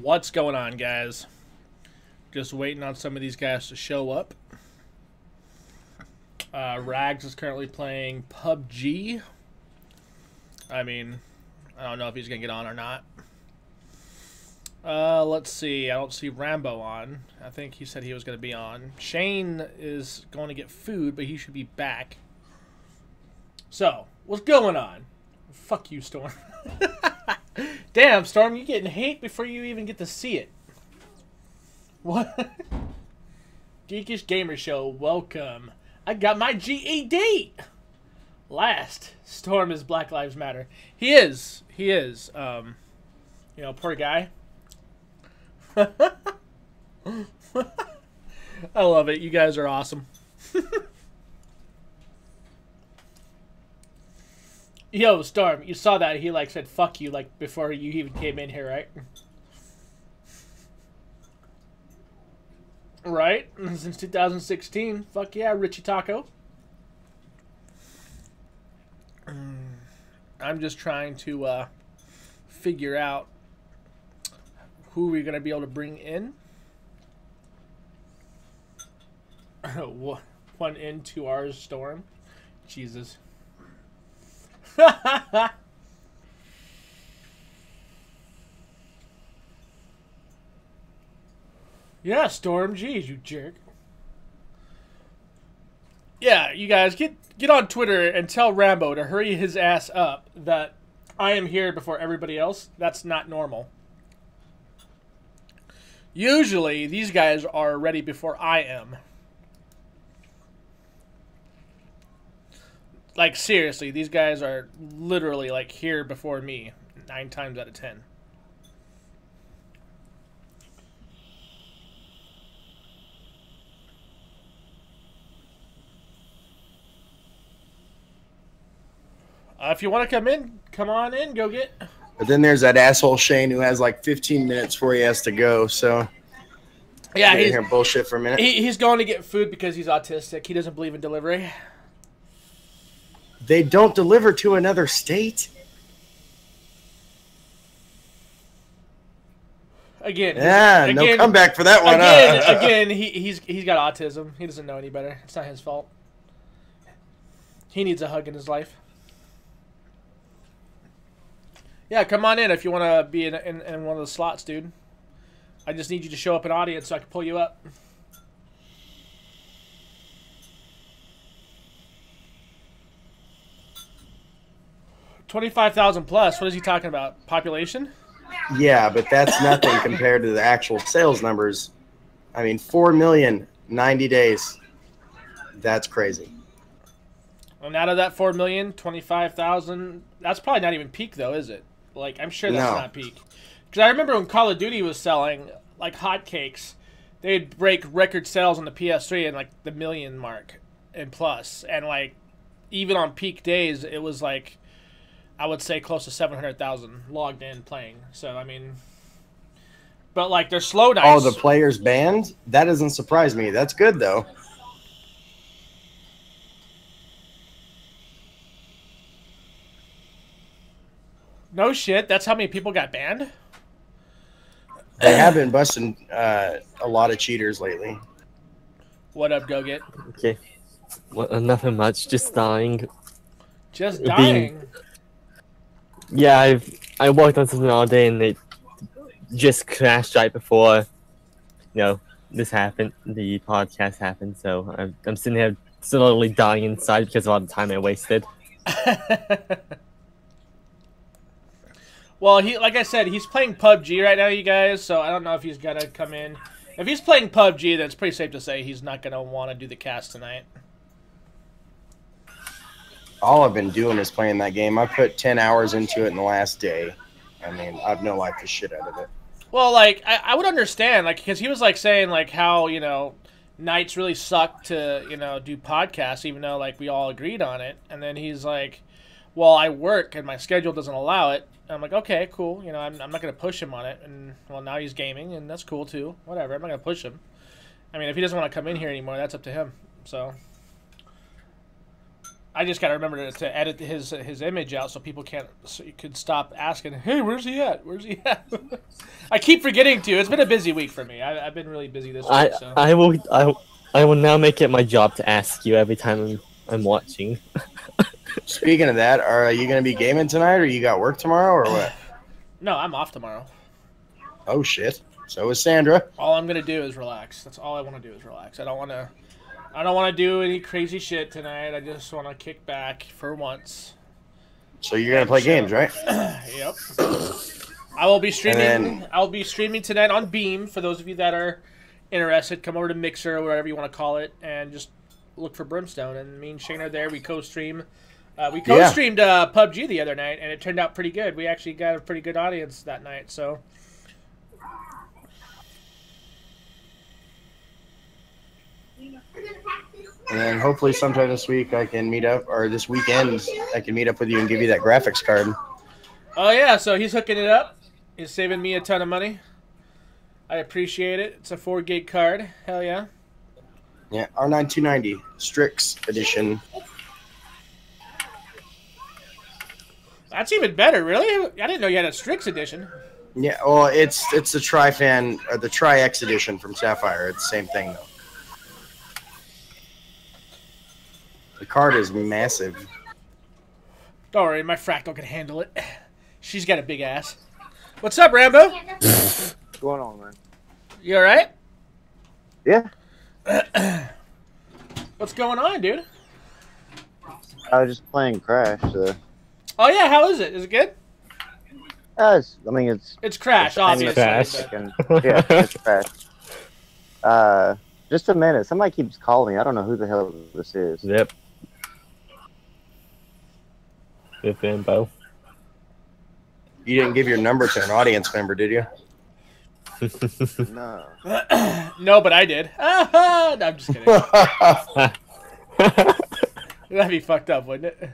What's going on, guys? Just waiting on some of these guys to show up. Rags is currently playing PUBG. I mean, I don't know if he's going to get on or not. Let's see. I don't see Rambo on. I think he said he was going to be on. Shane is going to get food, but he should be back. So, what's going on? Fuck you, Storm. Damn, Storm, you getting hate before you even get to see it. What? Geekish Gamer Show, welcome. I got my GED! Last. Storm is Black Lives Matter. He is. He is. You know, poor guy. I love it. You guys are awesome. Yo, Storm, you saw that. He, like, said, fuck you, like, before you even came in here, right? Right? Since 2016. Fuck yeah, Richie Taco. I'm just trying to, figure out who we're going to be able to bring in. One into ours, Storm. Jesus. Yeah, Storm. Jeez, you jerk. Yeah, you guys, get on Twitter and tell Rambo to hurry his ass up that I am here before everybody else. That's not normal. Usually, these guys are ready before I am. Like, seriously, these guys are literally, like, here before me 9 times out of 10. If you want to come in, come on in, go get. But then there's that asshole Shane who has like 15 minutes before he has to go. So yeah, he's hear bullshit for a minute. He's going to get food because he's autistic. He doesn't believe in delivery. They don't deliver to another state. Again, yeah, no comeback for that one. Again, he's got autism. He doesn't know any better. It's not his fault. He needs a hug in his life. Yeah, come on in if you want to be in one of the slots, dude. I just need you to show up in audience so I can pull you up. 25,000 plus. What is he talking about? Population? Yeah, but that's nothing compared to the actual sales numbers. I mean, 4 million, 90 days. That's crazy. And out of that 4 million, 25,000. That's probably not even peak, though, is it? Like, I'm sure that's not peak. Because I remember when Call of Duty was selling, like, hotcakes, they'd break record sales on the PS3 in, like, the million mark and plus. And, like, even on peak days, it was, like, I would say close to 700,000 logged in playing. So, I mean, but, like, they're slow nights. Oh, the players banned? That doesn't surprise me. That's good, though. No shit. That's how many people got banned? They have been busting a lot of cheaters lately. What up, Go Get? Okay. Well, nothing much. Just dying. Just dying? Yeah, I worked on something all day and it just crashed right before, you know, this happened. The podcast happened. So I'm sitting here slowly dying inside because of all the time I wasted. Well, like I said, he's playing PUBG right now, you guys, so I don't know if he's going to come in. If he's playing PUBG, then it's pretty safe to say he's not going to want to do the cast tonight. All I've been doing is playing that game. I put 10 hours into it in the last day. I mean, I've no life the shit out of it. Well, like, I would understand, like, because he was, like, saying, like, how, you know, nights really suck to, you know, do podcasts, even though, like, we all agreed on it. And then he's like, well, I work and my schedule doesn't allow it. And I'm like, okay, cool. You know, I'm not going to push him on it. And, well, now he's gaming, and that's cool, too. Whatever. I'm not going to push him. I mean, if he doesn't want to come in here anymore, that's up to him. So. I just gotta remember to edit his image out so people can't, so you could stop asking, hey, where's he at? Where's he at? I keep forgetting to. It's been a busy week for me. I've been really busy this week. So. I will now make it my job to ask you every time I'm watching. Speaking of that, are you going to be gaming tonight, or you got work tomorrow, or what? No, I'm off tomorrow. Oh shit! So is Sandra. All I'm gonna do is relax. That's all I want to do is relax. I don't want to do any crazy shit tonight. I just want to kick back for once. So you're going to play games, right? Yep. I will be streaming. I'll be streaming tonight on Beam. For those of you that are interested, come over to Mixer or whatever you want to call it, and just look for Brimstone. And me and Shane are there. We co-stream. We co-streamed PUBG the other night, and it turned out pretty good. We actually got a pretty good audience that night. So. And then hopefully sometime this week I can meet up, or this weekend I can meet up with you and give you that graphics card. Oh yeah, so he's hooking it up. He's saving me a ton of money. I appreciate it. It's a 4 gig card. Hell yeah. Yeah, R9290 Strix edition. That's even better, really? I didn't know you had a Strix edition. Yeah, well, it's the Tri-Fan, or the Tri-X edition from Sapphire. It's the same thing, though. The card is massive. Don't worry, my Fractal can handle it. She's got a big ass. What's up, Rambo? What's going on, man? You alright? Yeah. What's going on, dude? I was just playing Crash. So. Oh yeah, how is it? Is it good? It's Crash, obviously. Crash. Yeah, it's Crash. Just a minute. Somebody keeps calling me. I don't know who the hell this is. Yep. With info. You didn't give your number to an audience member, did you? No. No, but I did. No, I'm just kidding. That'd be fucked up, wouldn't it?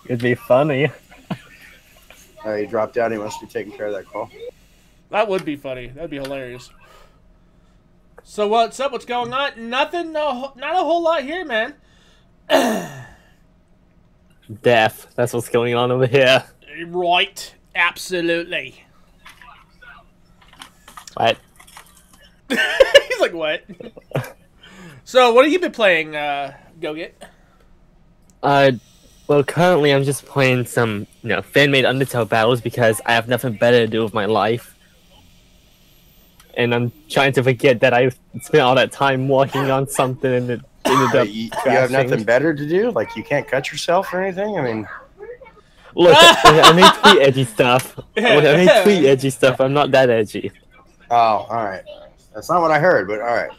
It'd be funny. He dropped out. He must be taking care of that call. That would be funny. That'd be hilarious. So what's up? What's going on? Nothing. No, not a whole lot here, man. Death. That's what's going on over here. Right. Absolutely. What? He's like, what? So, what have you been playing, Go-Get? Well, currently I'm just playing some, fan-made Undertale battles because I have nothing better to do with my life. And I'm trying to forget that I spent all that time working on something and it ended up You crashing. have nothing better to do? Like, you can't cut yourself or anything? I mean... Look, I may tweet edgy stuff. I may tweet edgy stuff. I'm not that edgy. Oh, alright. That's not what I heard, but alright.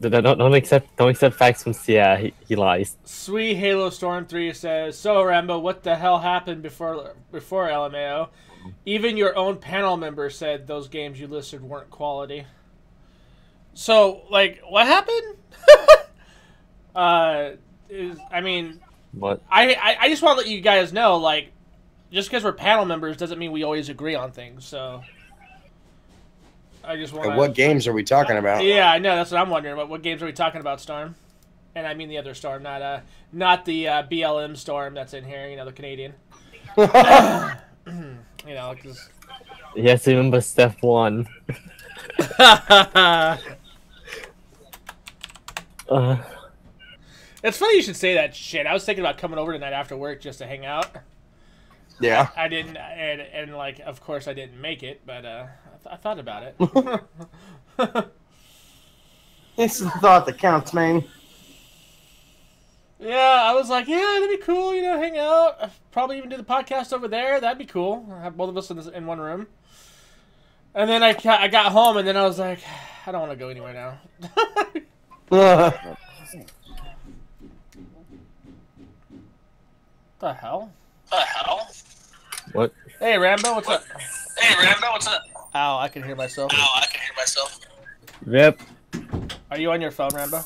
Don't accept facts from Sia. He lies. Sweet Halo Storm 3 says, so Rambo, what the hell happened before LMAO? Even your own panel member said those games you listed weren't quality. So, like, what happened? I mean, What? I just want to let you guys know, like, just because we're panel members doesn't mean we always agree on things, so... I just want What games are we talking about? Yeah, I know, that's what I'm wondering. What games are we talking about, Storm? And I mean the other Storm, not the BLM Storm that's in here, the Canadian. Cause... Yes, remember step 1. It's funny you should say that shit. I was thinking about coming over tonight after work just to hang out. Yeah. I didn't, and like, of course I didn't make it, but I thought about it. It's the thought that counts, man. Yeah, I was like, yeah, that'd be cool, hang out. Probably even do the podcast over there. That'd be cool. Have both of us in one room. And then I got home, and then I was like, I don't want to go anywhere now. The hell? What? Hey, Rambo, what's up? Ow, Ow, I can hear myself. Yep. Are you on your phone, Rambo?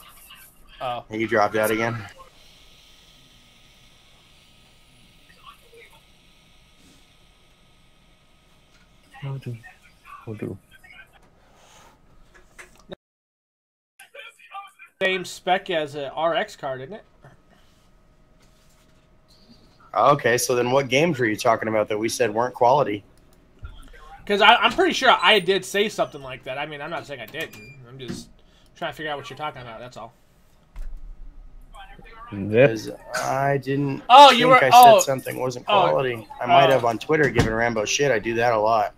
Oh. You dropped out again. How do? same spec as a RX card, isn't it? Okay, so then what games were you talking about that we said weren't quality? Because I'm pretty sure I did say something like that. I mean, I'm not saying I didn't. I'm just trying to figure out what you're talking about. That's all. Yep. Because I didn't Oh, think you were. I Oh, said something wasn't quality. I might have on Twitter given Rambo shit. I do that a lot.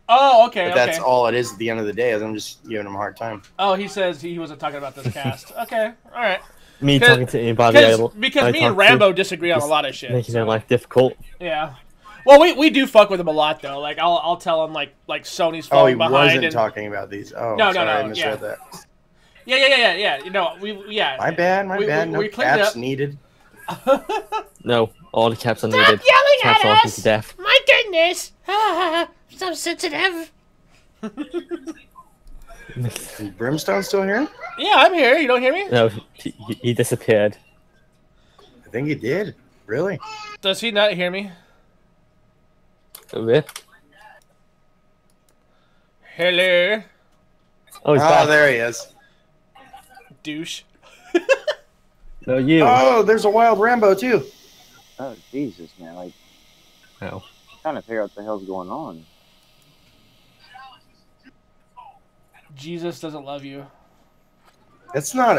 oh, okay, But that's all it is at the end of the day. Is I'm just giving him a hard time. Oh, he says he wasn't talking about this cast. Okay, all right. Me talking to anybody. Because I me and talk to, Rambo disagree on a just lot of shit. making their so, life difficult. Yeah. Well, we do fuck with him a lot though. Like I'll tell him like Sony's Oh, he falling behind. wasn't and, talking about these. Oh, No, no, sorry, no, I misread yeah. that. Yeah. You know, yeah. My bad. We No cleaned it caps up. needed. No, all the caps are needed. yelling Caps at are us! to death. My goodness! So sensitive. Is Brimstone still here? Yeah, I'm here. You don't hear me? No, he disappeared. I think he did. Really? Does he not hear me? Rip. Hello, Oh, he's Oh, back. there he is. douche. No, you. Oh, there's a wild Rambo too. Oh Jesus, man! Like, Oh. trying to figure out what the hell's going on. Jesus doesn't love you. That's not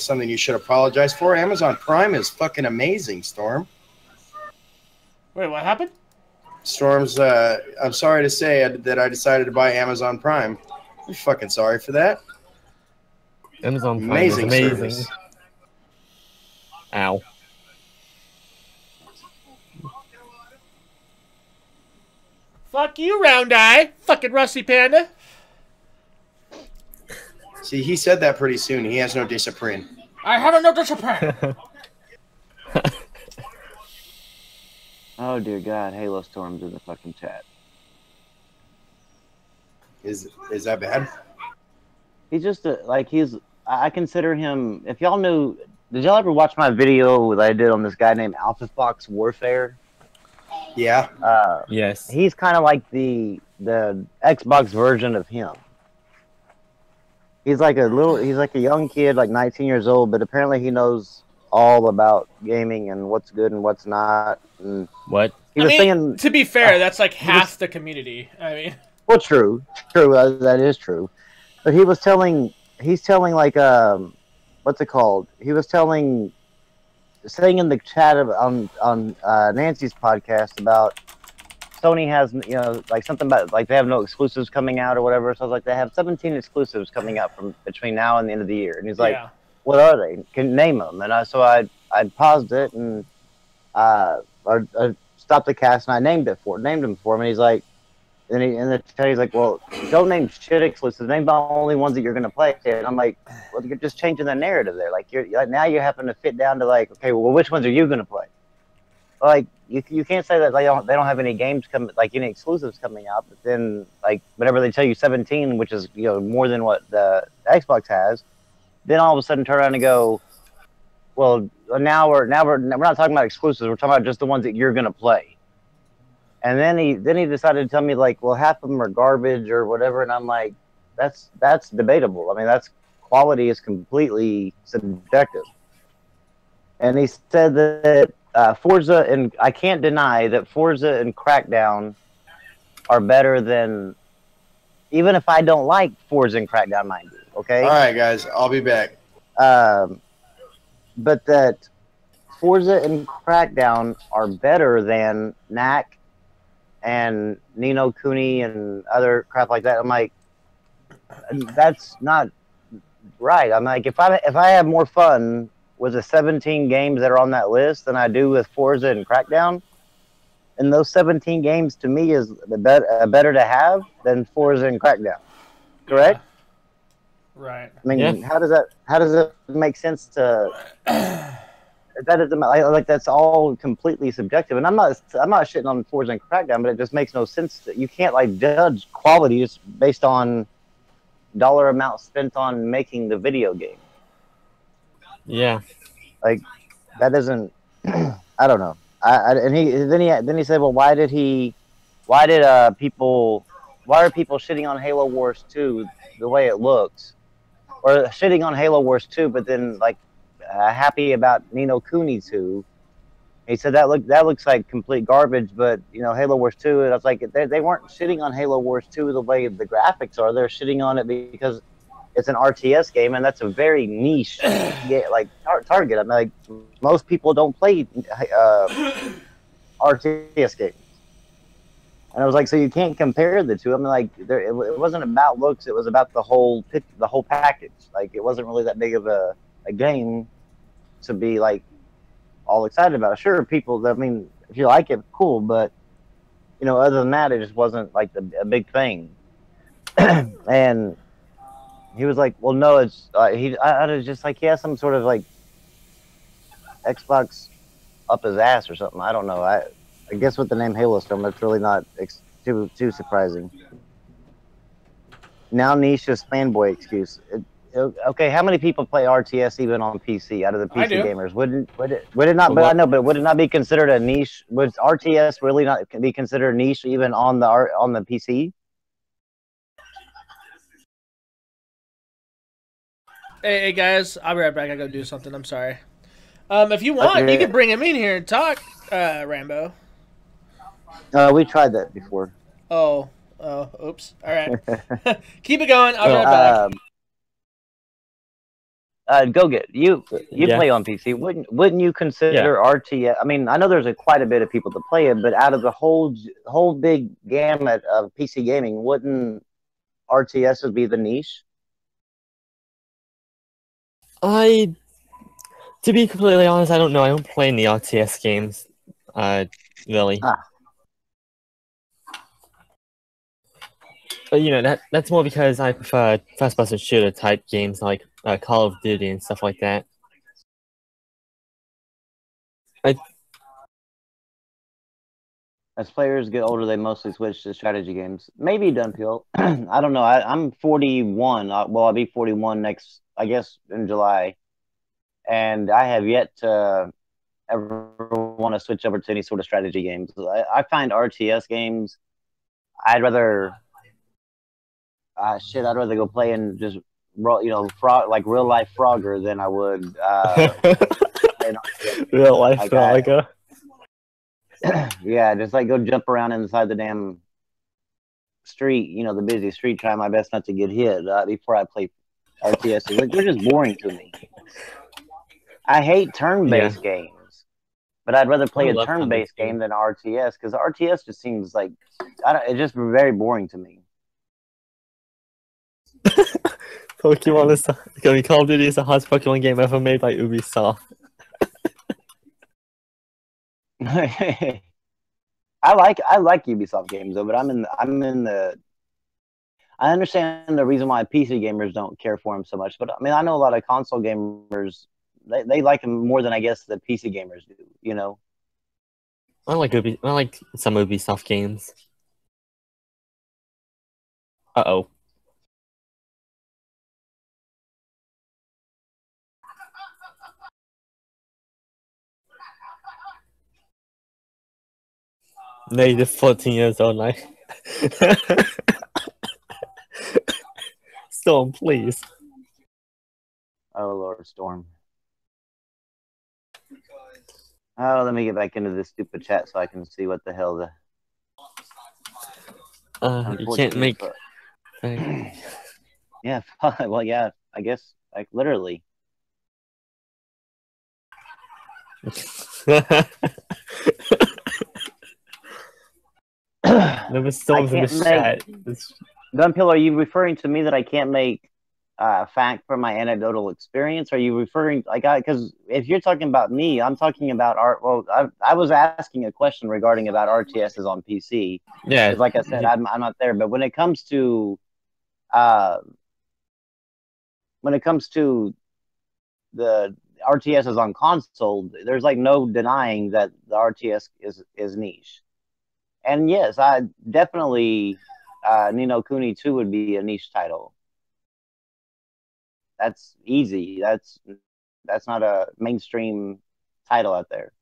something you should apologize for. Amazon Prime is fucking amazing, Storm. Wait, what happened? Storm's, I'm sorry to say that I decided to buy Amazon Prime. I'm fucking sorry for that. Amazon Prime Amazing is amazing. service. Ow. Fuck you, round eye. Fucking rusty panda. See, he said that pretty soon. He has no discipline. I have no discipline. Oh dear God, Halo Storm's in the fucking chat. Is that bad? He's just I consider him. If y'all knew, did y'all ever watch my video that I did on this guy named Alpha Fox Warfare? Yeah. Yes. He's kind of like the Xbox version of him. He's like a young kid, like 19 years old, but apparently he knows all about gaming and what's good and what's not. And What? he I was mean, singing. to be fair, that's like half the community. I mean, Well, true, that is true. But he's telling like what's it called? He was saying in the chat on Nancy's podcast about Sony has, you know, like something about like they have no exclusives coming out or whatever. So I was like, they have 17 exclusives coming out from between now and the end of the year. And he's like, yeah. what are they? Can you name them? And I paused it and I stopped the cast and I named them for him. And he's like, he's like, well, don't name shit exclusives. Name the only ones that you're gonna play. And I'm like, well, you're just changing the narrative there. Like now you're having to fit down to like, okay, well, which ones are you gonna play? Like you can't say that they don't have any games like any exclusives coming out, but then like whenever they tell you 17, which is, you know, more than what the Xbox has, then all of a sudden turn around and go, well, now we're not talking about exclusives. We're talking about just the ones that you're gonna play. And then he decided to tell me like, well, half of them are garbage or whatever, and I'm like, that's debatable. I mean, quality is completely subjective. And he said that Forza, and I can't deny that Forza and Crackdown are better than, even if I don't like Forza and Crackdown, mind you. Okay. All right, guys. I'll be back. But that Forza and Crackdown are better than Knack and Nino Kuni and other crap like that. I'm like, that's not right. I'm like, if I have more fun with the 17 games that are on that list than I do with Forza and Crackdown, and those 17 games to me is better to have than Forza and Crackdown. Correct? Yeah. Right. I mean, Yeah. how does that make sense to? That doesn't like that's all completely subjective, and I'm not shitting on Forza and Crackdown, but it just makes no sense that you can't like judge quality just based on dollar amount spent on making the video game. Yeah. Like that doesn't. I don't know. And then he said, well, why are people shitting on Halo Wars 2 the way it looks? or shitting on Halo Wars 2, but then like happy about Nino Kuni 2. He said that looks like complete garbage, but Halo Wars 2. And I was like, they weren't shitting on Halo Wars 2 the way the graphics are. They're shitting on it because it's an RTS game, and that's a very niche like target. I mean, like most people don't play RTS games. And I was like, so you can't compare the two. I mean, like, it wasn't about looks; it was about the whole package. Like, it wasn't really that big of a game to be like all excited about it. Sure, people. I mean, if you like it, cool. But other than that, it just wasn't like a big thing. And he was like, "Well, no, it's I was just like he has some sort of like Xbox up his ass or something. I don't know. I guess with the name Halo Storm, that's really not too surprising. Now niche is fanboy excuse. Okay, how many people play RTS even on PC out of the PC gamers? Would it not? But I know, but would it not be considered a niche? Would RTS really not be considered niche even on the PC? Hey guys, I'll be right back. I gotta do something. I'm sorry. If you want, you can bring him in here and talk, Rambo. We tried that before. Oh, oops. All right. Keep it going. I'll be right back. Go get you play on PC. Wouldn't you consider RTS? I mean, I know there's quite a bit of people that play it, but out of the whole big gamut of PC gaming, wouldn't RTS be the niche? To be completely honest, I don't know. I don't play any RTS games, really. But that's more because I prefer first-person shooter type games like Call of Duty and stuff like that. As players get older, they mostly switch to strategy games. Maybe Dunpeel. I don't know. I'm 41. Well, I'll be 41 next, I guess, in July. And I have yet to ever want to switch over to any sort of strategy games. I find RTS games, I'd rather go play and just like real life Frogger than I would real life Frogger. Yeah, just like go jump around inside the damn street, the busy street, trying my best not to get hit before I play RTS. Like, they're just boring to me. I hate turn-based games, but I'd rather play a turn-based game than RTS because RTS just seems like it's just very boring to me. Call of Duty is the hottest Pokemon game ever made by Ubisoft. I like Ubisoft games though, but I understand the reason why PC gamers don't care for them so much, but I mean I know a lot of console gamers they like them more than I guess the PC gamers do. I like some Ubisoft games. Uh-oh. Negative 14 years old now. Storm, please. Oh Lord, Storm. Oh, let me get back into this stupid chat so I can see what the hell you can't make. Yeah, well, yeah, I guess like literally. There was storms in the chat. Gunpill, are you referring to me that I can't make fact from my anecdotal experience? Are you referring because if you're talking about me, I'm talking about I was asking a question regarding about RTSs on PC. Yeah, like I said, I'm not there. But when it comes to the RTSs on console, there's like no denying that the RTS is niche. And yes, I definitely Ni no Kuni 2 would be a niche title. That's easy. That's not a mainstream title out there.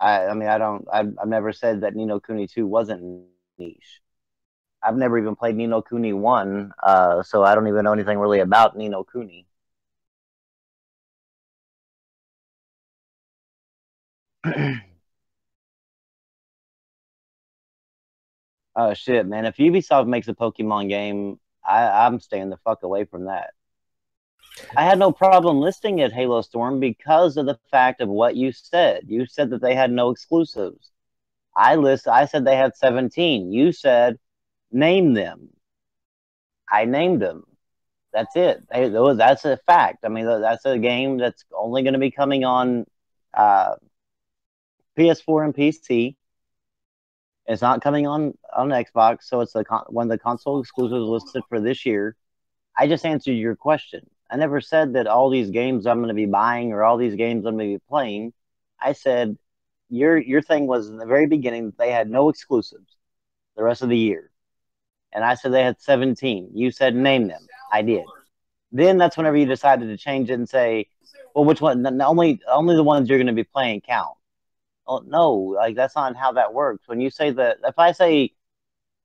I mean, I've never said that Ni no Kuni 2 wasn't niche. I've never even played Ni no Kuni 1, so I don't even know anything really about Ni no Kuni. Oh shit, man! If Ubisoft makes a Pokemon game, I'm staying the fuck away from that. I had no problem listing it Halo Storm because of the fact of what you said. You said that they had no exclusives. I said they had 17. You said name them. I named them. That's it. That's a fact. I mean, that's a game that's only going to be coming on PS4 and PC. It's not coming on Xbox, so it's one of the console exclusives listed for this year. I just answered your question. I never said that all these games I'm going to be buying or all these games I'm going to be playing. I said your thing was in the very beginning that they had no exclusives the rest of the year. And I said they had 17. You said name them. I did. Then that's whenever you decided to change it and say, well, which one? Only the ones you're going to be playing count. Oh, no, like that's not how that works. When you say that, if I say,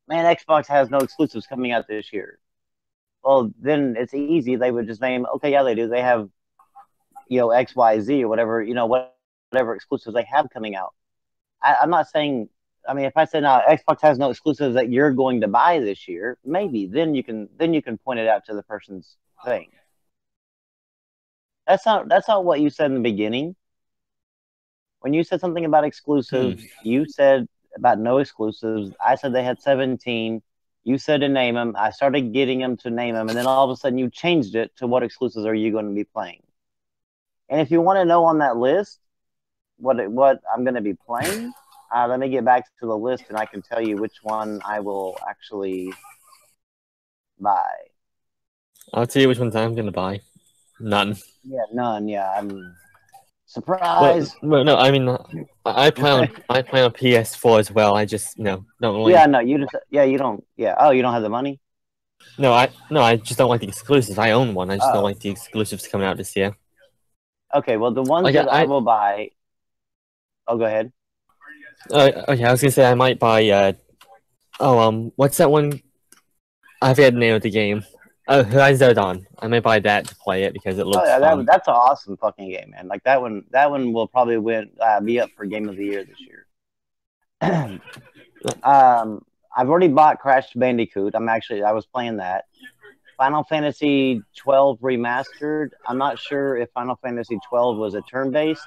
man, Xbox has no exclusives coming out this year, well, then it's easy. They would just name, okay, yeah, they do. They have, X, Y, Z or whatever, whatever exclusives they have coming out. I'm not saying. I mean, if I say now Xbox has no exclusives that you're going to buy this year, maybe then you can point it out to the person's thing. That's not what you said in the beginning. When you said something about exclusives, you said about no exclusives. I said they had 17. You said to name them. I started getting them to name them, and then all of a sudden you changed it to what exclusives are you going to be playing? And if you want to know on that list what I'm going to be playing, let me get back to the list, and I can tell you which one I will actually buy. I'll tell you which ones I'm going to buy. None. Yeah, none. Yeah, I'm surprised. Well, no, I mean, I plan on PS4 as well. I just don't really. Yeah, no, you don't. Yeah, oh, you don't have the money. No, I just don't like the exclusives. I own one. I just don't like the exclusives coming out this year. Okay, well, the ones that I will buy. Oh, go ahead. Okay, I was gonna say I might buy. What's that one? I forget the name of the game. Horizon Zero Dawn. I may buy that to play it because it looks fun. That's an awesome fucking game, man. Like that one will probably be up for Game of the Year this year. I've already bought Crash Bandicoot. I was playing that. Final Fantasy 12 Remastered. I'm not sure if Final Fantasy 12 was a turn-based.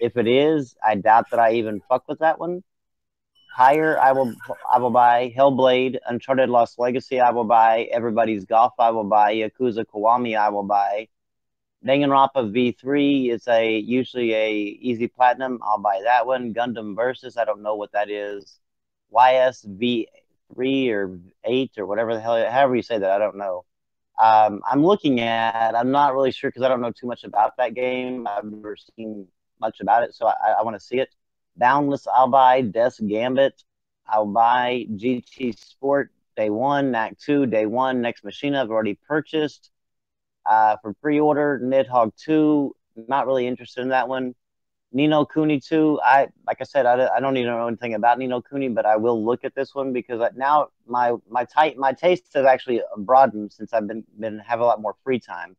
If it is, I doubt that I even fuck with that one. Higher, I will buy Hellblade, Uncharted Lost Legacy, I will buy Everybody's Golf, I will buy Yakuza Kiwami, I will buy Danganronpa V3 is usually a easy platinum, I'll buy that one. Gundam Versus, I don't know what that is. YSV3 or 8 or whatever the hell, however you say that, I don't know. I'm not really sure because I don't know too much about that game. I've never seen much about it, so I want to see it. Boundless, I'll buy. Death's Gambit, I'll buy. GT Sport, Day 1. Knack 2, Day 1. Next Machina, I've already purchased for pre-order. Nidhogg 2, not really interested in that one. Ni no Kuni 2, like I said, I don't even know anything about Ni no Kuni, but I will look at this one because now my taste has actually broadened since I've been have a lot more free time.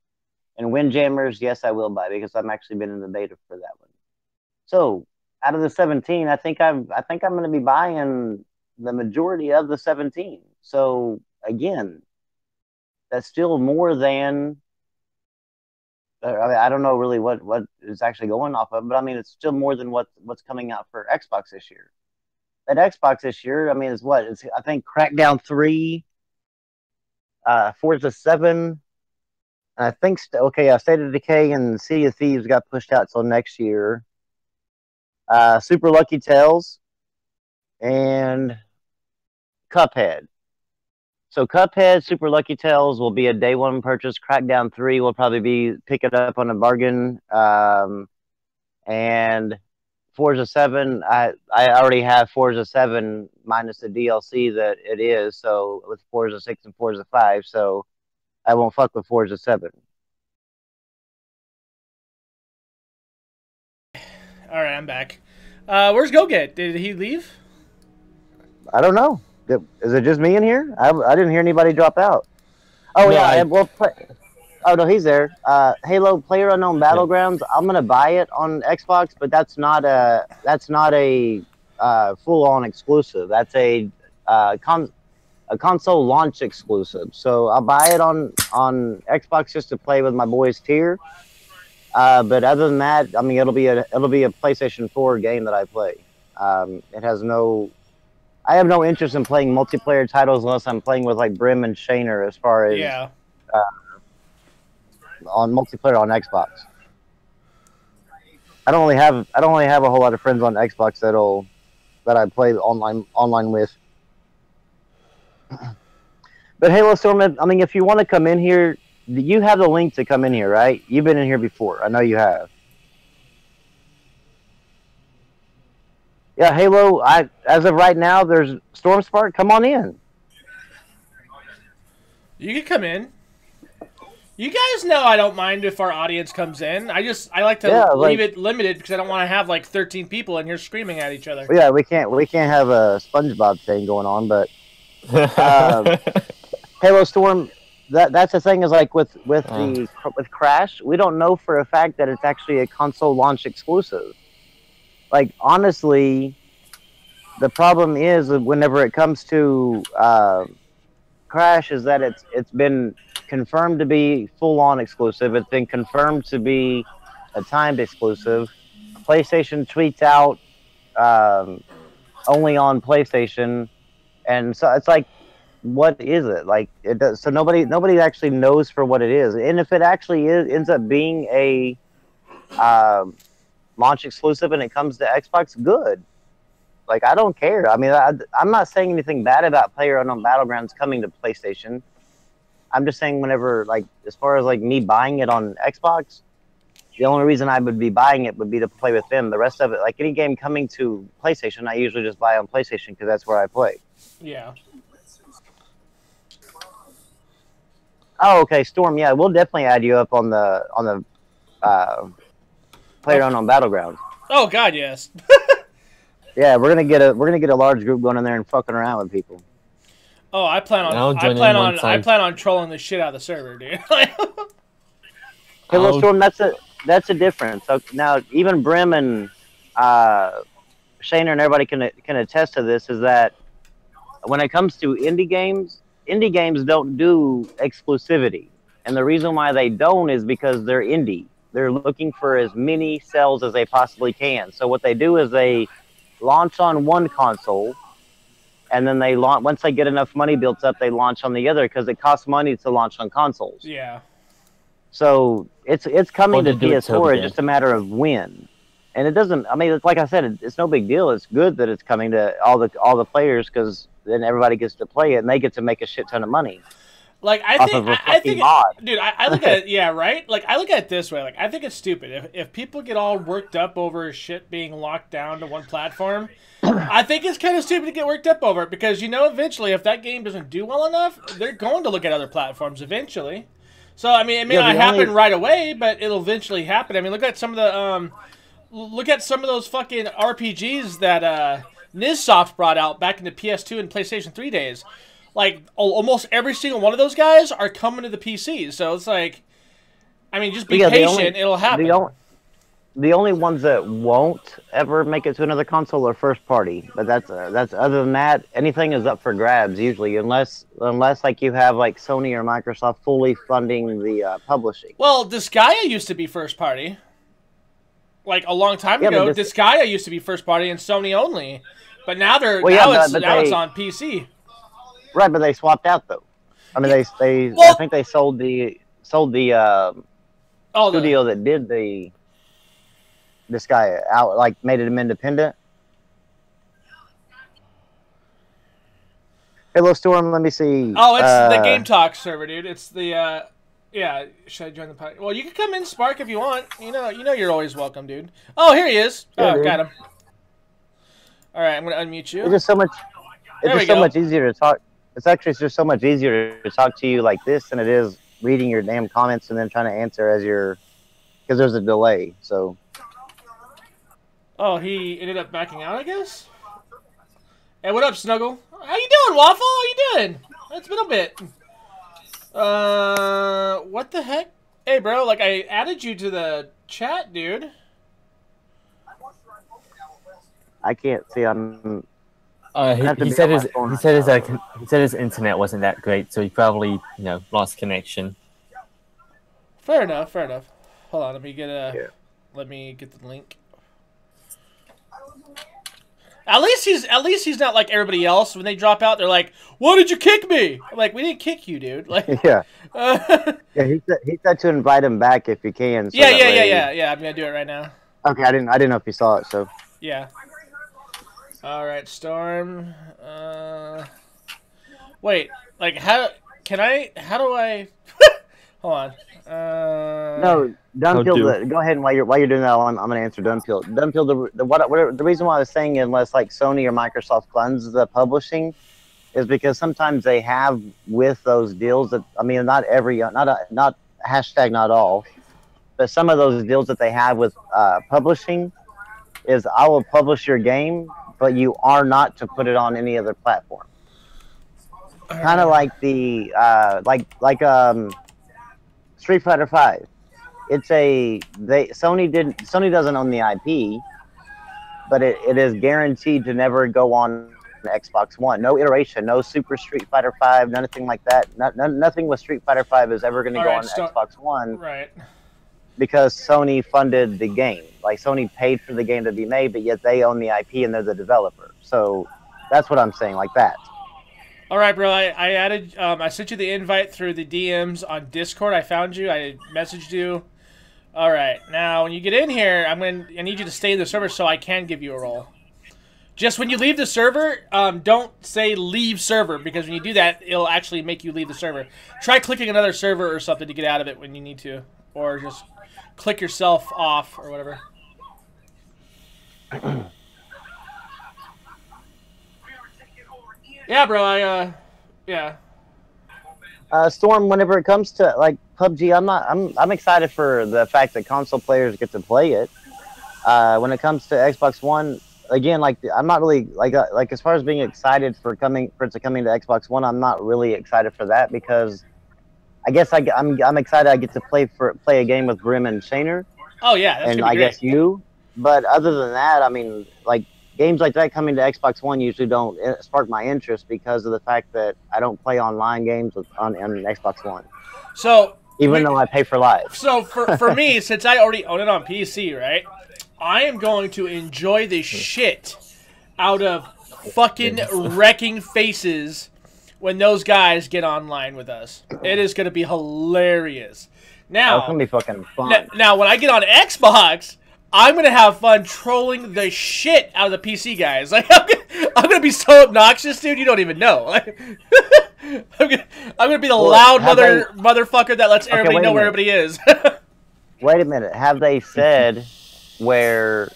And Windjammers, yes, I will buy because I've actually been in the beta for that one. So out of the 17, I think I'm going to be buying the majority of the 17. So again, that's still more than. I don't know really what is actually going off of, but I mean it's still more than what's coming out for Xbox this year. That Xbox this year, I mean, is what? It's I think Crackdown 3, Forza 7. I think State of Decay and Sea of Thieves got pushed out till next year. Super Lucky Tales and Cuphead. So Cuphead, Super Lucky Tales will be a day one purchase. Crackdown 3 will probably pick it up on a bargain. And Forza 7, I already have Forza 7 minus the DLC that it is. So with Forza 6 and Forza 5, so I won't fuck with Forza 7. All right, I'm back. Where's Go Get? Did he leave? I don't know. Is it just me in here? I didn't hear anybody drop out. Oh No, yeah, oh no, he's there. Halo PlayerUnknown Battlegrounds. I'm gonna buy it on Xbox, but that's not a full-on exclusive. That's a console launch exclusive. So I'll buy it on Xbox just to play with my boys here. But other than that, I mean, it'll be a PlayStation 4 game that I play. It has no. I have no interest in playing multiplayer titles unless I'm playing with like Brim and Shaner as far as on multiplayer on Xbox. I don't really have a whole lot of friends on Xbox that I play online with. But Halo Storm, I mean, if you want to come in here, you have the link to come in here, right? You've been in here before. I know you have. Yeah, Halo, as of right now, there's Storm Spark. Come on in. You can come in. You guys know I don't mind if our audience comes in. I like to leave it limited because I don't want to have like 13 people in here screaming at each other. Yeah, we can't have a SpongeBob thing going on, but Halo Storm, that's the thing is like with Crash, we don't know for a fact that it's actually a console launch exclusive. Like honestly, the problem is whenever it comes to Crash is that it's been confirmed to be full-on exclusive. It's been confirmed to be a timed exclusive. PlayStation tweets out only on PlayStation, and so it's like, what is it? Like it does. So nobody actually knows for what it is, and if it actually ends up being a launch exclusive and it comes to Xbox, good. Like I don't care. I mean, I'm not saying anything bad about PlayerUnknown Battlegrounds coming to PlayStation. I'm just saying whenever, like, as far as like me buying it on Xbox, the only reason I would be buying it would be to play with them. The rest of it, like any game coming to PlayStation, I usually just buy on PlayStation because that's where I play. Yeah. Oh, okay, Storm. Yeah, we'll definitely add you up on the PlayerUnknown Battlegrounds. Oh God, yes. Yeah, we're gonna get a large group going in there and fucking around with people. Oh, I plan on trolling the shit out of the server, dude. Halo Storm, that's a difference. So now even Brim and Shayner and everybody can attest to this, is that when it comes to indie games don't do exclusivity. And the reason why they don't is because they're indie. They're looking for as many sales as they possibly can. So what they do is they launch on one console, and then they launch, once they get enough money built up, they launch on the other because it costs money to launch on consoles. Yeah. So it's coming to PS4. It's just a matter of when. And it doesn't. I mean, it's like I said, it's no big deal. It's good that it's coming to all the players because then everybody gets to play it and they get to make a shit ton of money. Like I think, dude, I look at it. Yeah, right. Like I look at it this way. Like I think it's stupid if people get all worked up over shit being locked down to one platform. I think it's kind of stupid to get worked up over it because eventually, if that game doesn't do well enough, they're going to look at other platforms eventually. So I mean, it may not happen right away, but it'll eventually happen. I mean, look at some of those fucking RPGs that Nizsoft brought out back in the PS2 and PlayStation 3 days. Like, almost every single one of those guys are coming to the PC. So it's like, I mean, just be patient. It'll happen. The only ones that won't ever make it to another console are first party. But that's other than that, anything is up for grabs usually, unless like you have like Sony or Microsoft fully funding the publishing. Well, Disgaea used to be first party. Like a long time ago, Disgaea used to be first party and Sony only. But now it's on PC. Right, but they swapped out though. I mean, I think they sold the studio that did this guy out, like made him independent. Halo Storm, let me see. Oh, it's the Game Talk server, dude. It's the yeah. Should I join the podcast? Well, you can come in, Spark, if you want. You know you're always welcome, dude. Oh, here he is. Yeah, oh, got him. All right, I'm gonna unmute you. It's just so much. It's just so much easier to talk. It's actually just so much easier to talk to you like this than it is reading your damn comments and then trying to answer because there's a delay. So. Oh, he ended up backing out, I guess. Hey, what up, Snuggle? How you doing, Waffle? How you doing? It's been a bit. What the heck? Hey, bro, like, I added you to the chat, dude. I can't see. I'm. He said his internet wasn't that great, so he probably lost connection. Fair enough. Fair enough. Hold on, let me get the link. At least he's not like everybody else. When they drop out, they're like, "Why did you kick me?" I'm like, "We didn't kick you, dude." Like, Yeah. Yeah. He said to invite him back if you can. So yeah. I'm gonna do it right now. Okay, I didn't know if you saw it. So. Yeah. All right, Storm. Wait, like how do I? Hold on. No, Dunpeel. Go ahead and while you're doing that, I'm gonna answer Dunpeel. Dunpeel. The reason why I was saying unless like Sony or Microsoft funds the publishing, is because sometimes they have with those deals that not hashtag not all, but some of those deals that they have with publishing is I will publish your game, but you are not to put it on any other platform. Kind of like the Street Fighter V. Sony doesn't own the IP, but it is guaranteed to never go on Xbox One. No iteration, no Super Street Fighter V, nothing like that. Nothing with Street Fighter V is ever going to go on Xbox One. Right. Because Sony funded the game. Like Sony paid for the game to be made, but yet they own the IP and they're the developer. So that's what I'm saying, like that. All right, bro. I added. I sent you the invite through the DMs on Discord. I found you. I messaged you. All right. Now, when you get in here, I need you to stay in the server so I can give you a role. Just when you leave the server, don't say leave server, because when you do that, it'll actually make you leave the server. Try clicking another server or something to get out of it when you need to, or just click yourself off or whatever. Yeah, bro. Yeah. Storm, whenever it comes to like PUBG, I'm excited for the fact that console players get to play it. When it comes to Xbox One, again, like I'm not really like as far as being excited for it to coming to Xbox One, I'm not really excited for that because I guess I'm excited I get to play a game with Brim and Shaner. Oh yeah, that's and gonna be great. Guess you. But other than that, I mean, like games like that coming to Xbox One usually don't spark my interest because of the fact that I don't play online games on Xbox One. So even though I pay for live. So for me, since I already own it on PC, right? I am going to enjoy the shit out of fucking wrecking faces when those guys get online with us. It is going to be hilarious. Now, it's going to be fucking fun. Now, when I get on Xbox, I'm going to have fun trolling the shit out of the PC guys. Like, I'm going to be so obnoxious, dude, you don't even know. Like, I'm going to be the loud motherfucker that lets everybody know where everybody is. Wait a minute. Have they said where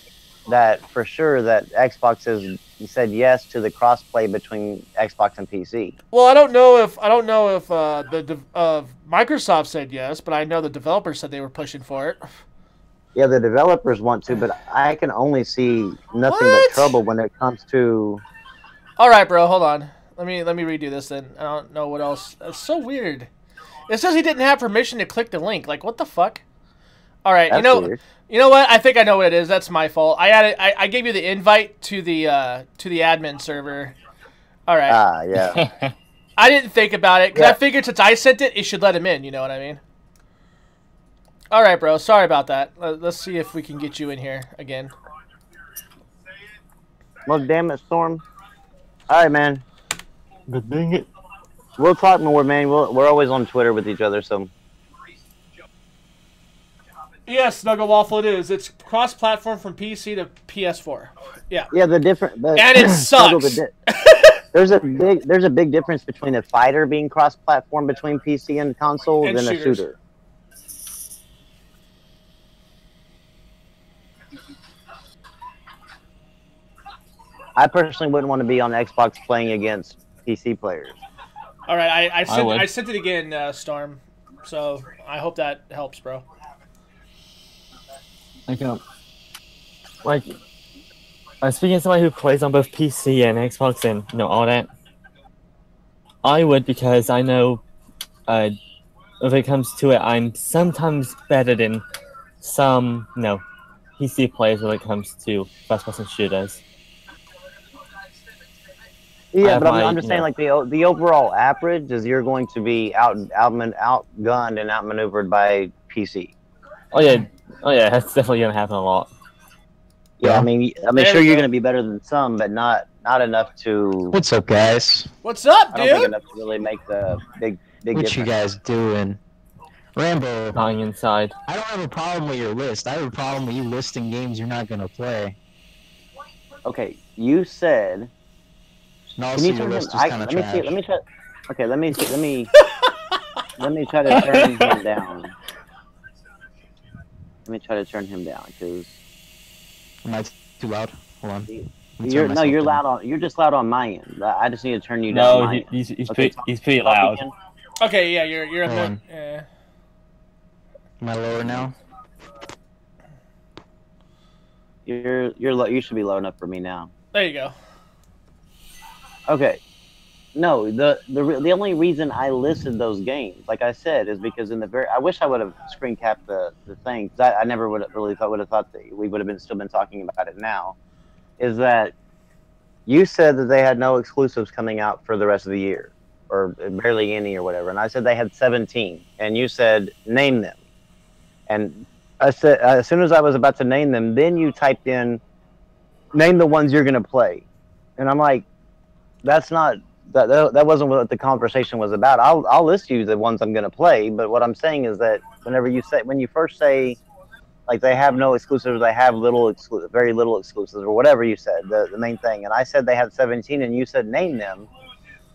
that for sure that Xbox has said yes to the crossplay between Xbox and PC? Well, I don't know if Microsoft said yes, but I know the developers said they were pushing for it. Yeah, the developers want to, but I can only see nothing but trouble when it comes to. All right, bro, hold on. Let me redo this then. I don't know what else. It's so weird. It says he didn't have permission to click the link. Like, what the fuck? All right, That's weird. You know what? I think I know what it is. That's my fault. I gave you the invite to the admin server. All right. Yeah. I didn't think about it because I figured since I sent it, it should let him in. You know what I mean? All right, bro. Sorry about that. Let's see if we can get you in here again. Well, damn it, Storm. All right, man. Good dang it. We'll talk more, man. We're always on Twitter with each other, so. Yes, Snuggle Waffle, it is. It's cross-platform from PC to PS4. Yeah. Yeah, and it sucks. There's a big difference between a fighter being cross-platform between PC and console than a shooter. I personally wouldn't want to be on Xbox playing against PC players. All right, I sent it again, Storm. So I hope that helps, bro. Like Speaking of somebody who plays on both PC and Xbox and all that, I would, because I know if it comes to it, I'm sometimes better than some PC players when it comes to first-person shooters. Yeah, but I'm just saying, like the overall average is you're going to be outgunned and outmaneuvered by PC. Oh yeah, that's definitely gonna happen a lot. Yeah, I mean, sure you're gonna be better than some, but not enough to. What's up, guys? What's up, I don't think dude? enough to really make the big What difference. you guys doing? Rambo, Dying inside. I don't have a problem with your list. I have a problem with you listing games you're not gonna play. Okay, you said. And Can also, you your turn him? list is kind of trash. Let me try. Okay, let me let me try to turn him down. Let me try to turn him down because Am I too loud? Hold on. you're loud on. You're just loud on my end. I just need to turn you down. No, on my end. he's Okay, pretty loud. again. Okay, yeah, you're in Hold the. on. Am I lower now? You're low. You should be low enough for me now. There you go. Okay. No, the only reason I listed those games, like I said, is because I wish I would have screen capped the thing, because I never would have thought that we would have still been talking about it now. Is that you said that they had no exclusives coming out for the rest of the year, or barely any, or whatever, and I said they had 17, and you said name them, and I said as soon as I was about to name them, then you typed in name the ones you're gonna play, and I'm like, that's not. That wasn't what the conversation was about. I'll list you the ones I'm gonna play, but what I'm saying is that when you first say like they have no exclusives, they have very little exclusives, or whatever you said, the main thing, and I said they had 17, and you said name them,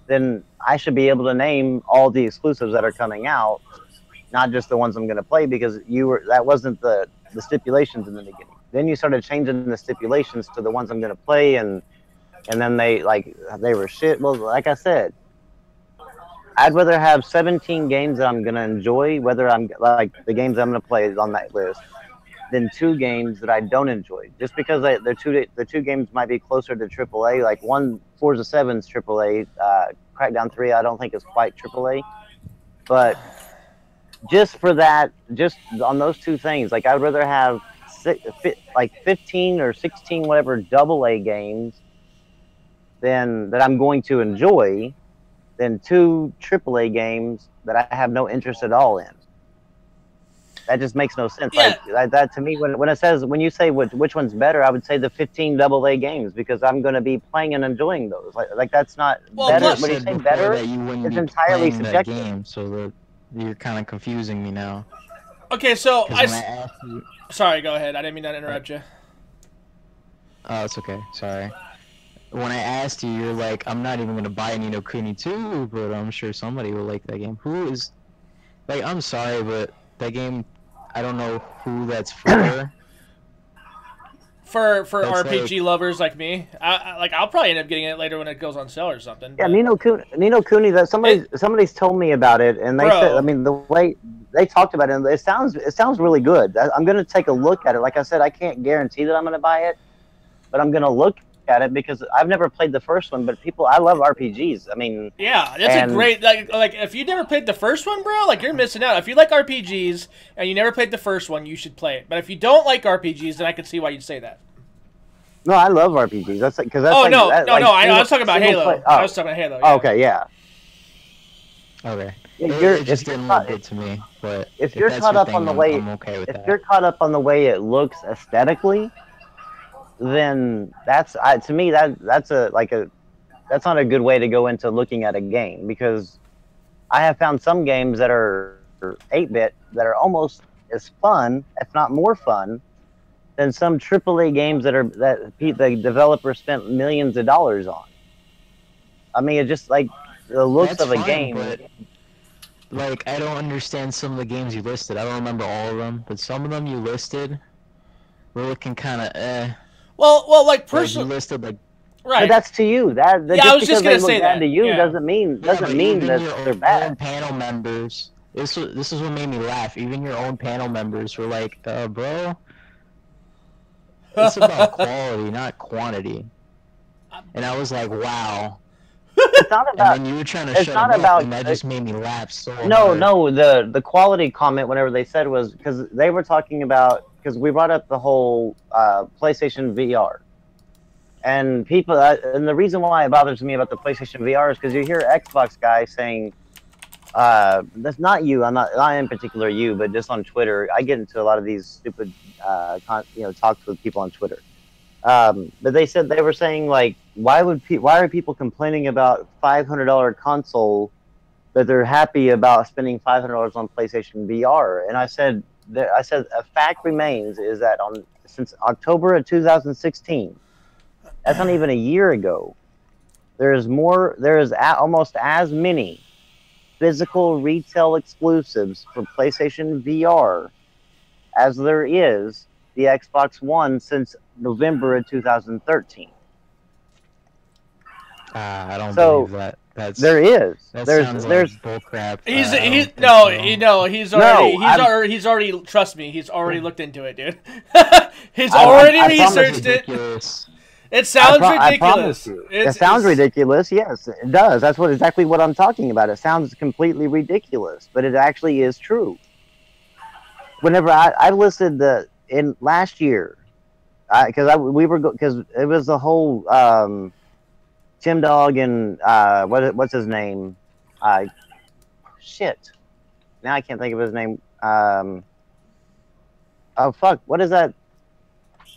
then I should be able to name all the exclusives that are coming out, not just the ones I'm gonna play, because that wasn't the stipulations in the beginning. Then you started changing the stipulations to the ones I'm gonna play, and then they were shit. Well, like I said, I'd rather have 17 games that I'm gonna enjoy, whether I'm like the games I'm gonna play on that list, than 2 games that I don't enjoy. Just because the two games might be closer to AAA. Like one, Forza 7's AAA. Crackdown 3, I don't think is quite AAA. But just for that, just on those 2 things, like I'd rather have 15 or 16 whatever AA games that I'm going to enjoy than 2 AAA games that I have no interest at all in. That just makes no sense. Yeah. Like that to me, when you say which one's better, I would say the 15 AA games, because I'm going to be playing and enjoying those. Like that's not better. plus- When you say better, that you wouldn't it's be entirely playing that subjective. game, so that you're kind of confusing me now. Okay, so 'Cause when I asked you, sorry, go ahead. I didn't mean to interrupt you. oh, it's okay. Sorry. When I asked you, you're like, I'm not even gonna buy Ni no Kuni 2, but I'm sure somebody will like that game. Who is? Like, I'm sorry, but that game, I don't know who that's for. For That's RPG lovers like me, I'll probably end up getting it later when it goes on sale or something. Yeah, but- Ni no Kuni. That somebody's told me about it, and they Bro. said, I mean, the way they talked about it, it sounds really good. I'm gonna take a look at it. Like I said, I can't guarantee that I'm gonna buy it, but I'm gonna look at it because I've never played the first one. But I love RPGs. I mean, Yeah, that's a great like if you never played the first one, bro, like you're missing out. If you like RPGs and you never played the first one, you should play it. But if you don't like RPGs, then I can see why you'd say that. no, I love RPGs. That's because that's Oh like, no, that, no, like, no! I was talking about single Halo. play- I was talking about Halo. Oh, Yeah. okay, yeah. Okay. Yeah, It just didn't look good to me, but if you're that's caught your up on thing, the way, I'm okay with if that. you're caught up on the way it looks aesthetically, then to me that's not a good way to go into looking at a game, because I have found some games that are 8-bit that are almost as fun, if not more fun, than some AAA games that the developer spent millions of dollars on. I mean, it just like the looks That's of a fine, game. but, like, I don't understand some of the games you listed. I don't remember all of them, but some of them you listed were looking kind of Well, like Like, you personally, listed like right? But that's to you. That Yeah, just I was just because gonna they look say bad that, to you yeah. doesn't mean but even that your they're own bad. panel members. This is what made me laugh. Even your own panel members were like, bro. It's about quality, not quantity. And I was like, wow. It's not about. And then you were trying to It's shut not him about. up, and that just made me laugh so No, hard. no. The quality comment, whenever they said, was because they were talking about, because we brought up the whole PlayStation VR, and people, and the reason why it bothers me about the PlayStation VR is because you hear Xbox guys saying, that's not you. Not in particular you, but just on Twitter, I get into a lot of these stupid, talks with people on Twitter. But they were saying, like, why are people complaining about $500 console, but they're happy about spending $500 on PlayStation VR? And I said a fact remains is that since October of 2016, that's not even a year ago, there is almost as many physical retail exclusives for PlayStation VR as there is the Xbox One since November of 2013. I don't So, believe that. There is. That There's sounds there's like bullcrap. He's I don't he's think no, so. you know, he's already trust me, he's already looked into it, dude. He's already I promise researched it. Ridiculous. It sounds I ridiculous. promise you. It sounds ridiculous. Yes, it does. That's exactly what I'm talking about. It sounds completely ridiculous, but it actually is true. Whenever I listed in last year, because it was the whole Tim Dog and what's his name? Shit. Now I can't think of his name. Oh fuck! What is that?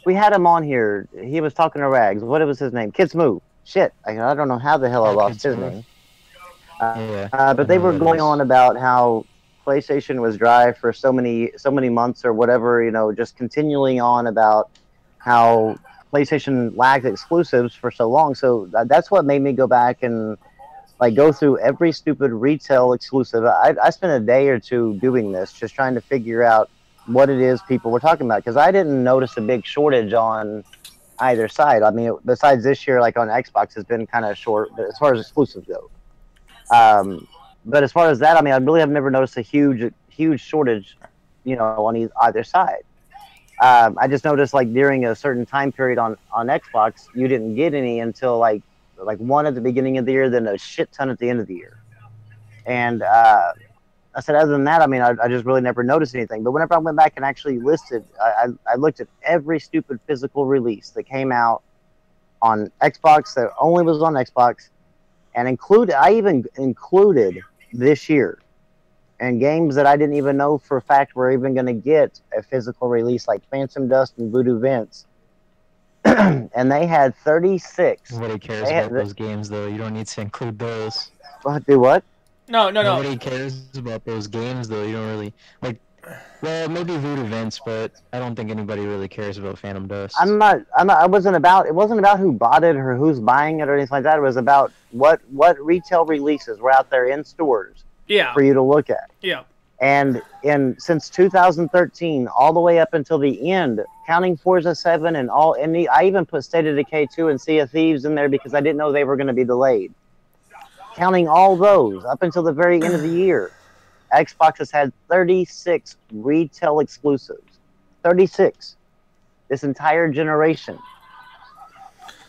We had him on here. He was talking to Rags. What was his name? Kid Smooth. Shit. I don't know how the hell I lost his name. But they were going on about how PlayStation was dry for so many months or whatever. Just continuing on about how PlayStation lacked exclusives for so long. So that's what made me go back and go through every stupid retail exclusive. I spent a day or two doing this, just trying to figure out what it is people were talking about, because I didn't notice a big shortage on either side. I mean, besides this year, like on Xbox, has been kind of short as far as exclusives go. But as far as that, I mean, I really have never noticed a huge shortage, on either side. I just noticed during a certain time period on Xbox, you didn't get any until like one at the beginning of the year, then a shit ton at the end of the year. And I said, other than that, I mean, I just really never noticed anything. But whenever I went back and actually listed, I looked at every stupid physical release that came out on Xbox that only was on Xbox, and I even included this year, and games that I didn't even know for a fact were even going to get a physical release, like Phantom Dust and Voodoo Vince. And they had 36. Nobody cares about those games, though. You don't need to include those. Do what? No. Nobody cares about those games, though. You don't really well, maybe Voodoo Vince, but I don't think anybody really cares about Phantom Dust. It wasn't about who bought it or who's buying it or anything like that. It was about what retail releases were out there in stores for you to look at. Yeah. And since 2013, all the way up until the end, counting Forza 7 I even put State of Decay 2 and Sea of Thieves in there because I didn't know they were going to be delayed. Counting all those up until the very end of the year, Xbox has had 36 retail exclusives. 36. This entire generation.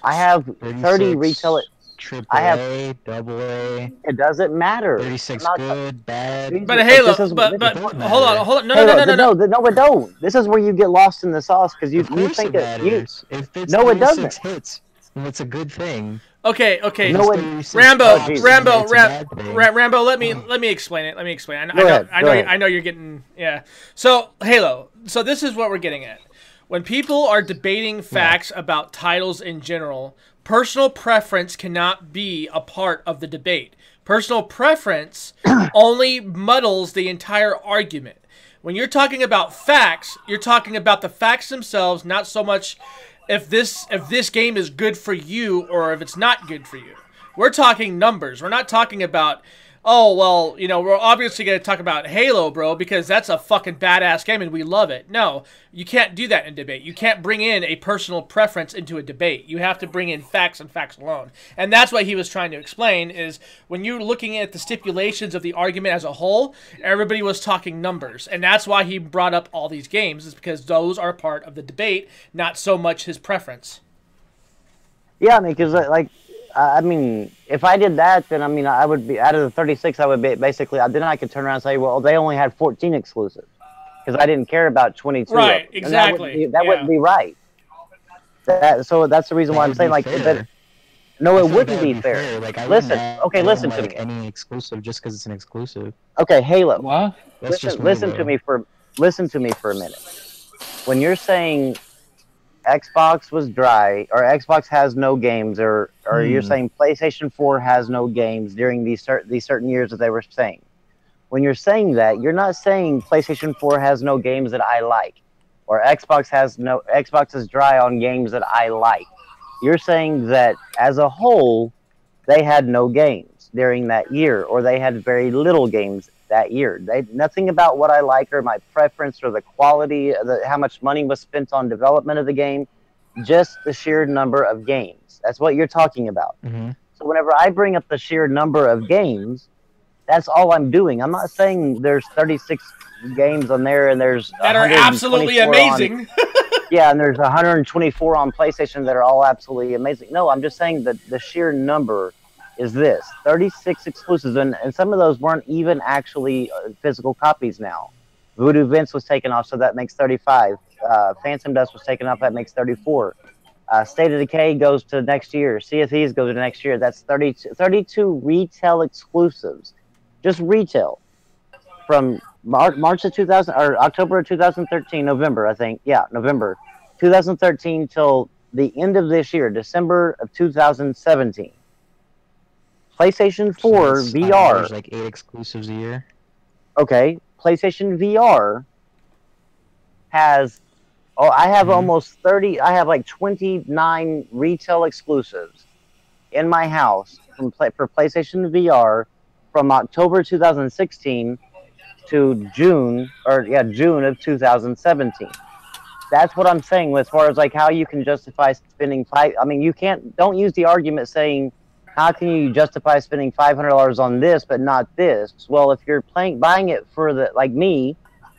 I have 30 retail. Triple I have A, double A. It doesn't matter. 36 good, bad. But Halo, but hold on. No, it don't. This is where you get lost in the sauce because you think it matters. If it's no, it doesn't. Hits, then it's a good thing. Okay. No, Rambo. Let me explain it. I know you're getting So Halo. So this is what we're getting at. When people are debating facts about titles in general, personal preference cannot be a part of the debate. Personal preference only muddles the entire argument. When you're talking about facts, you're talking about the facts themselves, not so much if this game is good for you or if it's not good for you. We're talking numbers. We're not talking about oh, well, you know, we're obviously going to talk about Halo, bro, because that's a fucking badass game and we love it. No, you can't do that in debate. You can't bring in a personal preference into a debate. You have to bring in facts and facts alone. And that's what he was trying to explain is when you're looking at the stipulations of the argument as a whole, everybody was talking numbers. And that's why he brought up all these games, is because those are part of the debate, not so much his preference. Yeah, I mean, because, like, I mean, if I did that, then, I mean, I would be, out of the 36, I would be, basically, then I could turn around and say, well, they only had 14 exclusives. Because I didn't care about 22. Right, exactly. That wouldn't be right. So that's the reason why I'm saying, like, that, no, it wouldn't be fair. Like, listen to me. Any exclusive just because it's an exclusive. Okay, Halo. What? Listen to me for a minute. When you're saying Xbox was dry, or Xbox has no games, or you're saying PlayStation 4 has no games during these certain years that they were saying. When you're saying that, you're not saying PlayStation 4 has no games that I like, or Xbox is dry on games that I like. You're saying that as a whole, they had no games during that year, or they had very little games that year. Nothing about what I like or my preference or the quality, how much money was spent on development of the game, just the sheer number of games. That's what you're talking about. Mm-hmm. So whenever I bring up the sheer number of games, that's all I'm doing. I'm not saying there's 36 games on there and there's that are absolutely amazing. Yeah, and there's 124 on PlayStation that are all absolutely amazing. No, I'm just saying that the sheer number is this. 36 exclusives, and some of those weren't even actually physical copies now. Voodoo Vince was taken off, so that makes 35. Phantom Dust was taken off, that makes 34. State of Decay goes to next year. Sea of Thieves goes to next year. That's 32 retail exclusives. Just retail. From March of 2000, or October of 2013, November, I think. Yeah, November 2013 till the end of this year, December of 2017. PlayStation 4 VR. Like 8 exclusives a year. Okay, PlayStation VR has. Oh, I have almost 30. I have like 29 retail exclusives in my house for PlayStation VR from October 2016 to June of 2017. That's what I'm saying as far as like how you can justify spending I mean, you don't use the argument saying, how can you justify spending $500 on this but not this? Well, if you're buying it for like me,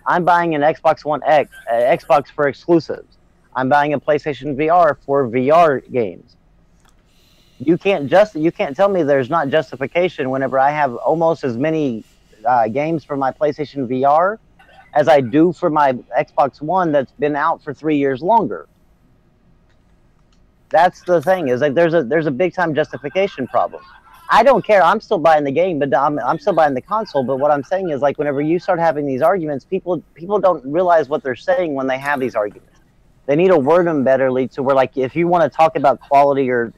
I'm buying an Xbox One X, Xbox for exclusives. I'm buying a PlayStation VR for VR games. You can't tell me there's not justification whenever I have almost as many games for my PlayStation VR as I do for my Xbox One that's been out for 3 years longer. That's the thing, is like there's a big time justification problem. I don't care. I'm still buying the game, but I'm still buying the console. But what I'm saying is, like, whenever you start having these arguments, people don't realize what they're saying when they have these arguments. They need to word them betterly to where, like, if you want to talk about quality or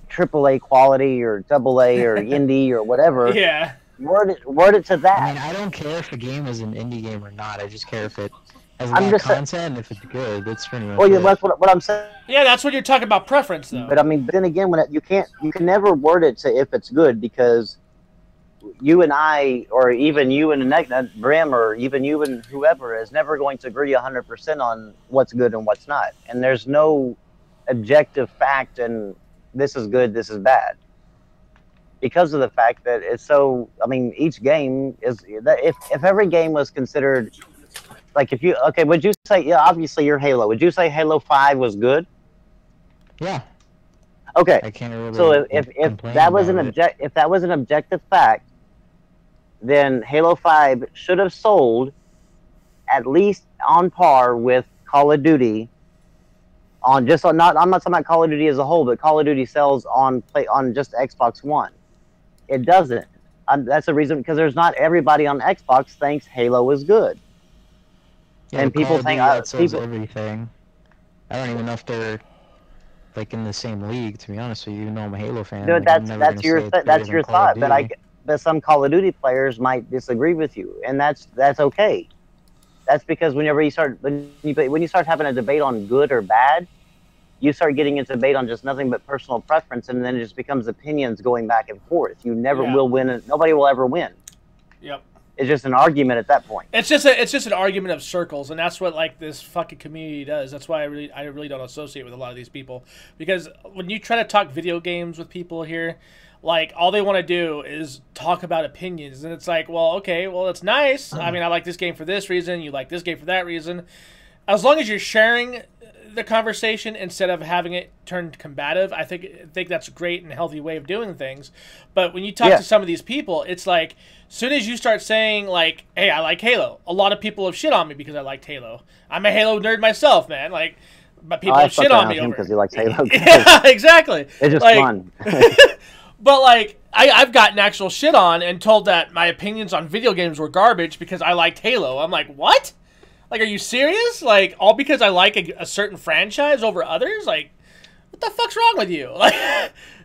AAA quality or AA or indie or whatever, yeah, word it to that. I mean, I don't care if a game is an indie game or not. I just care if it has a lot of content and if it's good. That's pretty much it. That's what I'm saying. Yeah, that's when you're talking about preference, though. But I mean, then again, you can never word it to if it's good, because you and I, or even you and Brim, or even you and whoever, is never going to agree 100% on what's good and what's not. And there's no objective fact and this is good, this is bad, because of the fact that it's so. I mean, each game is. If every game was considered, like, would you say? Yeah, obviously you're Halo. Would you say Halo 5 was good? Yeah. Okay. I can't really. So if that was an objective fact, then Halo 5 should have sold at least on par with Call of Duty. I'm not talking about Call of Duty as a whole, but Call of Duty sells on just Xbox One. It doesn't. That's the reason, because there's not everybody on Xbox thinks Halo is good. Yeah, and people think everything. I don't even know if they're like in the same league. To be honest with you, even though I'm a Halo fan. Dude, that's your thought. But some Call of Duty players might disagree with you, and that's okay. That's because when you start having a debate on good or bad, you start getting into debate on just nothing but personal preference, and then it just becomes opinions going back and forth. You never will win, and nobody will ever win. Yep. It's just an argument at that point. It's just an argument of circles, and that's what like this fucking community does. That's why I really don't associate with a lot of these people, because when you try to talk video games with people here, like all they want to do is talk about opinions, and it's like, well, okay, well, it's nice. I mean, I like this game for this reason. You like this game for that reason. As long as you're sharing the conversation instead of having it turned combative, I think that's a great and healthy way of doing things. But when you talk to some of these people, it's like, as soon as you start saying like, "Hey, I like Halo," a lot of people have shit on me because I liked Halo. I'm a Halo nerd myself, man. Like, but people have shit on me over because he likes Halo. Yeah, exactly. It's just like, fun. But like, I've gotten actual shit on and told that my opinions on video games were garbage because I liked Halo. I'm like, what? Like, are you serious? Like, all because I like a certain franchise over others? Like, what the fuck's wrong with you? Like,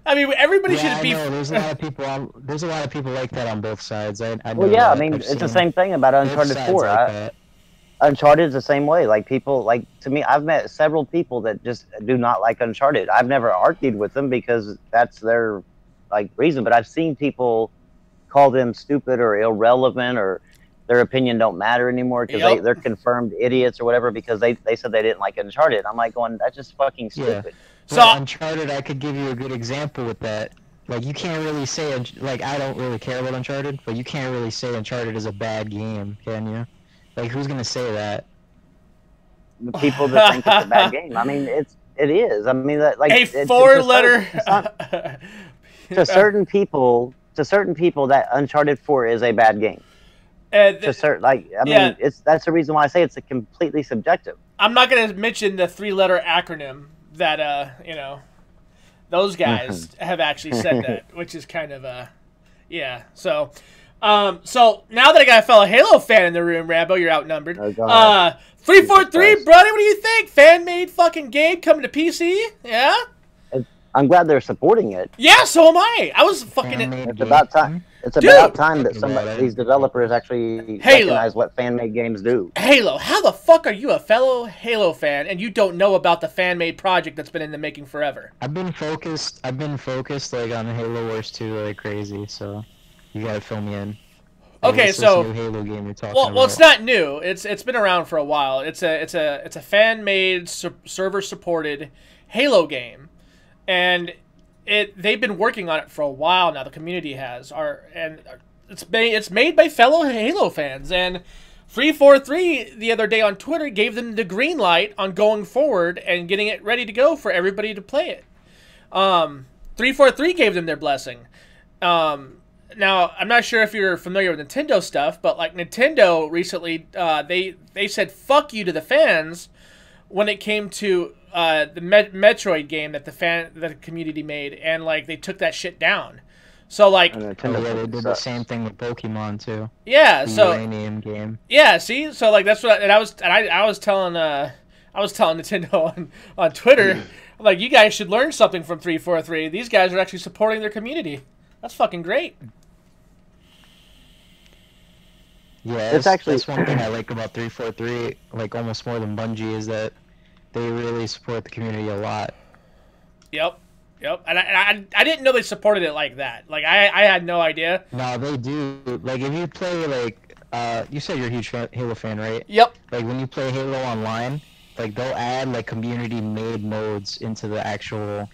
I mean, everybody should be. There's a lot of people. There's a lot of people like that on both sides. I know Well, yeah, that. I mean, it's the same thing about Uncharted 4. Uncharted is the same way. Like, people, like, to me, I've met several people that just do not like Uncharted. I've never argued with them because that's their, like, reason. But I've seen people call them stupid or irrelevant, or their opinion don't matter anymore because they're confirmed idiots or whatever because they said they didn't like Uncharted. I'm like going, that's just fucking stupid. Yeah. So Uncharted, I could give you a good example with that. Like, you can't really say, like, I don't really care about Uncharted, but you can't really say Uncharted is a bad game, can you? Like, who's gonna say that? The people that think it's a bad game. I mean, it is. I mean, that like a four-letter. To certain people, that Uncharted 4 is a bad game. To certain, like, I mean, that's the reason why I say it's a completely subjective. I'm not gonna mention the three-letter acronym that you know, those guys have actually said that, which is kind of yeah. So, so now that I got a fellow Halo fan in the room, Rambo, you're outnumbered. 343, buddy, what do you think? Fan-made fucking game coming to PC? Yeah. I'm glad they're supporting it. Yeah, so am I. I was fucking. It's about time. It's about time that these developers actually recognize what fan-made games do. Halo, how the fuck are you a fellow Halo fan and you don't know about the fan-made project that's been in the making forever? I've been focused like on Halo Wars 2 like crazy, so you gotta fill me in. Okay, so new Halo game you're talking well, it's not new. It's been around for a while. It's a fan-made, server-supported Halo game, and they've been working on it for a while now. The community has it's made by fellow Halo fans, and 343 the other day on Twitter gave them the green light on going forward and getting it ready to go for everybody to play it. 343 gave them their blessing. Now, I'm not sure if you're familiar with Nintendo stuff, but like Nintendo recently, they said fuck you to the fans when it came to the Metroid game that the community made, and like they took that shit down. So like, they did the same thing with Pokemon too. Yeah, the so Uranium game. Yeah, see, so like that's what I was telling Nintendo on Twitter, like, you guys should learn something from 343. These guys are actually supporting their community. That's fucking great. Yeah, that's one thing I like about 343, like almost more than Bungie, is that they really support the community a lot. Yep. And I didn't know they supported it like that. Like, I had no idea. No, they do. Like, if you play, like, you said you're a huge Halo fan, right? Yep. Like, when you play Halo Online, like, they'll add, like, community-made modes into the actual...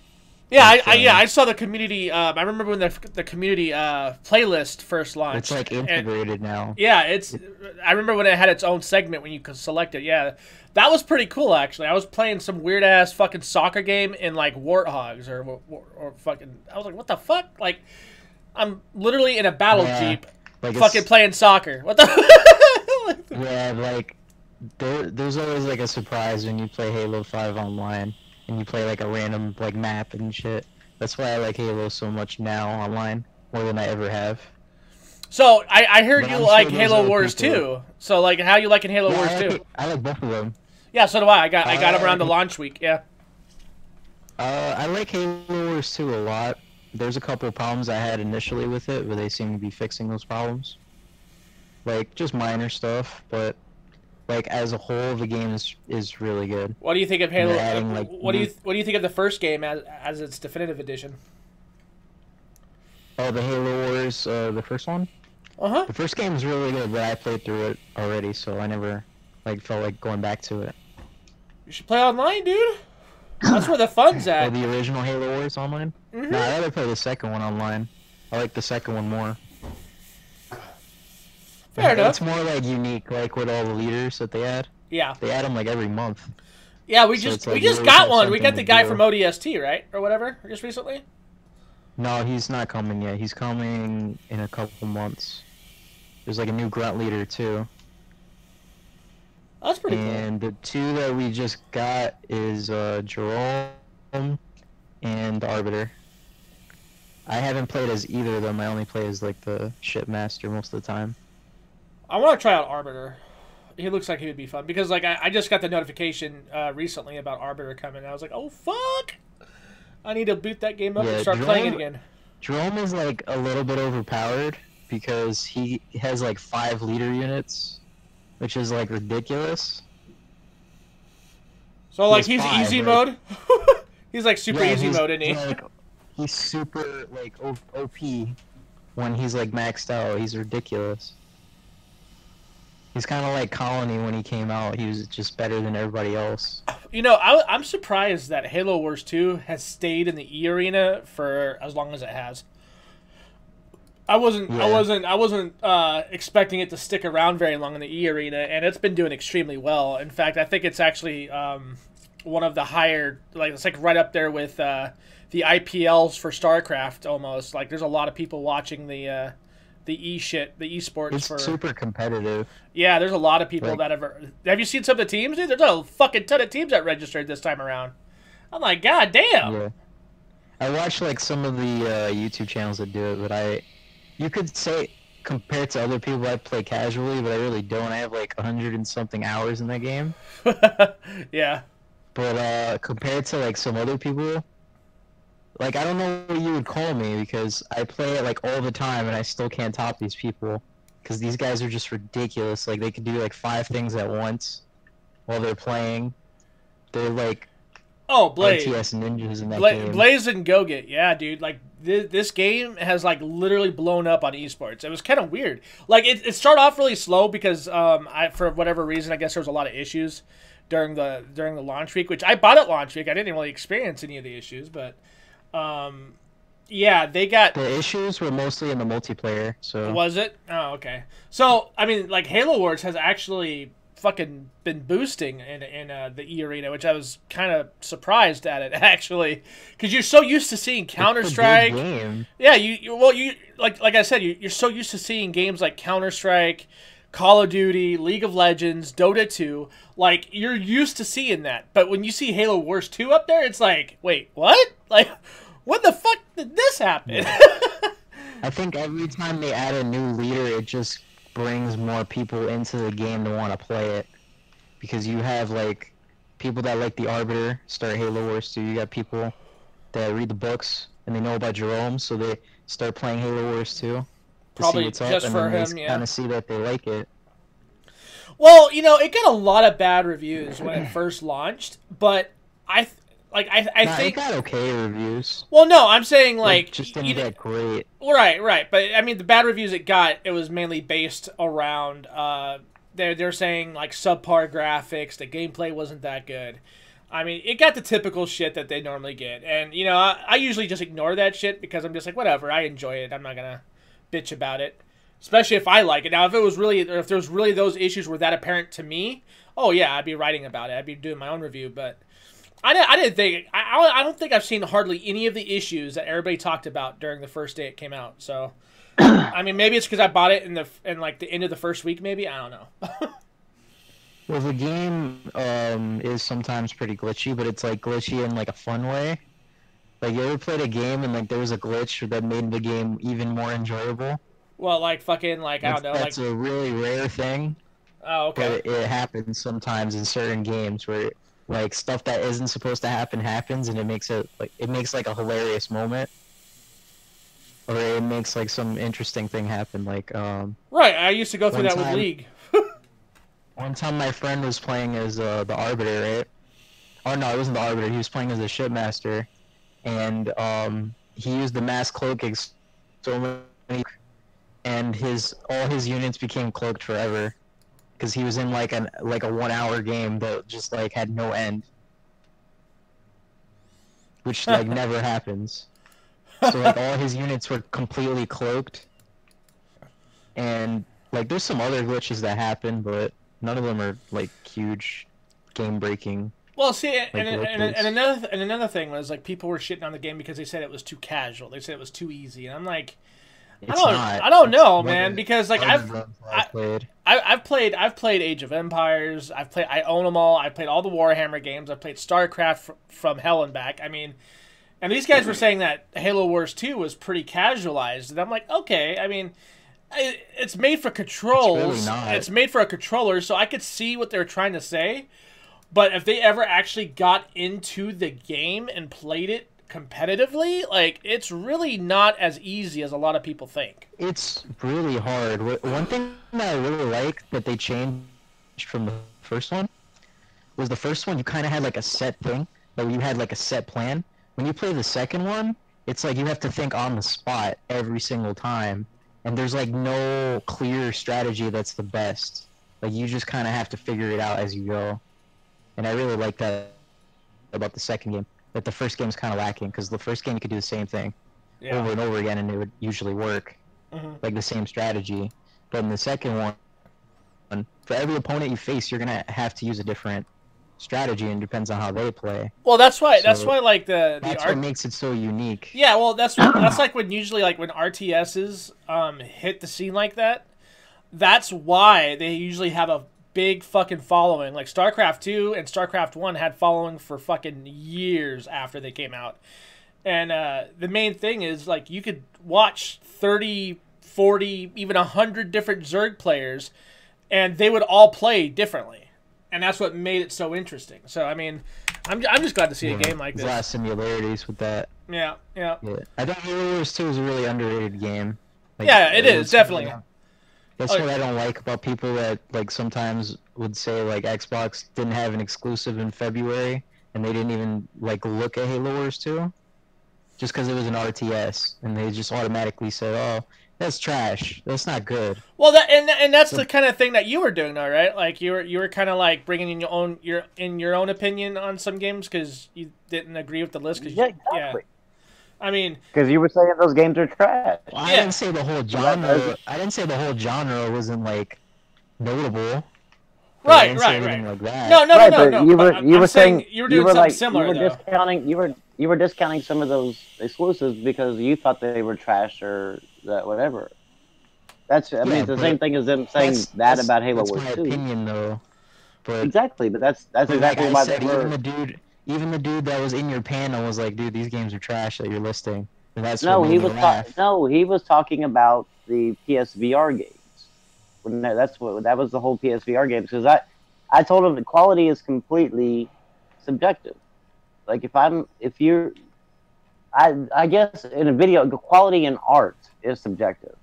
Yeah, I saw the community. I remember when the community playlist first launched. It's like integrated now. Yeah, I remember when it had its own segment when you could select it. Yeah, that was pretty cool actually. I was playing some weird ass fucking soccer game in like Warthogs or fucking. I was like, what the fuck? Like, I'm literally in a battle jeep, like fucking playing soccer. What the? Yeah, like there's always like a surprise when you play Halo 5 online. And you play like a random like map and shit. That's why I like Halo so much now online, more than I ever have. So I heard you like Halo Wars 2. So like, how you liking Halo Wars 2? I like both of them. Yeah, so do I. I got them around the launch week. Yeah. I like Halo Wars 2 a lot. There's a couple of problems I had initially with it, but they seem to be fixing those problems. Like just minor stuff, but I like it. like as a whole, the game is really good. What do you think of Halo? They're adding, like, what do you think of the first game as its definitive edition? Oh, the Halo Wars, the first one. Uh-huh. The first game was really good, but I played through it already, so I never like felt like going back to it. You should play online, dude. That's where the fun's Or at. the original Halo Wars online. Mhm. No, I'd rather play the second one online. I like the second one more. Fair enough. It's more like unique, like with all the leaders that they add. Yeah. They add them like every month. Yeah, we So just it's like we you just always got have one. We got something the to guy do. from ODST, right, or whatever, just recently. No, he's not coming yet. He's coming in a couple months. There's like a new grunt leader too. That's pretty cool. And the two that we just got is Jerome and the Arbiter. I haven't played as either of them. I only play as like the shipmaster most of the time. I want to try out Arbiter. He looks like he would be fun because, like, I just got the notification recently about Arbiter coming. And I was like, oh fuck! I need to boot that game up and Yeah, start playing it Jerome- again. Jerome is like a little bit overpowered because he has like 5 leader units, which is like ridiculous. So, like, He he's has 5, easy right? mode. He's like super Yeah, easy he's- mode, isn't he? Like, he's super like OP when he's like maxed out. He's ridiculous. He's kind of like Colony when he came out. He was just better than everybody else. You know, I'm surprised that Halo Wars 2 has stayed in the E arena for as long as it has. I wasn't expecting it to stick around very long in the E arena, and it's been doing extremely well. In fact, I think it's actually one of the higher, like it's like right up there with the IPLs for StarCraft almost. Like there's a lot of people watching the esports It's for. super competitive. Yeah, there's a lot of people Like- that have you seen some of the teams, dude? There's a fucking ton of teams that registered this time around. I'm like, god damn. Yeah. I watch like some of the YouTube channels that do it, but you could say compared to other people, I play casually, but I really don't. I have like 100 and something hours in that game. Yeah. But compared to like some other people, like I don't know what you would call me because I play it like all the time and I still can't top these people because these guys are just ridiculous. Like they could do like 5 things at once while they're playing. They're like Oh, Blaze. RTS ninjas in that game. Blaze and Goget, yeah, dude. Like this game has like literally blown up on esports. It was kind of weird. Like it started off really slow because for whatever reason I guess there was a lot of issues during the launch week, which I bought at launch week. I didn't really experience any of the issues, but yeah, they got. The issues were mostly in the multiplayer, so Was it? Oh, okay. So I mean, like Halo Wars has actually fucking been boosting in the E arena, which I was kind of surprised at it actually, because you're so used to seeing Counter Strike. It's a good game. Yeah, you like I said, you're so used to seeing games like Counter Strike, Call of Duty, League of Legends, Dota 2. Like you're used to seeing that, but when you see Halo Wars 2 up there, it's like, wait, what? Like, when the fuck did this happen? I think every time they add a new leader, it just brings more people into the game to want to play it. Because you have, like, people that like the Arbiter start Halo Wars 2. You got people that read the books and they know about Jerome, so they start playing Halo Wars 2. To Probably see what's up, just and for then him, they yeah. kind of see that they like it. Well, you know, it got a lot of bad reviews when it first launched, but I Nah, think. it got okay reviews. Well, no, I'm saying like just you didn't know- get great. Right. But I mean, the bad reviews it got, it was mainly based around they're saying like subpar graphics, the gameplay wasn't that good. I mean, it got the typical shit that they normally get, and you know, I usually just ignore that shit because I'm just like, whatever, I enjoy it. I'm not gonna bitch about it, especially if I like it. Now, if there was really those issues were that apparent to me, oh yeah, I'd be writing about it. I'd be doing my own review, but. I didn't think I don't think I've seen hardly any of the issues that everybody talked about during the first day it came out. So, I mean, maybe it's because I bought it in like the end of the first week. Maybe I don't know. Well, the game is sometimes pretty glitchy, but it's like glitchy in like a fun way. Like, you ever played a game and like there was a glitch that made the game even more enjoyable? Well, like fucking like I don't know, like That's a really rare thing, oh okay. but it happens sometimes in certain games where like stuff that isn't supposed to happen happens, and it makes like a hilarious moment, or it makes like some interesting thing happen. Like Right, I used to go through one that with time- League. One time my friend was playing as the Arbiter, right? Oh no, it wasn't the Arbiter. He was playing as the Shipmaster, and he used the mass cloaking so many, and all his units became cloaked forever, because he was in like a 1 hour game that just like had no end, which like never happens. So like all his units were completely cloaked, and like there's some other glitches that happen, but none of them are like huge game breaking. Well, see, and glitches. another thing was like people were shitting on the game because they said it was too casual. They said it was too easy, and I'm like, It's not. I don't It's know, one man, of because like the ones I've played. I've played Age of Empires. I own them all. I played all the Warhammer games. I played StarCraft from hell and back. I mean, and these guys were saying that Halo Wars 2 was pretty casualized, and I'm like, okay. I mean, it's made for controls. It's really not. It's made for a controller, so I could see what they were trying to say. But if they ever actually got into the game and played it competitively, like, it's really not as easy as a lot of people think. It's really hard. One thing that I really like that they changed from the first one was the first one you kind of had like a set thing, like you had like a set plan. When you play the second one, it's like you have to think on the spot every single time, and there's like no clear strategy that's the best. Like you just kind of have to figure it out as you go. And I really like that about the second game. That the first game's kind of lacking, because the first game you could do the same thing over and over again, and it would usually work, like the same strategy. But in the second one, for every opponent you face, you're gonna have to use a different strategy, and it depends on how they play. Well, that's why. So that's why, like that's what makes it so unique. Yeah, well, that's like when usually like when RTSs hit the scene like that. That's why they usually have a big fucking following. Like StarCraft 2 and StarCraft 1 had following for fucking years after they came out. And the main thing is like you could watch 30, 40, even 100 different Zerg players and they would all play differently. And that's what made it so interesting. So I mean, I'm just glad to see a game like this. There's a lot of similarities with that. Yeah. I think Halo Wars 2 is a really underrated game. Like, yeah, it is definitely. That's what I don't like about people that like sometimes would say like Xbox didn't have an exclusive in February and they didn't even like look at Halo Wars 2 just because it was an RTS, and they just automatically said, "Oh, that's trash. That's not good." Well, that and that's the kind of thing that you were doing, though, right? Like you were kind of like bringing in your own opinion on some games because you didn't agree with the list. Yeah, exactly. I mean, because you were saying those games are trash. Well, I didn't say the whole genre. I didn't say the whole genre wasn't like notable. Right. Like that. No. But you were saying you were doing something similar. You were discounting some of those exclusives because you thought they were trash or that whatever. It's the same thing as them saying that about Halo Wars 2. That's my opinion, though. But exactly, but that's exactly why they were. Even the dude that was in your panel was like, "Dude, these games are trash that you're listing." And that's he was talking about the PSVR games. That was the whole PSVR games, because I told him the quality is completely subjective. Like I guess in a video, the quality in art is subjective.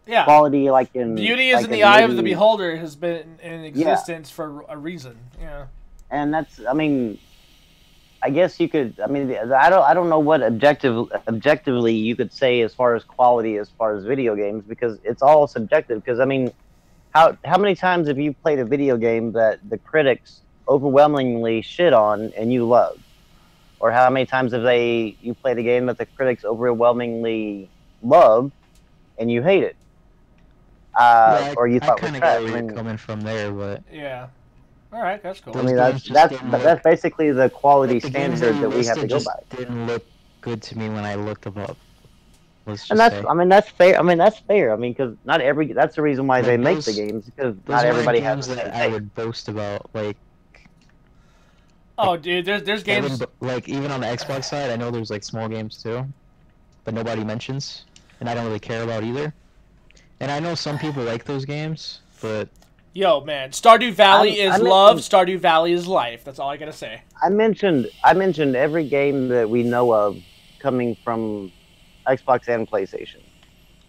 Yeah. Quality like in beauty is in the eye of the beholder has been in existence for a reason. Yeah. And that's, I mean, I guess you could. I mean, I don't know what objectively you could say as far as quality, as far as video games, because it's all subjective. Because I mean, how many times have you played a video game that the critics overwhelmingly shit on and you love, or how many times have you played a game that the critics overwhelmingly love and you hate it, or you thought was trash? I mean, coming from there, but yeah. All right, that's cool. I mean, that's basically the quality standard that we have to go by. Didn't look good to me when I looked them up. I mean, that's fair. I mean, because not every. That's the reason why they make the games, because not everybody has the same that I would boast about, like. Oh, dude, there's games like even on the Xbox side. I know there's like small games too, but nobody mentions, and I don't really care about either. And I know some people like those games, but. Yo, man, Stardew Valley is love. Stardew Valley is life. That's all I gotta say. I mentioned every game that we know of coming from Xbox and PlayStation.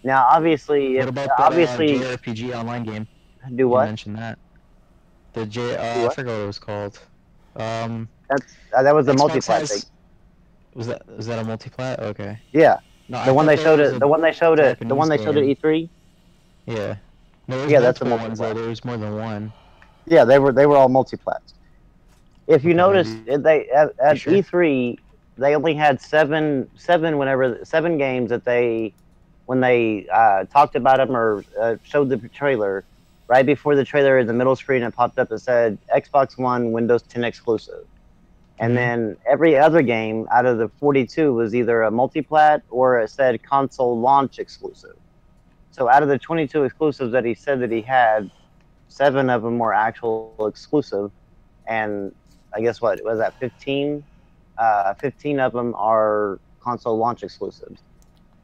Now, obviously, what about the JRPG online game? Do what? You mentioned that. I What? forgot what it was called. That was the Xbox multiplat thing. has. Was that a multiplat? Okay. Yeah, No, I the one thought they that showed was it. a The one they showed it. The one Japanese they showed at game. E3. Yeah. No, there's Yeah, that's a multiple ones though. multiplat. There's more than one. Yeah, they were all multiplats. If you Okay, notice, they at sure? E3 they only had seven games that they when they talked about them or showed the trailer. Right before the trailer, in the middle screen, it popped up and said Xbox One, Windows 10 exclusive. And Mhm. then every other game out of the 42 was either a multiplat or it said console launch exclusive. So out of the 22 exclusives that he said that he had, 7 of them were actual exclusive, and I guess what was that 15? 15 of them are console launch exclusives.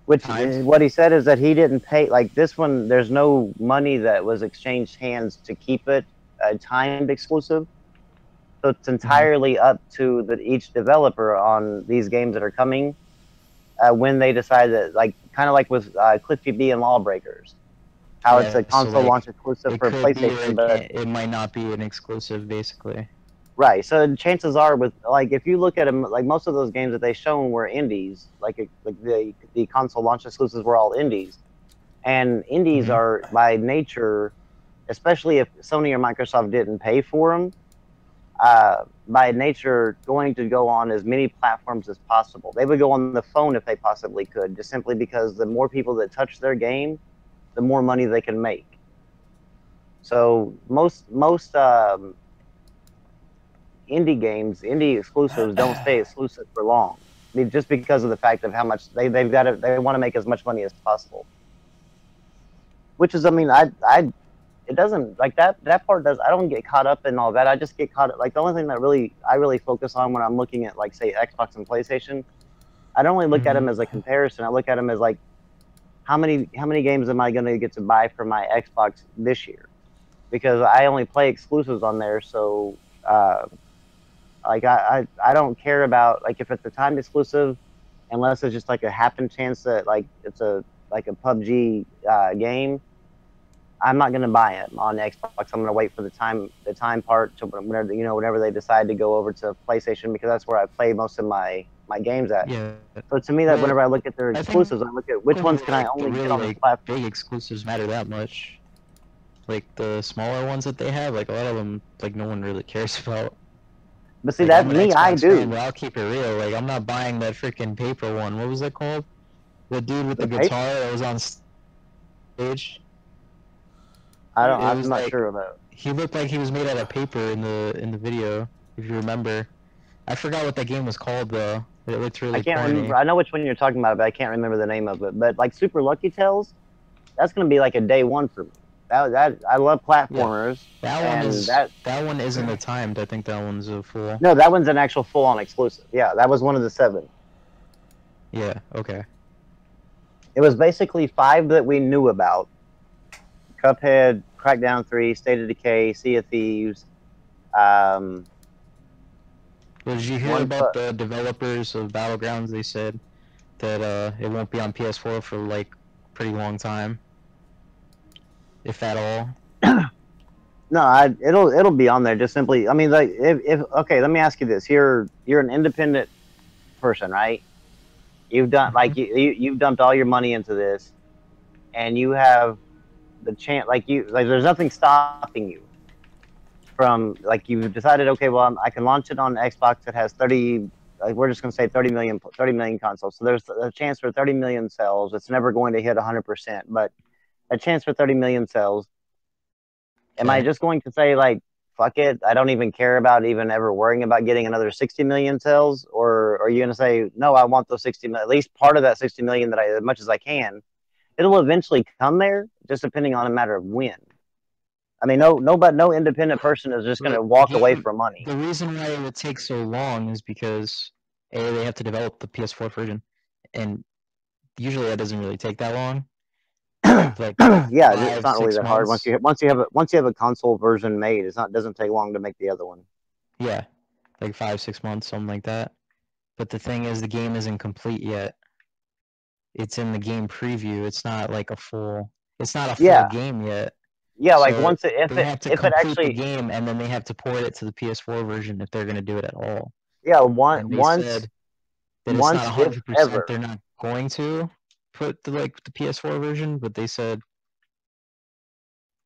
Which Nice. what he said is that he didn't pay like this one. There's no money that was exchanged hands to keep it a timed exclusive. So it's entirely up to each developer on these games that are coming when they decide that, like kind of like with Cliffy B and Lawbreakers, how it's Yeah, a console like, launch exclusive it for could be or PlayStation, it, but it might not be an exclusive, basically. right. So chances are, with like if you look at them, like most of those games that they shown were indies, like the console launch exclusives were all indies, and indies Mhm. are by nature, especially if Sony or Microsoft didn't pay for them. By nature, going to go on as many platforms as possible. They would go on the phone if they possibly could, just simply because the more people that touch their game, the more money they can make. So most indie games, indie exclusives, don't stay exclusive for long. I mean, just because of the fact of how much they want to make as much money as possible. Which is, I mean, it doesn't like that part does. I don't get caught up in all that. I just get caught up, like the only thing that I really focus on when I'm looking at, like, say, Xbox and PlayStation, I don't only look at them as a comparison. I look at them as like how many games am I going to get to buy for my Xbox this year, because I only play exclusives on there. So like I don't care about, like, if it's a timed exclusive, unless it's just like a happen chance that, like, it's a PUBG game. I'm not gonna buy it on Xbox. I'm gonna wait for the time part to whenever they decide to go over to PlayStation, because that's where I play most of my games at. Yeah. So to me, that Well, whenever I look at their I think exclusives, I look at which ones can I like, the only get on really this platform. big exclusives matter that much. Like the smaller ones that they have, like a lot of them, like no one really cares about. But see, Like, that's I'm an me. I Xbox do. fan, but I'll keep it real. Like, I'm not buying that freaking paper one. What was that called? The dude with the The paper? guitar that was on stage. I'm was not like- sure about it. He looked like he was made out of paper in the video, if you remember. I forgot what that game was called though. But it looked really I can't corny. remember. I know which one you're talking about, but I can't remember the name of it. But like Super Lucky Tales, that's gonna be like a day one for me. That I love platformers. That one and is that one isn't a timed. I think that one's a full. no, that one's an actual full-on exclusive. Yeah, that was one of the 7. Yeah. Okay. It was basically 5 that we knew about: Cuphead, Crackdown 3, State of Decay, Sea of Thieves. Well, did you hear One about the developers of Battlegrounds? They said that it won't be on PS4 for like pretty long time, if at all. No, it'll be on there. Just simply, I mean, like, if okay, let me ask you this: you're an independent person, right? You've done like you've dumped all your money into this, and you have the chance, like there's nothing stopping you from, like, you've decided, okay, well, I can launch it on Xbox that has 30. Like, we're just gonna say 30 million consoles. So there's a chance for 30 million sales. It's never going to hit 100%, but a chance for 30 million sales. Am I just going to say, like, fuck it, I don't even care about even ever worrying about getting another 60 million sales? Or are you going to say, no, I want those 60 million, at least part of that 60 million, that as much as I can? It'll eventually come there, just depending on a matter of when. I mean, no independent person is just going to walk away from money. The reason why it would take so long is because they have to develop the PS4 version, and usually that doesn't really take that long. Like, yeah, 5, it's not really 6 that hard. months. Once you have a console version made, doesn't take long to make the other one. Yeah, like 5, 6 months, something like that. But the thing is, the game isn't complete yet. It's in the game preview. It's not like a full. It's not a full Yeah. game yet. Yeah, like So once it, they have to if it complete the actually, game, and then they have to port it to the PS4 version if they're gonna do it at all. yeah, And they once said that it's not if 100%. ever. They're not going to put the PS4 version, but they said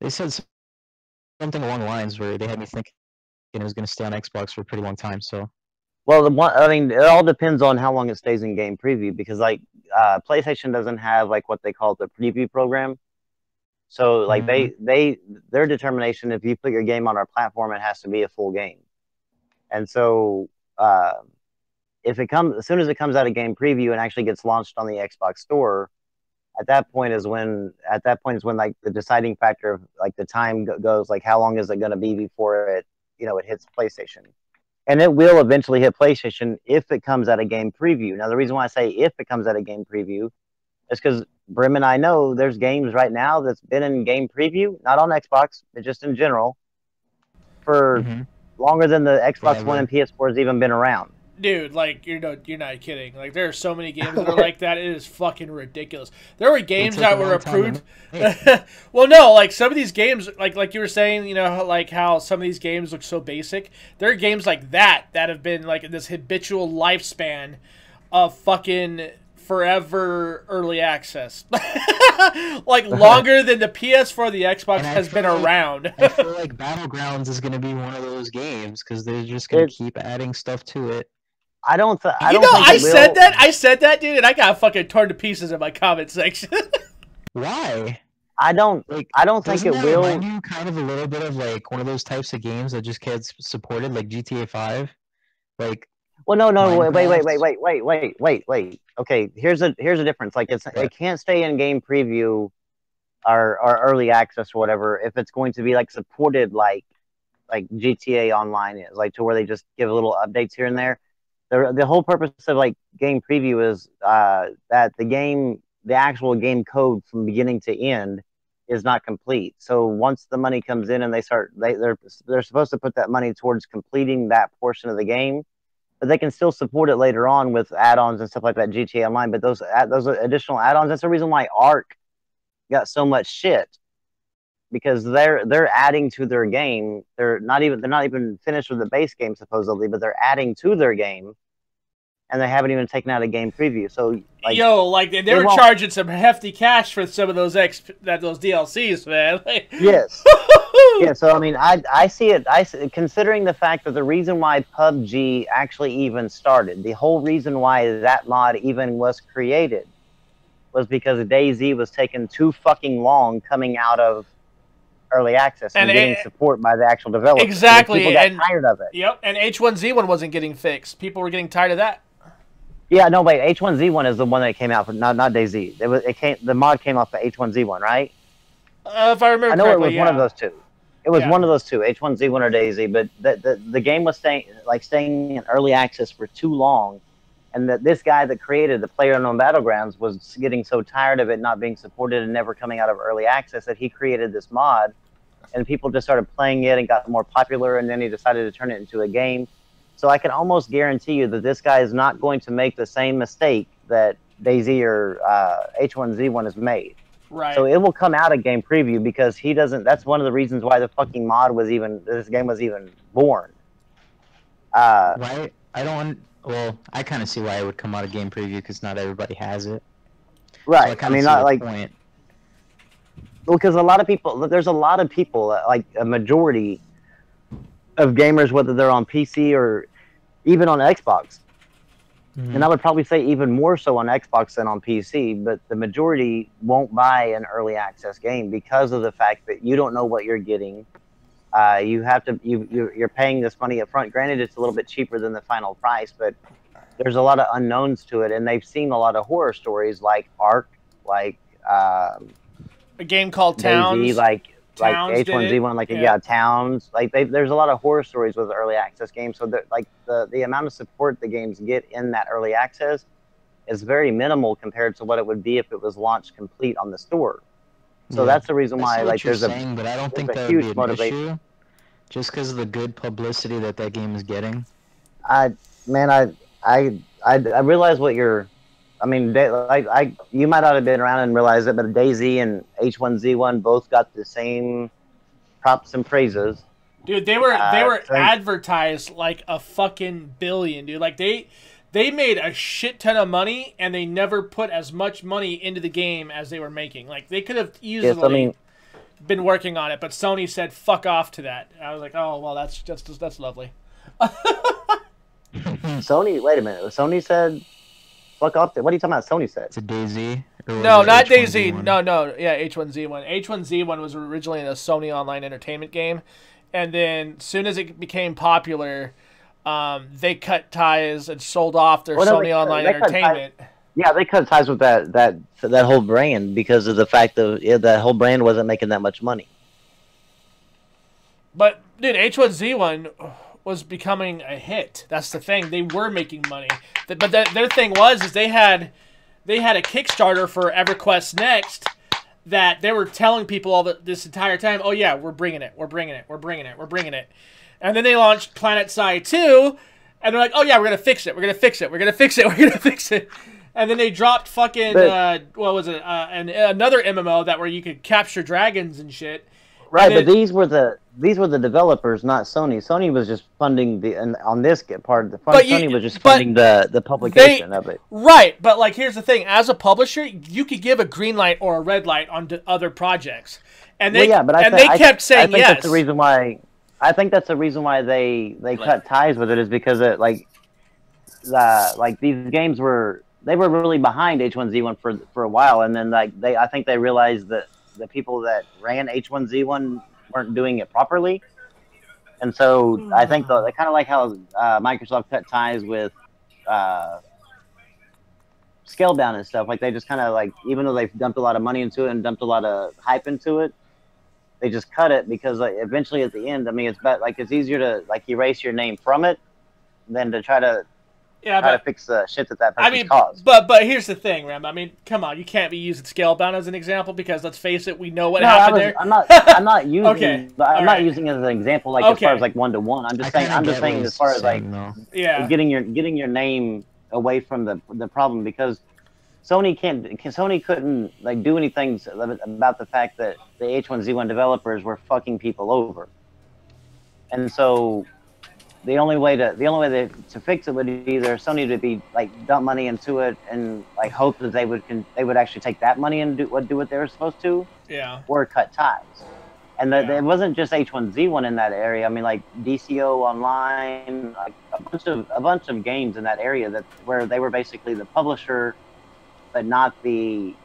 something along the lines where they had me thinking it was gonna stay on Xbox for a pretty long time. So Well, I mean, it all depends on how long it stays in game preview because like PlayStation doesn't have like what they call the preview program. So like their determination, if you put your game on our platform, it has to be a full game. And so if it comes as soon as it comes out of game preview and actually gets launched on the Xbox store, at that point is when like the deciding factor of like the time goes, like how long is it going to be before it it hits PlayStation. And it will eventually hit PlayStation if it comes out of game preview. Now, the reason why I say if it comes out of game preview is because Brim and I know there's games right now that's been in game preview, not on Xbox, but just in general, for longer than the Xbox One and PS4 has even been around. Dude, like you're not kidding. Like there are so many games that are like that. It is fucking ridiculous. There were games that were approved. Well, no, like some of these games, like you were saying, like how some of these games look so basic. There are games like that have been like in this habitual lifespan of fucking forever early access, like longer than the PS4, the Xbox has been around. I feel like Battlegrounds is gonna be one of those games because they're just gonna keep adding stuff to it. I don't think I said that, dude, and I got fucking torn to pieces in my comment section. Why? I don't think it will. Remind you kind of a little bit of like one of those types of games that just gets supported, like GTA 5, like. Well, no, wait. Okay, here's a difference. Like it can't stay in game preview or early access or whatever if it's going to be like supported like GTA Online is, like to where they just give little updates here and there. The whole purpose of like game preview is that the actual game code from beginning to end is not complete. So once the money comes in and they're supposed to put that money towards completing that portion of the game, but they can still support it later on with add-ons and stuff like that, GTA Online. But those additional add-ons, that's the reason why Ark got so much shit, because they're adding to their game. They're not even finished with the base game supposedly, but they're adding to their game, and they haven't even taken out a game preview. So they were charging some hefty cash for some of those DLCs, man. Yes. Yeah, so I mean, I see it. Considering the fact that the reason why PUBG actually even started, the whole reason why that mod even was created, was because DayZ was taking too fucking long coming out of early access and getting support by the actual developers. Exactly. People got tired of it. Yep, and H1Z1 wasn't getting fixed. People were getting tired of that. Yeah, no, wait. H1Z1 is the one that came out for not DayZ. The mod came off for H1Z1, right? If I remember, I know correctly, it was one of those two. It was one of those two, H1Z1 or DayZ. But the game was staying in early access for too long, and that this guy that created the PlayerUnknown Battlegrounds was getting so tired of it not being supported and never coming out of early access that he created this mod, and people just started playing it and got more popular, and then he decided to turn it into a game. So I can almost guarantee you that this guy is not going to make the same mistake that DayZ or H1Z1 has made. Right. So it will come out of game preview because he doesn't. That's one of the reasons why the fucking mod was even. This game was even born. Right. Well, I kind of see why it would come out of game preview because not everybody has it. Right. So I mean, not like. Point. Because there's a lot of people, like a majority of gamers, whether they're on PC or even on Xbox. And I would probably say even more so on Xbox than on PC, but the majority won't buy an early access game because of the fact that you don't know what you're getting. You're paying this money up front. Granted, it's a little bit cheaper than the final price, but there's a lot of unknowns to it, and they've seen a lot of horror stories like Ark, like a game called Towns, like H1Z1, Towns. Like there's a lot of horror stories with early access games. So the amount of support the games get in that early access is very minimal compared to what it would be if it was launched complete on the store. So that's the reason why there's but I don't think that would be an issue, just because of the good publicity that game is getting. I realize what you're. I mean, you might not have been around and realized it, but DayZ and H1Z1 both got the same props and praises. Dude, they were thank- advertised like a fucking billion, dude. Like they made a shit ton of money, and they never put as much money into the game as they were making. Like they could have easily Yes, I mean, been working on it, but Sony said fuck off to that. I was like, oh well, that's lovely. Sony. Wait a minute. Sony said, "Fuck off." What are you talking about? Sony said. It's a DayZ. Or was No, it not H1Z1? DayZ. No, yeah, H1Z1. H1Z1 was originally a Sony Online Entertainment game, and then as soon as it became popular, they cut ties and sold off their Well, no, Sony Online they cut ties- Entertainment. Yeah, they cut ties with that whole brand because of the fact that that whole brand wasn't making that much money. But dude, H1Z1 was becoming a hit. That's the thing. They were making money, but their thing is they had a Kickstarter for EverQuest Next that they were telling people all this entire time. Oh yeah, we're bringing it. And then they launched PlanetSide 2, and they're like, oh yeah, we're gonna fix it. And then they dropped fucking what was it? Another MMO that where you could capture dragons and shit. Right, And but these were the developers, not Sony. Sony was just funding on this part of the fund. Sony was just funding the publication of it. Right, but like here's the thing: as a publisher, you could give a green light or a red light on other projects, and they kept saying I think yes. That's the reason why. I think that's the reason why they cut ties with it is because these games were really behind H1Z1 for a while, and then I think they realized that the people that ran H1Z1 weren't doing it properly, and so I think they kind of like how Microsoft cut ties with Scalebound and stuff. Like they just kind of even though they've dumped a lot of money into it and dumped a lot of hype into it, they just cut it because eventually at the end, I mean, it's easier to erase your name from it than to try to fix the shit that person caused. But here's the thing, Rem. I mean, come on, you can't be using Scalebound as an example because let's face it, we know what happened there. I'm not using. Okay. I'm not using it as an example as far as 1-to-1. I'm just saying as far as getting your name away from the problem because Sony couldn't do anything about the fact that the H1Z1 developers were fucking people over, and so the only way to fix it would either Sony to be dump money into it and hope that they would actually take that money and do what they were supposed to, or cut ties. And it wasn't just H1Z1 in that area. I mean, DCO Online, a bunch of games in that area where they were basically the publisher, but they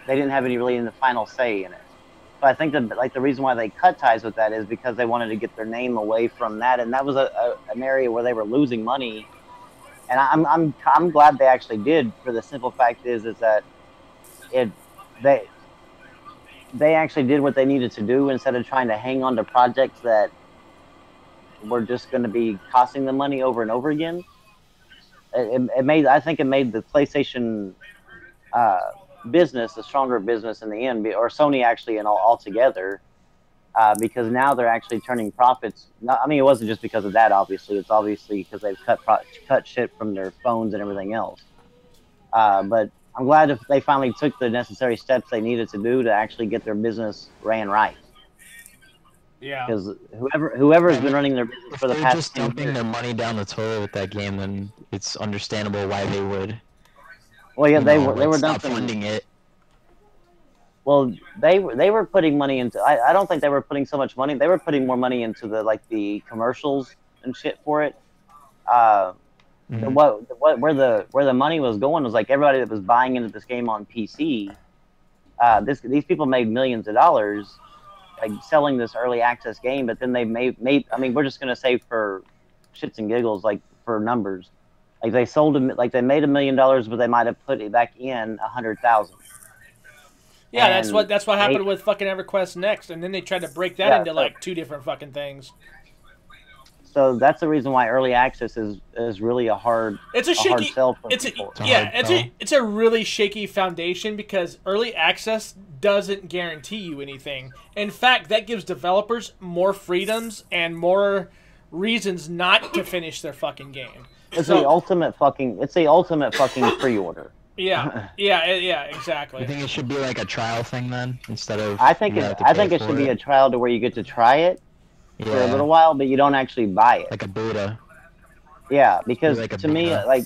didn't have any really in the final say in it. So I think that the reason why they cut ties with that is because they wanted to get their name away from that, and that was an area where they were losing money. And I'm glad they actually did, for the simple fact is that they actually did what they needed to do instead of trying to hang on to projects that were just going to be costing them money over and over again. I think it made the PlayStation business a stronger business in the end, or Sony actually altogether, because now they're actually turning profits. I mean, it wasn't just because of that, obviously. It's obviously because they've cut shit from their phones and everything else. But I'm glad if they finally took the necessary steps they needed to do to actually get their business ran right. Yeah. Because whoever's been running their business for the past, if they're just dumping their money down the toilet with that game, then it's understandable why they would. Well, yeah, they were stop dumping. funding it. Well, they were putting money into. I don't think they were putting so much money. They were putting more money into the commercials and shit for it. Where the money was going was everybody that was buying into this game on PC. These people made millions of dollars selling this early access game, but then they made. I mean, we're just gonna say for shits and giggles, for numbers, they sold them, they made $1 million, but they might have put it back in 100,000. Yeah, that's what happened with fucking EverQuest Next, and then they tried to break that into two different fucking things. So that's the reason why early access is really a hard sell for people. It's a really shaky foundation because early access doesn't guarantee you anything. In fact, that gives developers more freedoms and more reasons not to finish their fucking game. It's the ultimate fucking pre-order. Yeah, yeah, You exactly. think it should be like a trial thing then, instead of? I think you it. have to I pay think it for should be a trial to where you get to try it for a Yeah, little while, but you don't actually buy it. like a beta. Yeah, Be because like a to me, beta. like,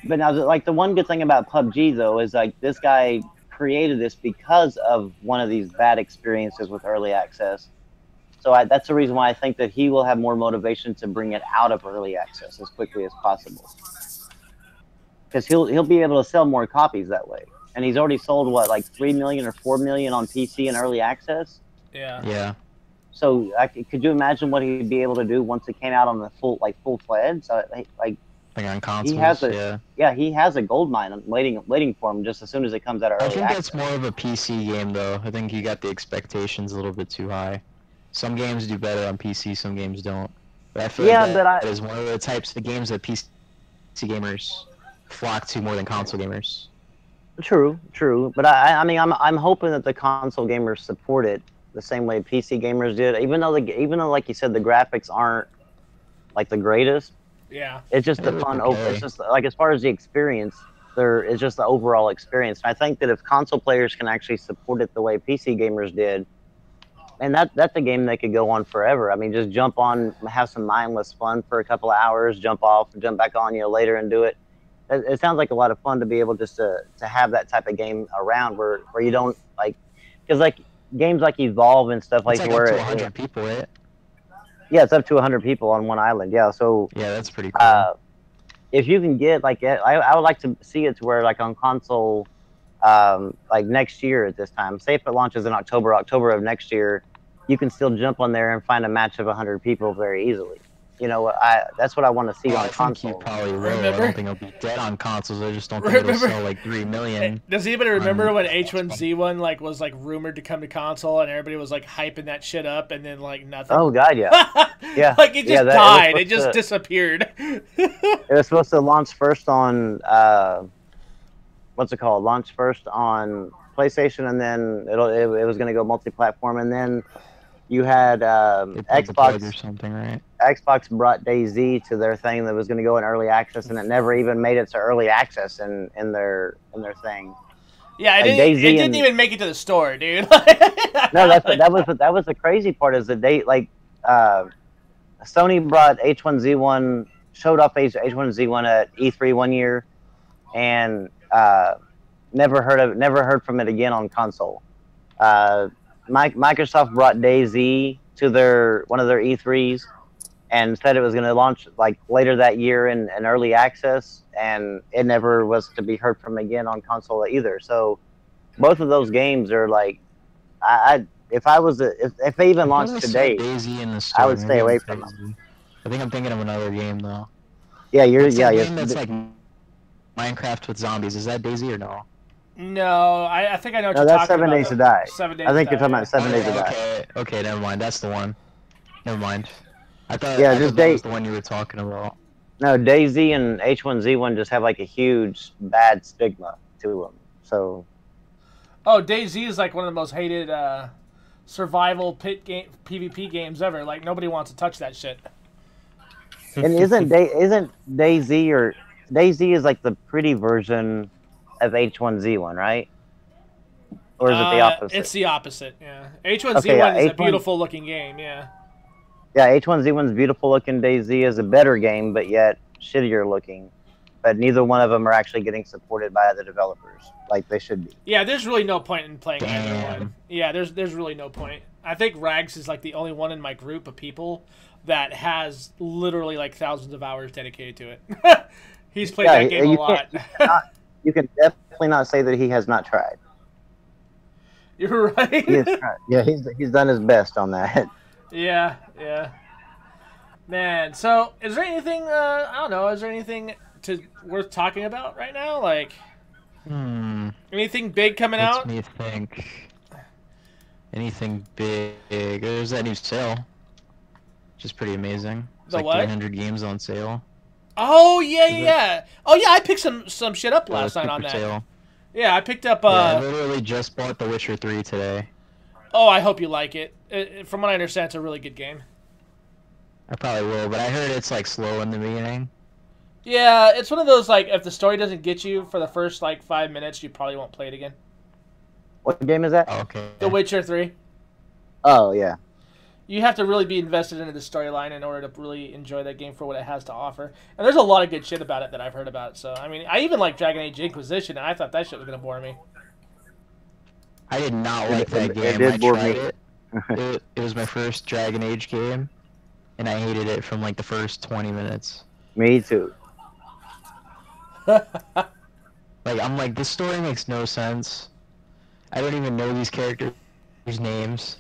but now, like, the one good thing about PUBG though is like this guy created this because of one of these bad experiences with early access. So that's the reason why I think that he will have more motivation to bring it out of early access as quickly as possible. Because he'll be able to sell more copies that way. And he's already sold what, like 3 million or 4 million on PC in early access. Yeah. Yeah. So could you imagine what he'd be able to do once it came out on the full fledged? So, like Like on consoles. he has Yeah. he has a gold mine waiting for him just as soon as it comes out of I early think access. that's more of a PC game though. I think you got the expectations a little bit too high. Some games do better on PC, some games don't. But I feel Yeah, like but that is one of the types of games that PC gamers flock to more than console gamers. True, but I mean, I'm hoping that the console gamers support it the same way PC gamers did. Even though like you said, the graphics aren't like the greatest. Yeah. It's just It the was fun. okay. It's just like as far as the experience, it's just the overall experience. And I think that if console players can actually support it the way PC gamers did, and that's a game they could go on forever. I mean, just jump on, have some mindless fun for a couple of hours, jump off, and jump back on later and do it. It sounds like a lot of fun to be able just to have that type of game around where you don't like, because like games like Evolve and stuff It's like like where up to 100 people, right? yeah, it's up to 100 people on one island. Yeah, so Yeah, that's pretty cool. if you can get like I would like to see it to where like on console, like next year at this time, say if it launches in October of next year, you can still jump on there and find a match of 100 people very easily. You know, that's what I want to see Well, on I think console. you probably will. I Remember? don't think it'll be dead on consoles. I just don't think it'll Remember? sell like 3 million. Does anybody remember when Xbox H1Z1 like was like rumored to come to console and everybody was like hyping that shit up and then like nothing? Oh God, yeah. Yeah. Like it just Yeah, died. It supposed just to- disappeared. It was supposed to launch first on what's it called? Launch first on PlayStation, and then it was going to go multi-platform, and then you had They pulled the plug or Xbox. something, right? Xbox brought DayZ to their thing that was going to go in early access, and it never even made it to early access in their thing. Yeah, it Like didn't, DayZ it didn't and- even make it to the store, dude. No, that was the crazy part is that they like Sony brought H1Z1, showed off H1Z1 at E3 one year, and never heard from it again on console. Microsoft brought DayZ to one of their E3s and said it was going to launch like later that year in early access, and it never was to be heard from again on console either. So both of those games are like, if they even I thought I launched saw today, DayZ in the store. I would stay Maybe I'm away from crazy. I think I'm thinking of another game though. yeah, What's that yeah. game that's like Minecraft with zombies? Is that DayZ or no? No, I think I know what No, you're that's talking 7 about. Days to Die. 7 Days I think to you're talking Die, about 7 Days to Die. Okay, never mind. That's the one. Never mind. I thought, Yeah, I just thought that Day- was the one you were talking about. No, DayZ and H1Z1 just have like a huge bad stigma to them. So Oh, DayZ is like one of the most hated survival PvP games ever. Like nobody wants to touch that shit. and isn't DayZ DayZ is like the pretty version of H1Z1, right? Or is it the opposite? It's the opposite. Yeah, H1Z1 Okay, yeah, is a H1 beautiful looking game. Yeah. Yeah, H1Z1's beautiful looking. DayZ is a better game, but yet shittier looking. But neither one of them are actually getting supported by the developers like they should be. Yeah, there's really no point in playing either Damn. one. Yeah, there's really no point. I think Rags is like the only one in my group of people that has literally like thousands of hours dedicated to it. He's played Yeah, that game a you lot. You can definitely not say that he has not tried. You're right. He has tried. Yeah, he's done his best on that. Yeah. Man, so is there anything? I don't know. Is there anything worth talking about right now? Like anything big coming Makes out? me think. Anything big? There's that new sale, which is pretty amazing. It's The like what? 300 games on sale. Oh yeah, Is it- yeah. Oh yeah, I picked some shit up The last night on super that. sale. Yeah, I picked up. Yeah, I literally just bought The Witcher 3 today. Oh, I hope you like it. From what I understand, it's a really good game. I probably will, but I heard it's like slow in the beginning. Yeah, it's one of those, like, if the story doesn't get you for the first, like, 5 minutes, you probably won't play it again. What game is that? Oh, okay. The Witcher 3. Oh yeah. You have to really be invested into the storyline in order to really enjoy that game for what it has to offer. And there's a lot of good shit about it that I've heard about. So, I mean, I even like Dragon Age Inquisition, and I thought that shit was going to bore me. I did not like that game. did I bore tried me. it. It was my first Dragon Age game, and I hated it from like the first 20 minutes. Me too. Like, I'm like, this story makes no sense. I don't even know these characters' names.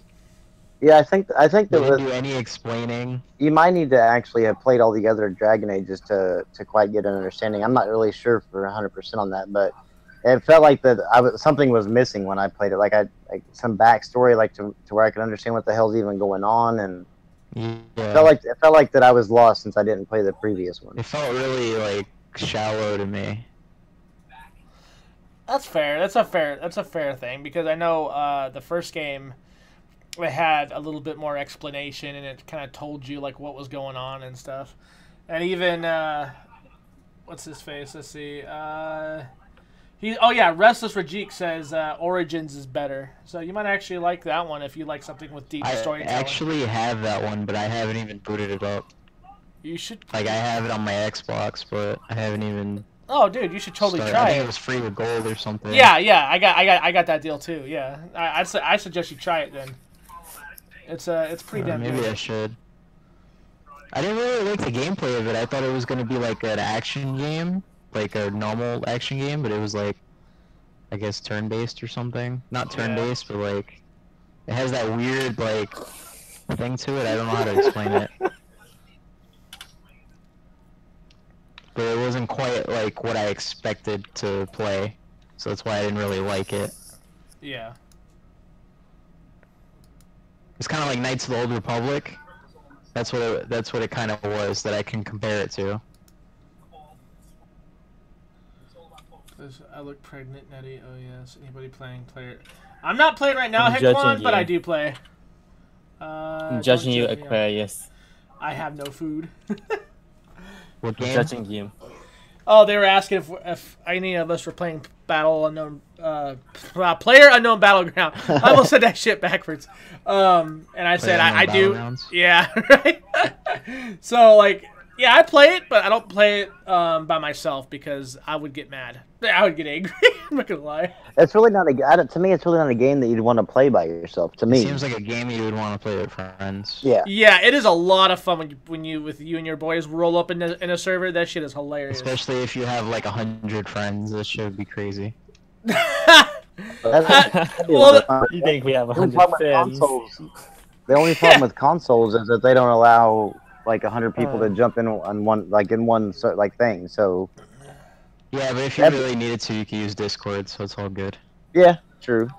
Yeah, I think They there didn't was. do any explaining. You might need to actually have played all the other Dragon Ages to quite get an understanding. I'm not really sure for 100% on that, but it felt like that something was missing when I played it. Like some backstory, like to where I could understand what the hell's even going on, and Yeah. it felt like that I was lost since I didn't play the previous one. It felt really like shallow to me. That's fair. That's a fair thing, because I know the first game, it had a little bit more explanation, and it kind of told you like what was going on and stuff. And even what's his face? Let's see. Restless Rajik says Origins is better. So you might actually like that one if you like something with deep I storytelling. actually have that one, but I haven't even booted it up. You should. Like, I have it on my Xbox, but I haven't even. Oh, dude, you should totally started. try I think it. it was free with gold or something. Yeah, I got that deal too. Yeah, I suggest you try it then. It's pretty damn Maybe good. I should. I didn't really like the gameplay of it. I thought it was gonna be like an action game, like a normal action game, but it was like, I guess turn-based or something. Not turn-based, but like, it has that weird like thing to it. I don't know how to explain it. But it wasn't quite like what I expected to play, so that's why I didn't really like it. Yeah. It's kind of like Knights of the Old Republic. That's what it kind of was that I can compare it to. I look pregnant, Nettie. Oh yes. Anybody playing? Player. I'm not playing right now, I'm judging Hekwan, but you. I do play. I'm judging you, don't judge me. Aquarius. I have no food. What I'm game? judging you. Oh, they were asking if any of us were playing Player Unknown Battleground. I almost said that shit backwards. And I said I do. Battlegrounds? Yeah, right. So like, yeah, I play it, but I don't play it by myself because I would get mad. I would get angry. I'm not gonna lie. It's really not to me. It's really not a game that you'd want to play by yourself. To It me, seems like a game you would want to play with friends. yeah. Yeah, it is a lot of fun when you with you and your boys roll up in a server. That shit is hilarious. Especially if you have like 100 friends, that should be crazy. That'd be well, really fun. You think we have The only 100 problem with fans? consoles- The only problem with consoles is that they don't allow like 100 people to jump in on one thing. So Yeah, but if you really needed to, you could use Discord, so it's all good. yeah, true.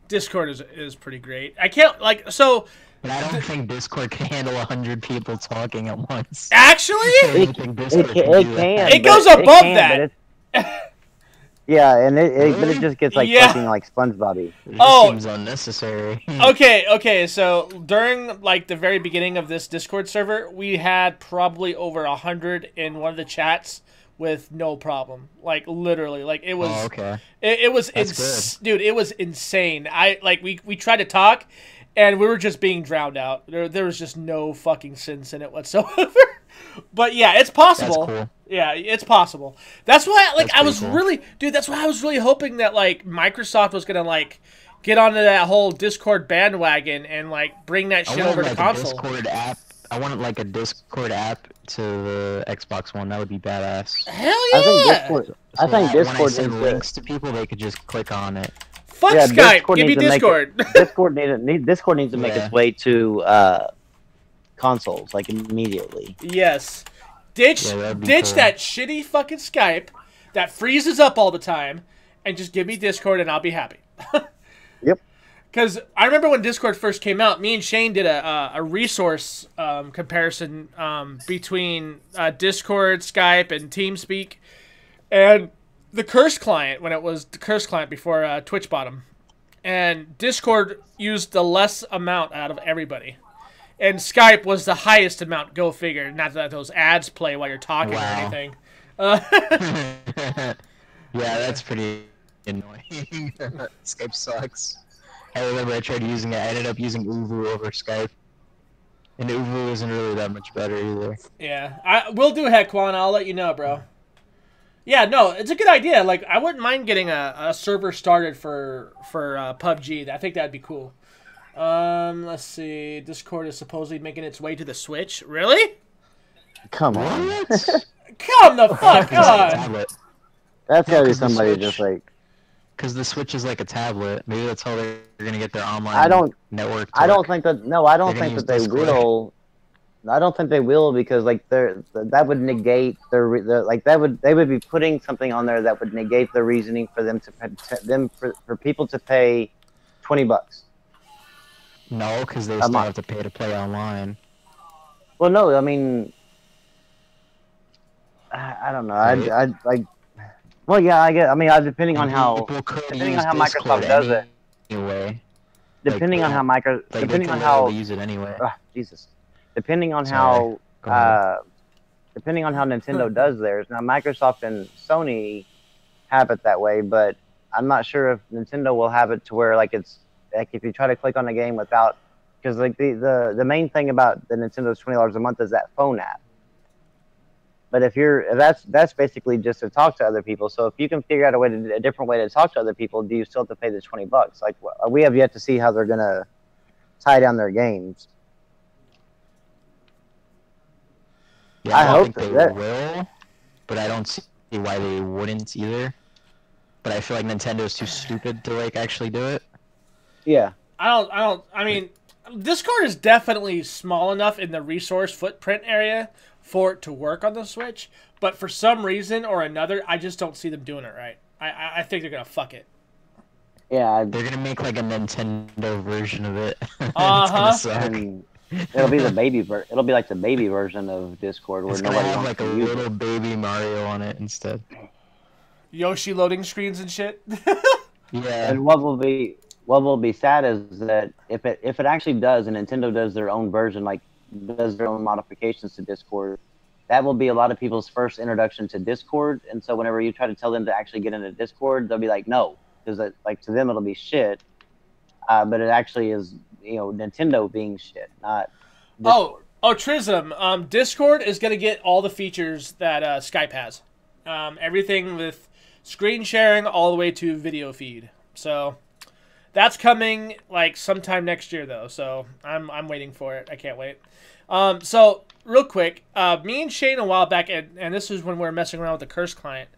Discord is pretty great. I can't so. But I don't think Discord can handle 100 people talking at once. Actually, I don't think Discord It can can. do that. It but goes above can, that. but it's- yeah, and but it just gets like Yeah. fucking like SpongeBob-y. It just Oh. seems unnecessary. Okay. So during like the very beginning of this Discord server, we had probably over 100 in one of the chats with no problem. Like literally, like it was. Oh, okay. It was dude. It was insane. We tried to talk, and we were just being drowned out. There was just no fucking sense in it whatsoever. But yeah, it's possible. That's cool. Yeah, it's possible. That's why, like, That's I was pretty cool. really, dude. That's why I was really hoping that like Microsoft was gonna like get onto that whole Discord bandwagon and like bring that I shit wanted over to like a console. Discord app. I wanted like a Discord app to the Xbox One. That would be badass. Hell I think yeah! Discord. So I think that when Discord I send needs to- links to people, they could just click on it. Fuck Yeah, Skype. Discord Give me needs to make Discord. Discord needs to make Yeah. its way to consoles like immediately. Yes. Ditch Yeah, that'd be ditch cool. that shitty fucking Skype that freezes up all the time and just give me Discord and I'll be happy. Yep. Because I remember when Discord first came out, me and Shane did a resource comparison between Discord, Skype, and TeamSpeak. And the Curse client, when it was the Curse client before Twitch bought them. And Discord used the less amount out of everybody. And Skype was the highest amount, go figure. Not that those ads play while you're talking or Wow. anything. Yeah, that's pretty annoying. Skype sucks. I remember I tried using it. I ended up using Uvu over Skype. And Uvu isn't really that much better either. Yeah, I will do Hequan. I'll let you know, bro. Yeah, no, it's a good idea. Like, I wouldn't mind getting a server started for PUBG. I think that'd be cool. Let's see. Discord is supposedly making its way to the Switch. Really? Come on. What? Come the fuck on. Tablet. That's gotta be 'cause the somebody Switch- just like. Because the Switch is like a tablet. Maybe that's how they're gonna get their online I don't. network. To I don't work. think that. No, I don't They're gonna think that use they Discord. will. I don't think they will because like that would negate their like they would be putting something on there that would negate the reasoning for them for people to pay $20. No, because they I'm still not- have to pay to play online. Well, no, I mean, I don't know. I like. Well, yeah, I get. I mean, depending on how People could depending use on how Discord Microsoft does it. anyway. Depending on how Like, they depending could on how literally use it anyway. Jesus, depending on Sorry. how Go ahead. depending on how Nintendo does theirs. Now, Microsoft and Sony have it that way, but I'm not sure if Nintendo will have it to where like it's like if you try to click on a game without because like the main thing about the Nintendo's $20 a month is that phone app. But if that's basically just to talk to other people. So if you can figure out a different way to talk to other people, do you still have to pay the $20? Like we have yet to see how they're gonna tie down their games. Yeah, I don't hope think they that- will, but I don't see why they wouldn't either. But I feel like Nintendo's too stupid to like actually do it. Yeah. I mean, Discord is definitely small enough in the resource footprint area for it to work on the Switch, but for some reason or another, I just don't see them doing it right. I think they're gonna fuck it. Yeah. They're gonna make like a Nintendo version of it. It's Uh-huh. gonna suck. And it'll be the baby it'll be like the baby version of Discord where It's gonna nobody have wants like a to use little it. baby Mario on it instead. Yoshi loading screens and shit. Yeah. And what will be sad is that if it actually does and Nintendo does their own version, like does their own modifications to Discord, that will be a lot of people's first introduction to Discord. And so whenever you try to tell them to actually get into Discord, they'll be like, no, because like to them it'll be shit. But it actually is, Nintendo being shit, not. Discord. Oh, Trism. Discord is gonna get all the features that Skype has. Everything with screen sharing all the way to video feed. So that's coming like sometime next year though. So I'm waiting for it. I can't wait. So real quick, me and Shane a while back, and this is when we were messing around with the Curse client.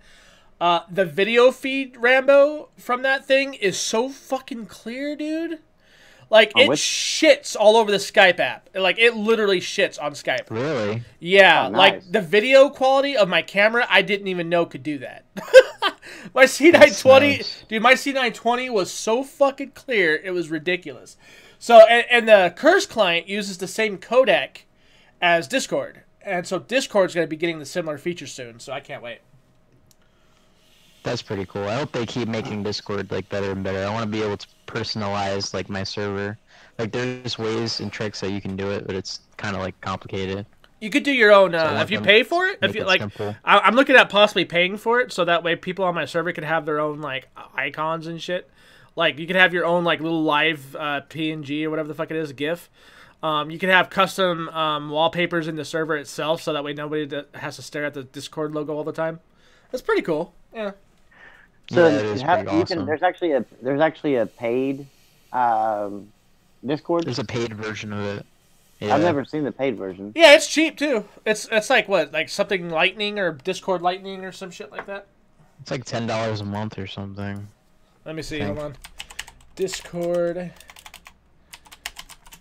The video feed, Rambo, from that thing is so fucking clear, dude. Like, it shits all over the Skype app. Like, it literally shits on Skype. Really? Yeah, Oh, nice. like, the video quality of my camera, I didn't even know could do that. My C920, That's nice. dude, my C920 was so fucking clear, it was ridiculous. So, and the Curse client uses the same codec as Discord. And so Discord's going to be getting the similar features soon, so I can't wait. That's pretty cool. I hope they keep making Discord like better and better. I want to be able to personalize like my server. Like there's ways and tricks that you can do it, but it's kind of like complicated. You could do your own, So I want if you them pay for it, Make if you it like, simple. I'm looking at possibly paying for it, so that way people on my server can have their own like icons and shit. Like you can have your own like little live PNG or whatever the fuck it is, GIF. You can have custom wallpapers in the server itself, so that way nobody has to stare at the Discord logo all the time. That's pretty cool. Yeah. So Yeah, it is pretty awesome. there's actually a paid Discord. There's a paid version of it. Yeah. I've never seen the paid version. Yeah, it's cheap too. It's like what, like something Lightning or Discord Lightning or some shit like that. It's like $10 a month or something. Let me see. Thank- Hold on. Discord.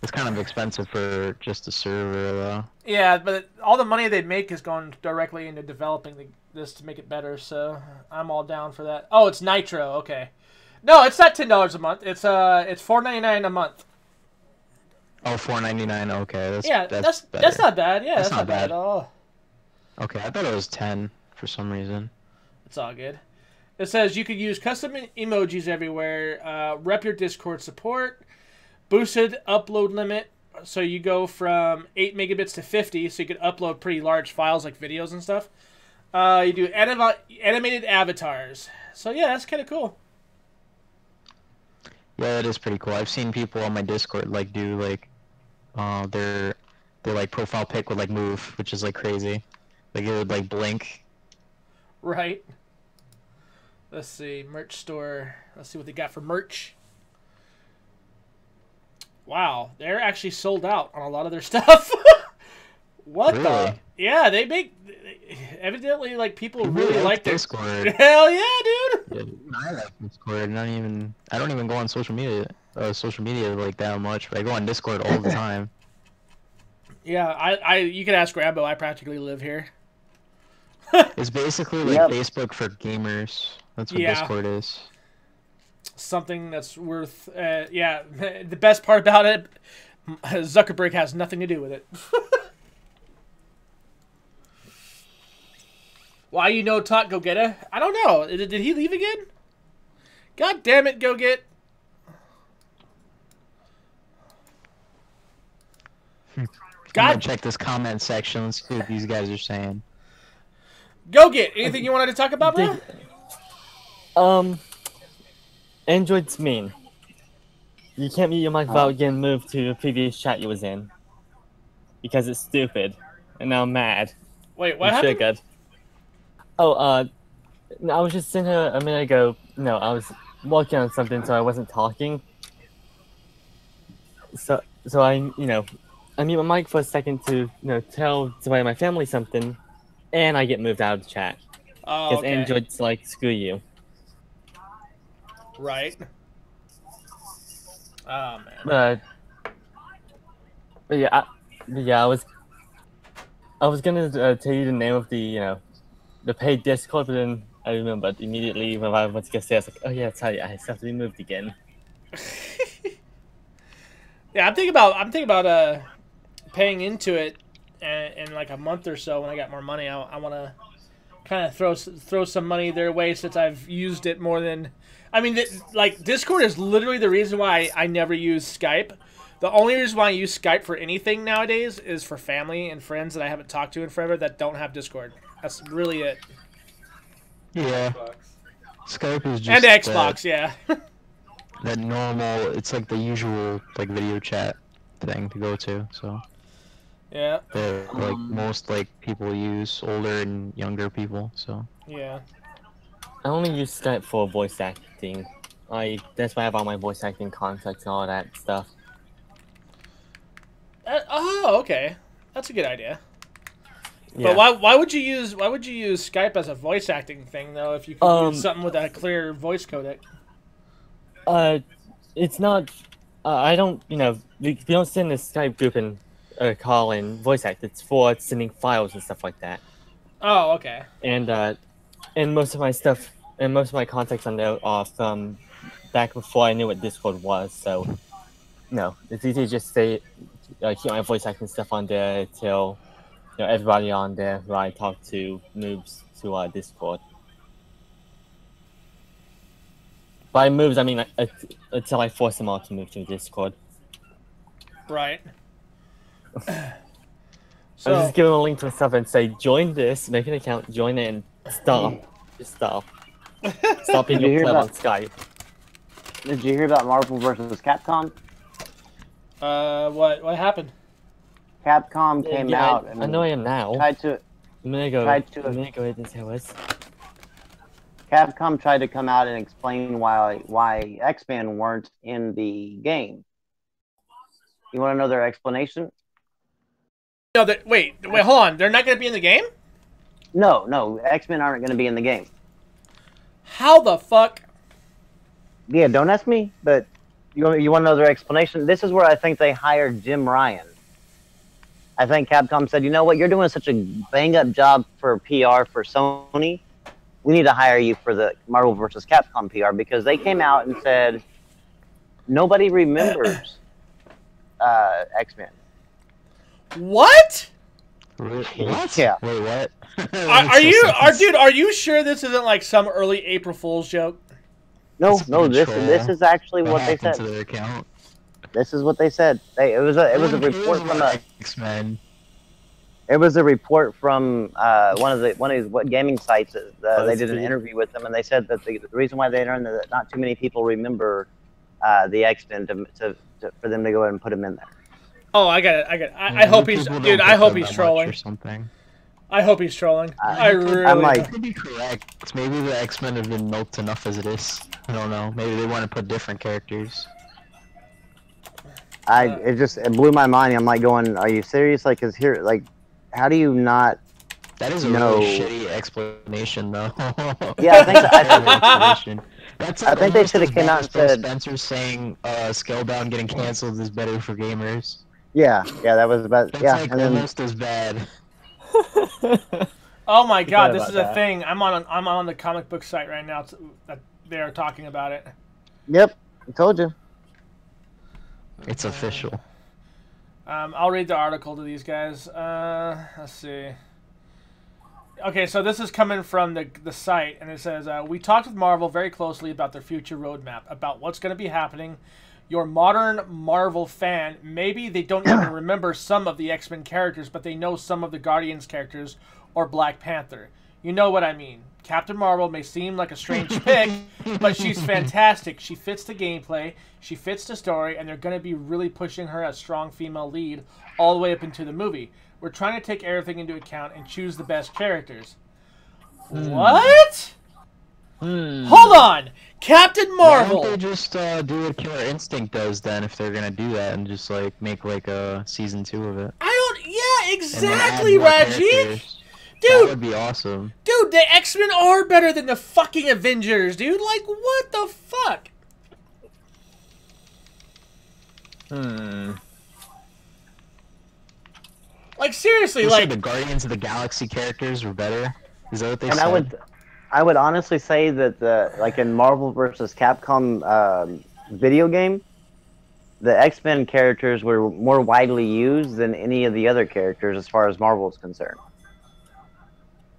It's kind of expensive for just a server though. Yeah, but all the money they make is going directly into developing this to make it better. So I'm all down for that. Oh, it's Nitro. Okay. No, it's not $10 a month. It's $4.99 a month. Oh, $4.99. Okay, that's Yeah, better. that's not bad. Yeah, That's that's, not not bad bad. at all. Okay, I thought it was 10 for some reason. It's all good. It says you could use custom emojis everywhere. Rep your Discord support. Boosted upload limit. So you go from 8 megabits to 50, so you could upload pretty large files like videos and stuff. You do animated avatars. So yeah, that's kind of cool. Yeah, that is pretty cool. I've seen people on my Discord like do like their like profile pic would like move, which is like crazy. Like it would like blink. Right. Let's see, merch store. Let's see what they got for merch. Wow, they're actually sold out on a lot of their stuff. What the? Really? Yeah, they make. Evidently, like people really like their Discord. Hell yeah, dude. Yeah, I like Discord. I don't even go on social media like that much, but I go on Discord all the time. Yeah, you can ask Rambo. I practically live here. It's basically like Yep. Facebook for gamers. That's what Yeah. Discord is. Something that's worth. Yeah, the best part about it, Zuckerberg has nothing to do with it. Why you know talk Go Get It? I don't know. Did he leave again? God damn it, Go Get. I'm God, gonna check this comment section. Let's see what these guys are saying. Go Get. Anything you wanted to talk about, bro? Android's mean. You can't mute your mic without getting moved to a previous chat you was in. Because it's stupid. And now I'm mad. Wait, what I'm happened? triggered. Oh, I was just sitting here a minute ago. No, I was working on something, so I wasn't talking. So I mute my mic for a second to, tell somebody in my family something, and I get moved out of the chat. Oh, Because okay. Android's like, screw you. Right. Oh man. But yeah, I was gonna tell you the name of the paid Discord, but then I remembered immediately when I went to go say, I was like, oh yeah, sorry, I have to be moved again. Yeah, I'm thinking about paying into it in like a month or so when I got more money. I want to kind of throw some money their way since I've used it more than. I mean, like Discord is literally the reason why I never use Skype. The only reason why I use Skype for anything nowadays is for family and friends that I haven't talked to in forever that don't have Discord. That's really it. Yeah. Skype is just And Xbox, yeah. that normal. It's like the usual like video chat thing to go to. So Yeah, that like most like people use, older and younger people. So yeah. I only use Skype for voice acting. That's why I have all my voice acting contacts and all that stuff. Oh, okay. That's a good idea. Yeah. But why would you use Skype as a voice acting thing though if you could use something with a clear voice codec? It's not. I don't. We don't send a Skype group and call and voice act. It's for sending files and stuff like that. Oh, okay. And most of my stuff and most of my contacts on there are from back before I knew what Discord was. So, no, it's easy to just keep my voice acting stuff on there till everybody on there who I talk to moves to Discord. By moves, I mean until I force them all to move to Discord. Right. I So just give them a link to stuff and say, join this, make an account, join it, and stop. Just stop. Stop being Did you your hear pleb on about- Skype. Did you hear about Marvel vs. Capcom? what happened? Capcom came Yeah, out and I know I am now. tried to. A minute ago, tried to- a minute ago, I didn't say I was. Capcom tried to come out and explain why X-Men weren't in the game. You want to know their explanation? No, wait, hold on. They're not going to be in the game? No, X-Men aren't going to be in the game. How the fuck? Yeah, don't ask me, but you want to know their explanation? This is where I think they hired Jim Ryan. I think Capcom said, you know what, you're doing such a bang-up job for PR for Sony. We need to hire you for the Marvel vs. Capcom PR, because they came out and said nobody remembers X-Men. What? what? Yeah. Wait, what? Are you sure this isn't like some early April Fool's joke? No, It's a this control. is actually What what they happened said. to their account? This is what they said. It was a report from a. X-Men. It was a report from one of these gaming sites. They did an BuzzFeed. interview with them, and they said that the reason why they learned that not too many people remember the X-Men for them to go ahead and put him in there. Oh, I got it. I hope he's, People dude. don't I pick hope them he's that much trolling. or something. I hope he's trolling. I really. I'm like, That could be correct. Maybe the X-Men have been milked enough as it is. I don't know. Maybe they want to put different characters. it blew my mind. I'm like going, are you serious? Like, cause here, like, how do you not? That is a No. really shitty explanation, though. Yeah, I think so. Terrible explanation. That's I think they almost should've as came bad out as and Phil said- Spencer saying Scalebound getting canceled is better for gamers. Yeah, that was about. That's Yeah, like and then almost as bad. Oh my God, this about is a that. thing. I'm on the comic book site right now. That they are talking about it. yep, I told you. It's official. I'll read the article to these guys. Let's see. Okay, so this is coming from the site, and it says, we talked with Marvel very closely about their future roadmap, about what's going to be happening. Your modern Marvel fan, maybe they don't even remember some of the X-Men characters, but they know some of the Guardians characters or Black Panther. You know what I mean. Captain Marvel may seem like a strange pick, but she's fantastic. She fits the gameplay, she fits the story, and they're going to be really pushing her as strong female lead all the way up into the movie. We're trying to take everything into account and choose the best characters. What? Hold on! Captain Why Marvel! don't they just do what Killer Instinct does then, if they're gonna do that, and just like make like a season 2 of it? I don't... Yeah, And then add exactly, more Rajiv! characters? That Dude, would be awesome. dude, the X-Men are better than the fucking Avengers, dude. Like, what the fuck? Like, seriously, They like... said the Guardians of the Galaxy characters were better. Is that what they And said? I would honestly say that like in Marvel versus Capcom video game, the X-Men characters were more widely used than any of the other characters as far as Marvel is concerned.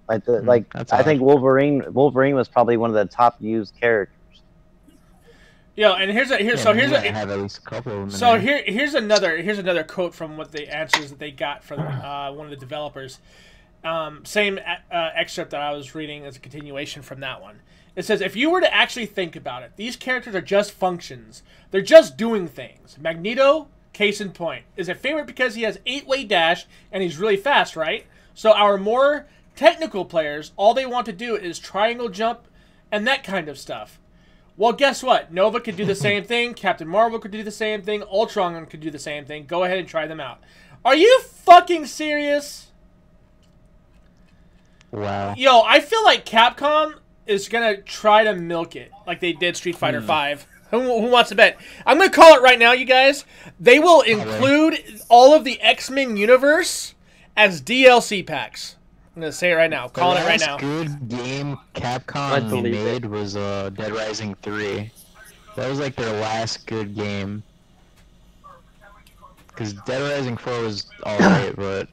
Like that's I odd. think Wolverine was probably one of the top used characters. Yo, and here's a... Yeah, so maybe here's I a... have at least a couple of them. in So there. here's another quote from what the answers that they got from one of the developers. Same excerpt that I was reading as a continuation from that one. It says, if you were to actually think about it, these characters are just functions. They're just doing things. Magneto, case in point, is a favorite because he has 8-way dash and he's really fast, right? So our more technical players, all they want to do is triangle jump and that kind of stuff. Well, guess what? Nova could do the same thing. Captain Marvel could do the same thing. Ultron could do the same thing. Go ahead and try them out. Are you fucking serious? Wow. Yo, I feel like Capcom is gonna try to milk it like they did Street Fighter V. Who wants to bet? I'm gonna call it right now, you guys. They will include all of the X-Men universe as DLC packs. I'm gonna say it right now. Calling it right now. The last good game I Capcom believe made was Dead Rising 3. That was like their last good game. Because Dead Rising 4 was alright, but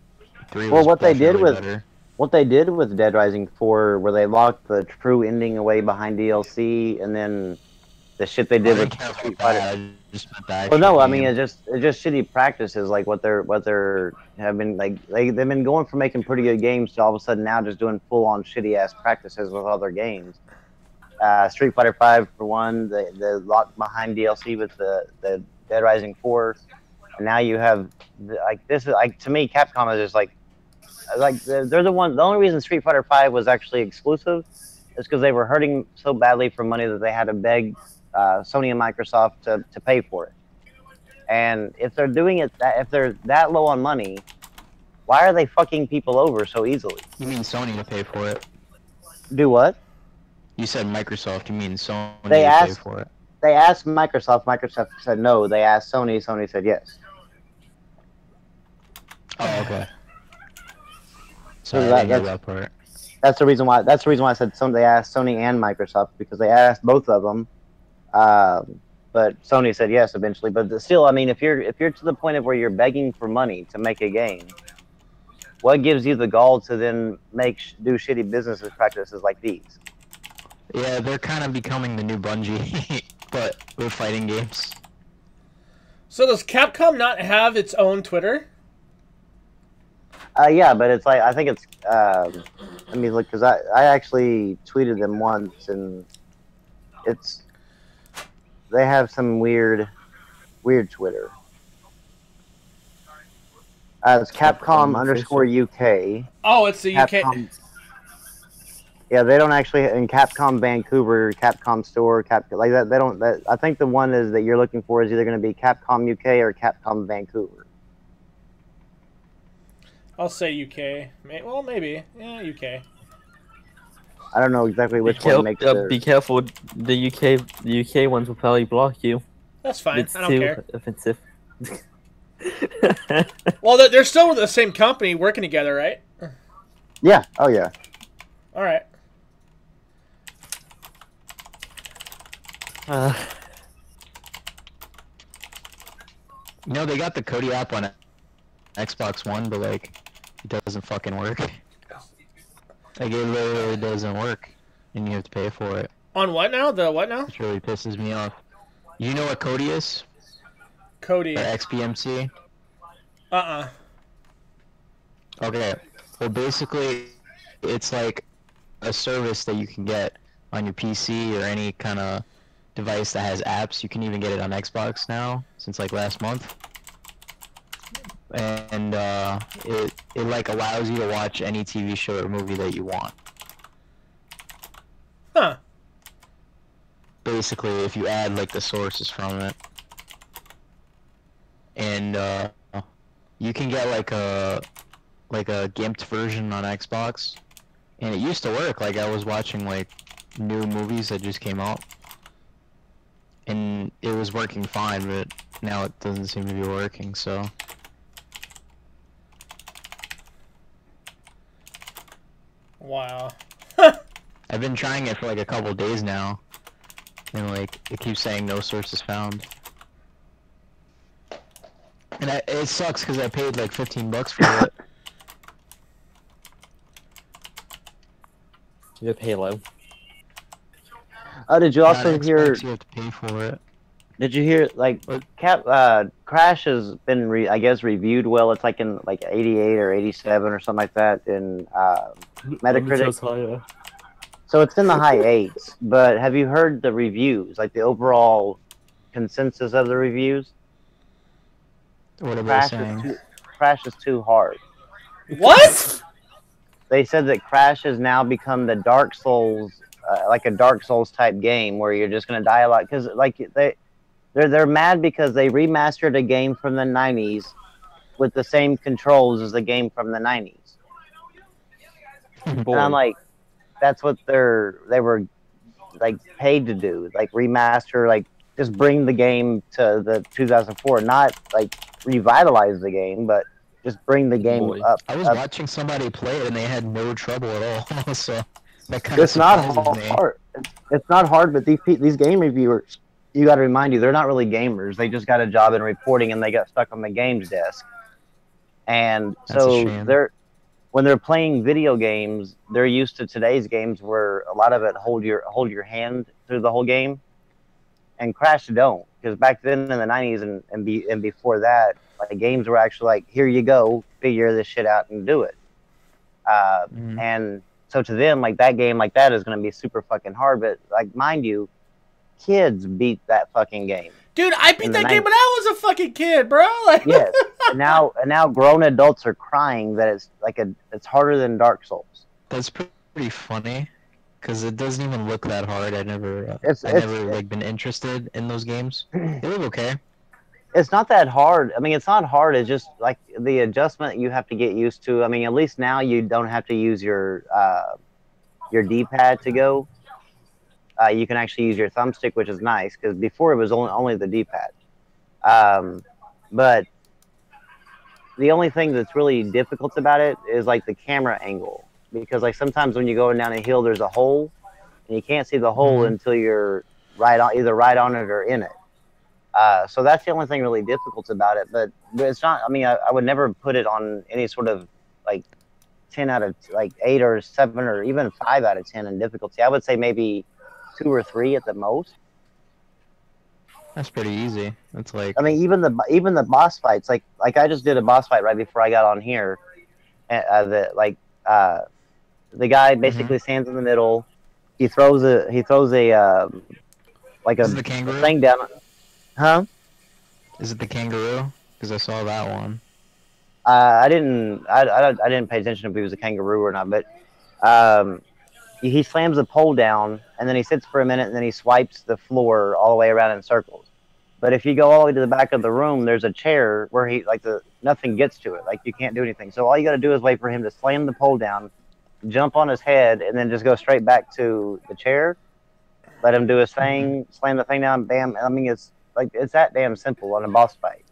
3 was Well, what they did definitely with- better. What they did with Dead Rising 4, where they locked the true ending away behind DLC, and then the shit they I did didn't with care about Street that, Fighter. I just meant the Well, actual no, I game. mean it's just shitty practices, like what they're have been like they've been going from making pretty good games to all of a sudden now just doing full on shitty ass practices with other games. Street Fighter 5 for one, the locked behind DLC with the Dead Rising 4, and now you have like this is like to me Capcom is just like they're the one. The only reason Street Fighter 5 was actually exclusive is because they were hurting so badly for money that they had to beg Sony and Microsoft to pay for it. And if they're doing it, if they're that low on money, why are they fucking people over so easily? You mean Sony to pay for it? Do what? You said Microsoft, you mean Sony They to asked- pay for it. They asked Microsoft. Microsoft said no. They asked Sony. Sony said yes. Oh, okay. Sorry, that- I didn't hear that's- that part. That's the reason why. That's the reason why I said they asked Sony and Microsoft because they asked both of them. But Sony said yes eventually. But still, I mean, if you're to the point of where you're begging for money to make a game, what gives you the gall to then do shitty business practices like these? Yeah, they're kind of becoming the new Bungie, but with fighting games. So does Capcom not have its own Twitter? Yeah, but it's like I think it's. Let me look because I actually tweeted them once and it's they have some weird Twitter. It's Capcom underscore UK. Oh, it's the UK. Capcom, yeah, they don't actually in Capcom Vancouver, Capcom Store, like that. They don't. I think the one is that you're looking for is either going to be Capcom UK or Capcom Vancouver. I'll say UK. Well, maybe. Yeah, UK. I don't know exactly which one makes it. Be careful. The UK ones will probably block you. That's fine. It's I don't too care. offensive. Well, they're still the same company working together, right? Yeah. Oh yeah. All right. You know, they got the Kodi app on Xbox One, but like, it doesn't fucking work. Like, it literally doesn't work, and you have to pay for it. On what now? The what now? Which really pisses me off. You know what Kodi is? Kodi. Or XBMC? Okay. Well, basically, it's like a service that you can get on your PC or any kind of device that has apps. You can even get it on Xbox now, since like last month. And it like allows you to watch any TV show or movie that you want. Huh. Basically, if you add like the sources from it. And you can get like a gimped version on Xbox. And it used to work. Like, I was watching like new movies that just came out. And it was working fine, but now it doesn't seem to be working, so. Wow. I've been trying it for like a couple days now, and like it keeps saying no sources found. And it sucks because I paid like $15 for it. You have Halo. Oh, did you also Not hear? Xbox, you have to pay for it. Did you hear like Crash has been I guess reviewed well. It's like in like 88 or 87 or something like that in Metacritic. So it's in the high 8s. But have you heard the reviews? Like the overall consensus of the reviews? What are they saying? Crash is too hard. What? They said that Crash has now become the Dark Souls, like a Dark Souls type game where you're just gonna die a lot because like they're mad because they remastered a game from the 90s with the same controls as the game from the 90s. And I'm like, that's what they were like paid to do, like remaster, like just bring the game to the 2004, not like revitalize the game, but just bring the game up. I was watching somebody play it and they had no trouble at all. So that kind of it's not surprises me. hard. It's not hard, but these game reviewers, you got to remind you, they're not really gamers. They just got a job in reporting and they got stuck on the games desk. And so when they're playing video games, they're used to today's games where a lot of it hold your hand through the whole game. And Crash don't, because back then in the 90s and before that, like games were actually like, here you go, figure this shit out and do it. And so to them, like that game like that is going to be super fucking hard. But like, mind you, kids beat that fucking game. Dude, I beat that game when I was a fucking kid, bro. Like, yes. And now grown adults are crying that it's harder than Dark Souls. That's pretty funny, because it doesn't even look that hard. I never like been interested in those games. They look okay. It's not that hard. I mean, it's not hard. It's just like the adjustment you have to get used to. I mean, at least now you don't have to use your D-pad to go. You can actually use your thumbstick, which is nice, because before it was only the D-pad. But the only thing that's really difficult about it is like the camera angle, because like sometimes when you're going down a hill, there's a hole, and you can't see the hole until you're either right on it or in it. So that's the only thing really difficult about it. But it's not. I mean, I would never put it on any sort of like 10 out of like 8 or 7 or even 5 out of 10 in difficulty. I would say maybe 2 or 3 at the most. That's pretty easy. That's like. I mean, even the boss fights. Like I just did a boss fight right before I got on here, The guy basically stands in the middle. He throws a like Is it a the kangaroo? thing down. Huh? Is it the kangaroo? Because I saw that one. I didn't pay attention if he was a kangaroo or not, but he slams the pole down and then he sits for a minute and then he swipes the floor all the way around in circles. But if you go all the way to the back of the room, there's a chair where nothing gets to it. Like you can't do anything. So all you got to do is wait for him to slam the pole down, jump on his head, and then just go straight back to the chair. Let him do his thing, slam the thing down, bam. I mean, it's that damn simple on a boss fight.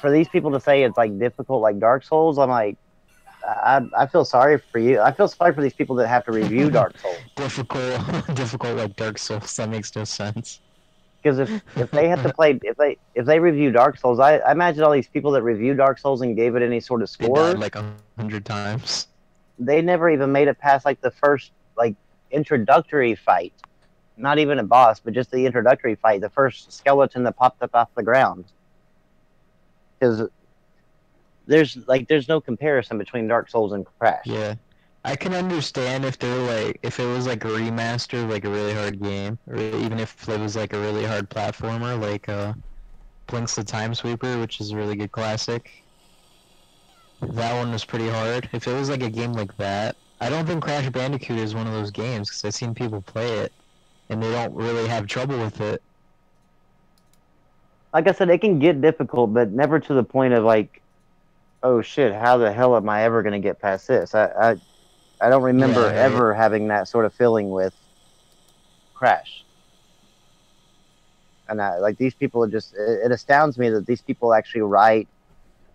For these people to say it's like difficult like Dark Souls, I'm like, I feel sorry for you. I feel sorry for these people that have to review Dark Souls. difficult like Dark Souls. That makes no sense. Because if they have to play, if they review Dark Souls, I imagine all these people that review Dark Souls and gave it any sort of They score, died like 100 times. they never even made it past like the first like introductory fight. Not even a boss, but just the introductory fight, the first skeleton that popped up off the ground. Because there's no comparison between Dark Souls and Crash. Yeah. I can understand if if it was like a remaster, like a really hard game, or even if it was like a really hard platformer, like Blinks the Time Sweeper, which is a really good classic. That one was pretty hard. If it was like a game like that, I don't think Crash Bandicoot is one of those games because I've seen people play it, and they don't really have trouble with it. Like I said, it can get difficult, but never to the point of like, oh shit, how the hell am I ever gonna get past this? I don't remember ever having that sort of feeling with Crash. And like these people are just, it astounds me that these people actually write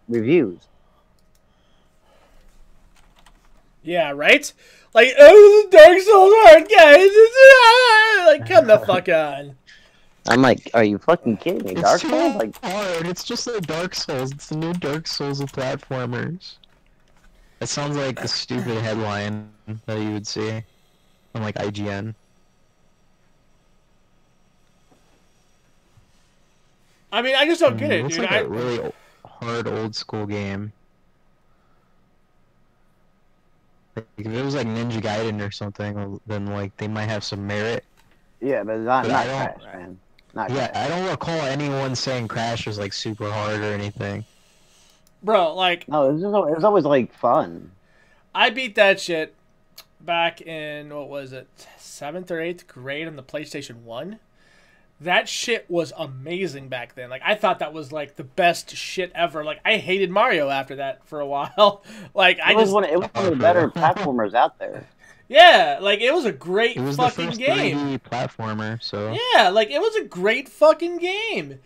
reviews. Yeah, right? Like, oh, this is Dark Souls hard, guys. Like, come the fuck on. I'm like, are you fucking kidding me? Dark It's Souls? too Like, hard. It's just like Dark Souls. It's the new Dark Souls of platformers. It sounds like the stupid headline that you would see on like IGN. I mean, I just don't get it, It's dude. like a really hard old school game. Like, if it was like Ninja Gaiden or something, then like they might have some merit. yeah, but not But I Crash, don't- man. Not Yeah, Crash. I don't recall anyone saying Crash was like super hard or anything. Bro, like, No, it was always like fun. I beat that shit back in, what was it, 7th or 8th grade on the PlayStation 1. That shit was amazing back then. Like, I thought that was, like, the best shit ever. Like, I hated Mario after that for a while. Like, It was one of the better platformers out there. Yeah, like, it was a great It was the fucking first game. 3D platformer, so Yeah, like, it was a great fucking game.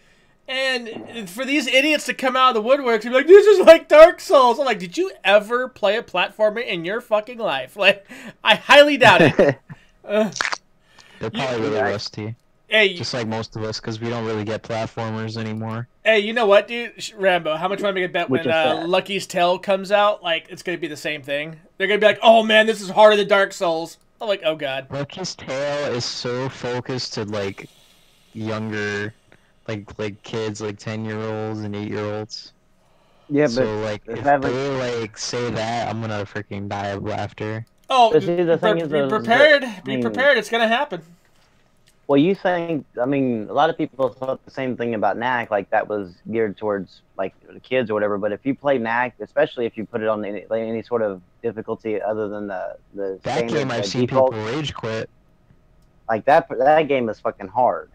And for these idiots to come out of the woodworks and be like, this is like Dark Souls. I'm like, did you ever play a platformer in your fucking life? Like, I highly doubt it. they're probably really rusty. Hey, Just like most of us, because we don't really get platformers anymore. hey, you know what, dude? Rambo, how much am I going to bet Which when is that? Lucky's Tale comes out? Like, it's going to be the same thing. They're going to be like, oh, man, this is harder than Dark Souls. I'm like, oh, God. Lucky's Tale is so focused to like younger, like kids, like 10-year-olds and 8-year-olds. Yeah, but So like, if haven't- they like say that, I'm gonna freaking die of laughter. Oh, But see, the thing is, be though, prepared. that- I Be mean- prepared. It's going to happen. well, you think? I mean, a lot of people thought the same thing about Knack, like that was geared towards like the kids or whatever. But if you play Knack, especially if you put it on any sort of difficulty other than the That standard, game I've seen default, people rage quit. like that game is fucking hard.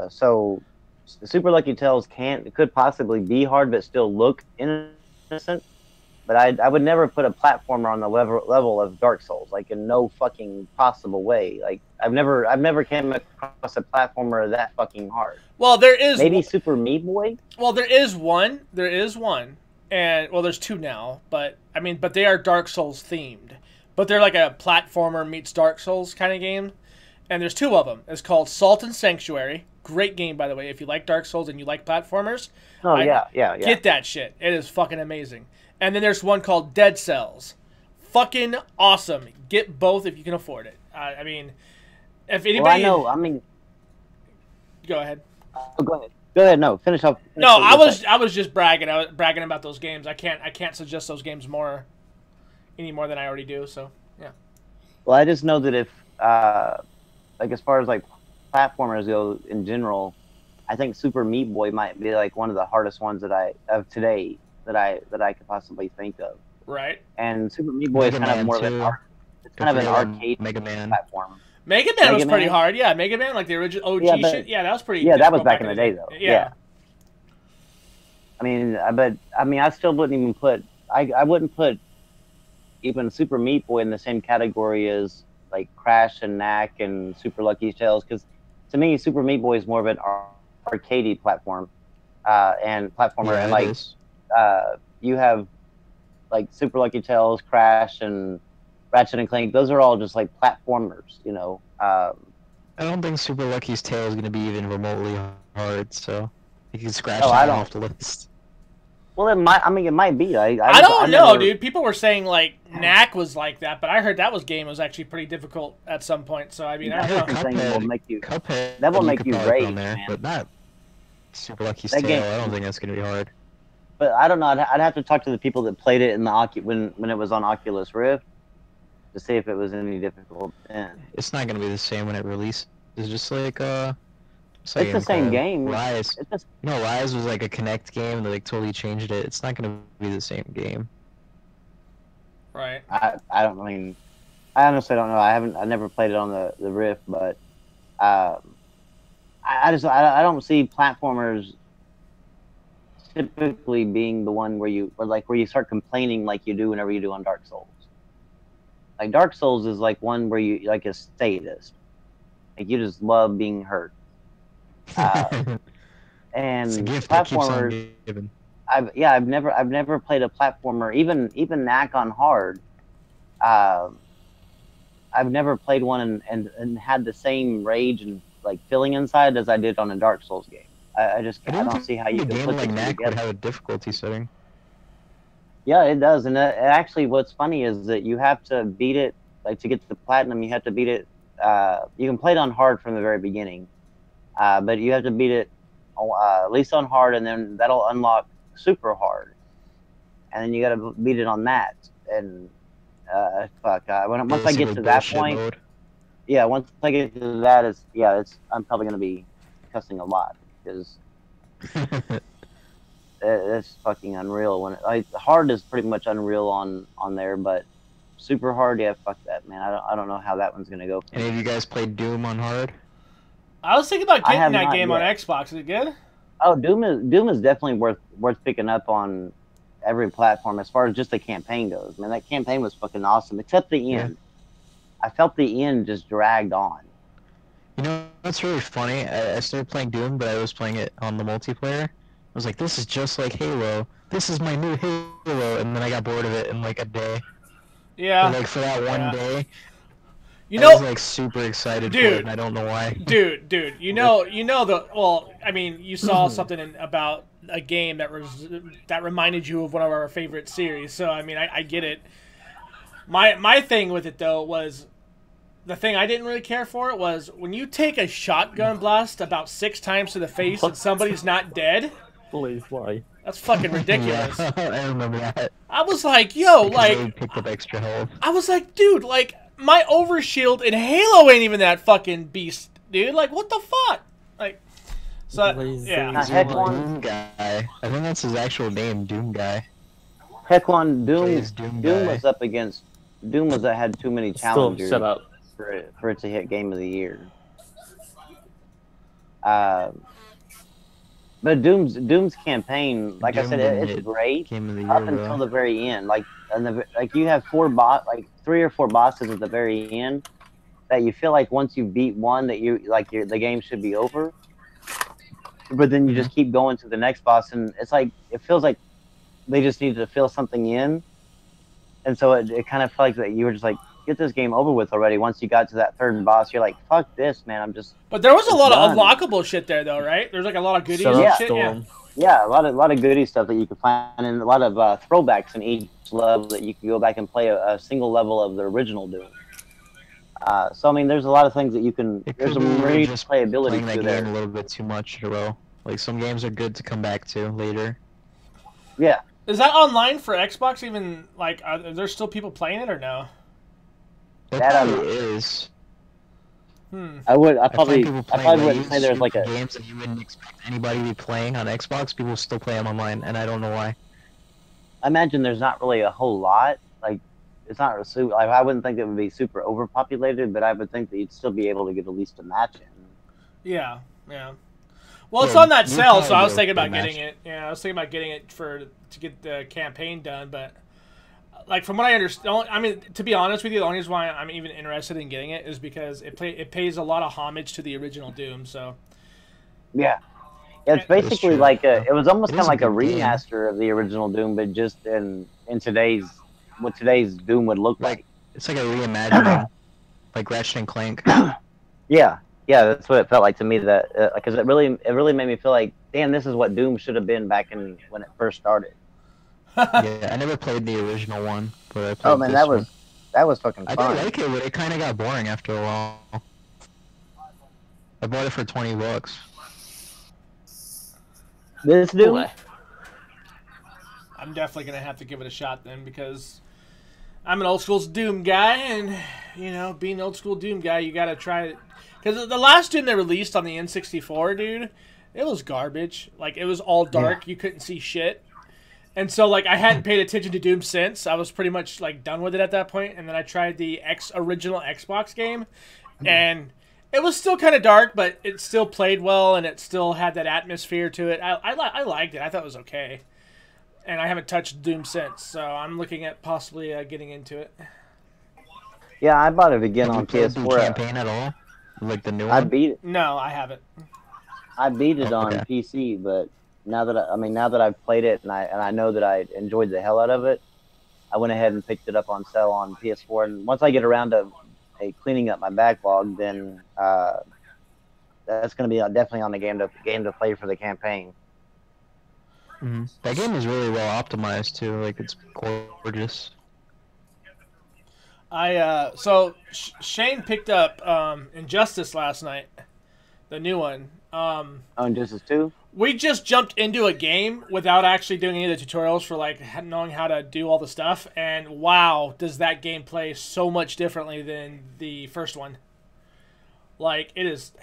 So Super Lucky Tales could possibly be hard, but still look innocent. But I would never put a platformer on the level of Dark Souls, like in no fucking possible way. Like I've never came across a platformer that fucking hard. Well, there is Maybe Super Meat Boy. Well, there is one. There is one. And, well, there's two now. But, I mean, but they are Dark Souls themed. But they're like a platformer meets Dark Souls kind of game. And there's two of them. It's called Salt and Sanctuary. Great game, by the way. If you like Dark Souls and you like platformers, Oh yeah. get that shit. It is fucking amazing. And then there's one called Dead Cells. Fucking awesome. Get both if you can afford it. I mean, if anybody... Well, I know. I mean, Go ahead. go ahead. Go ahead. No, finish up. No, I was just bragging. I was bragging about those games. I can't suggest those games any more than I already do. So yeah. Well, I just know that if like as far as like platformers go in general, I think Super Meat Boy might be like one of the hardest ones that I could possibly think of. Right. And Super Meat Boy is Mega kind of Man more of too. it's kind of an arcade Mega Man. platform. Mega Man was Mega pretty Man? hard. Yeah, Mega Man, like the original OG Yeah, but- shit. Yeah, that was pretty. Yeah, that was difficult back in the day though. Yeah. I mean, I still wouldn't even put. I wouldn't put even Super Meat Boy in the same category as like Crash and Knack and Super Lucky Tales, because to me, Super Meat Boy is more of an arcadey platform and platformer, Yeah, and it like is. you have like Super Lucky Tales, Crash, and Ratchet and Clank. Those are all just like platformers, you know. I don't think Super Lucky's Tale is gonna be even remotely hard, so you can scratch Oh, that I don't- off the list. Well, it might. I mean, it might be. I don't know, never- dude. People were saying like Knack was like that, but I heard that game was actually pretty difficult at some point. So I mean, I That's don't know. the thing that will make you. Cuphead, That will make could you probably put rage, on there, man. but not Super Lucky's That Tale. game- I don't think that's gonna be hard. But I don't know. I'd have to talk to the people that played it in the when it was on Oculus Rift to see if it was any difficult then. It's not gonna be the same when it releases. It's just like It's the same game. Rise. It's just No, Rise was like a Connect game, and they like totally changed it. It's not gonna be the same game. Right. I don't mean. I honestly don't know. I never played it on the Rift, but I don't see platformers typically being the one where you start complaining like you do whenever you do on Dark Souls. Like Dark Souls is like one where you like a sadist, like you just love being hurt. And It's a gift that keeps on platformers, giving. I've never played a platformer, even Knack on hard. I've never played one and had the same rage and like feeling inside as I did on a Dark Souls game. I don't see how you a can game put like the two Knack would together. have a difficulty setting. Yeah, it does, and actually, what's funny is that you have to beat it, like to get to the platinum. You have to beat it. You can play it on hard from the very beginning, but you have to beat it at least on hard, and then that'll unlock super hard, and then you got to beat it on that. And once I get Basically to that bullshit point, mode. yeah, once I get to that, I'm probably gonna be cussing a lot because it's fucking unreal. Hard is pretty much unreal on there, but super hard, yeah, fuck that, man. I don't know how that one's gonna go. For Any me. of you guys played Doom on hard? I was thinking about I getting have that not game on yet. Xbox. Is it good? Oh, Doom is definitely worth picking up on every platform as far as just the campaign goes. Man, that campaign was fucking awesome, except the end. I felt the end just dragged on. You know, that's really funny. I started playing Doom, but I was playing it on the multiplayer. I was like, this is just like Halo. This is my new Halo. And then I got bored of it in like a day. Yeah. But, like for that one Yeah. day, You I was know, like super excited for Dude. it, and I don't know why. dude, you know I mean, you saw something about a game that reminded you of one of our favorite series. So I mean, I get it. My thing with it though was the thing I didn't really care for it was when you take a shotgun blast about 6 times to the face and somebody's not dead. Please, why? That's fucking ridiculous. Yeah, I remember that. I was like, yo, Because like they picked up extra health. I was like, dude, like my overshield in Halo ain't even that fucking beast, dude. Like, what the fuck? Like, so Please, yeah. please, Heck why? one. Doom Guy. I think that's his actual name, Doom Guy. Heck, one Plays Doom Guy. was up against Doom was that had too many Still, challengers shut up. for it to hit Game of the Year. But Doom's campaign, like I Doom said, didn't it's hit great Game of the up Year, until bro. the very end. Like you have 3 or 4 bosses at the very end that you feel like once you beat one that the game should be over. But then you just keep going to the next boss, and it's like it feels like they just need to fill something in, and so it kind of felt like that you were just like, get this game over with already. Once you got to that third boss, you're like, fuck this, man. I'm just But there was a lot of done. unlockable shit there, though, right? There's like a lot of goodies Shut and up, shit. Storm. Yeah. a lot of goody stuff that you can find, and a lot of throwbacks in each level that you can go back and play a single level of the original Doom. So I mean, there's a lot of things that you can. It There's could some be great just playability playing that to game there. a little bit too much in a row. Like some games are good to come back to later. Yeah, Is that online for Xbox? Even like, are there still people playing it or no? It That, probably is. I would. I I probably. find people I playing probably wouldn't say really there's like stupid a. games that you wouldn't expect anybody to be playing on Xbox. People still play them online, and I don't know why. I imagine there's not really a whole lot. Like, it's not a super. Like, I wouldn't think it would be super overpopulated, but I would think that you'd still be able to get at least a match in. Yeah, yeah. Well, it's Yeah, on that you'll sale, so probably I was get a thinking about good match. getting it. Yeah, I was thinking about getting it to get the campaign done, but like from what I understand, I mean, to be honest with you, the only reason why I'm even interested in getting it is because it pays a lot of homage to the original Doom. So Yeah. Yeah, it's That is basically true. like a. It was almost It kind is of a like a good game. remaster of the original Doom, but just in today's what today's Doom would look like. It's like a reimagining, like Ratchet and Clank. Yeah, yeah, that's what it felt like to me. That because it really made me feel like, damn, this is what Doom should have been back in when it first started. Yeah, I never played the original one, but I played Oh man, this one. that was fucking I fun. did like it, but it kind of got boring after a while. I bought it for $20. This Doom. I'm definitely gonna have to give it a shot then because I'm an old school Doom guy, and you know, being an old school Doom guy, you gotta try it. Because the last Doom they released on the N64, dude, it was garbage. Like it was all dark, you couldn't see shit. And so like I hadn't paid attention to Doom since. I was pretty much like done with it at that point. And then I tried the original Xbox game, and it was still kind of dark, but it still played well, and it still had that atmosphere to it. I liked it. I thought it was okay. And I haven't touched Doom since, so I'm looking at possibly getting into it. Yeah, I bought it again Have on you played the PS4. campaign at all? Like the new I one? beat it. No, I haven't. I beat it Oh, on okay. PC, but now that now that I've played it and I know that I enjoyed the hell out of it, I went ahead and picked it up on sale on PS4. And once I get around to cleaning up my backlog, then that's going to be definitely on the game to play for the campaign. Mhm. That game is really well optimized too. Like it's gorgeous. So Shane picked up Injustice last night, the new one. Oh, Injustice 2? We just jumped into a game without actually doing any of the tutorials for like knowing how to do all the stuff, and wow, does that game play so much differently than the first one. Like it is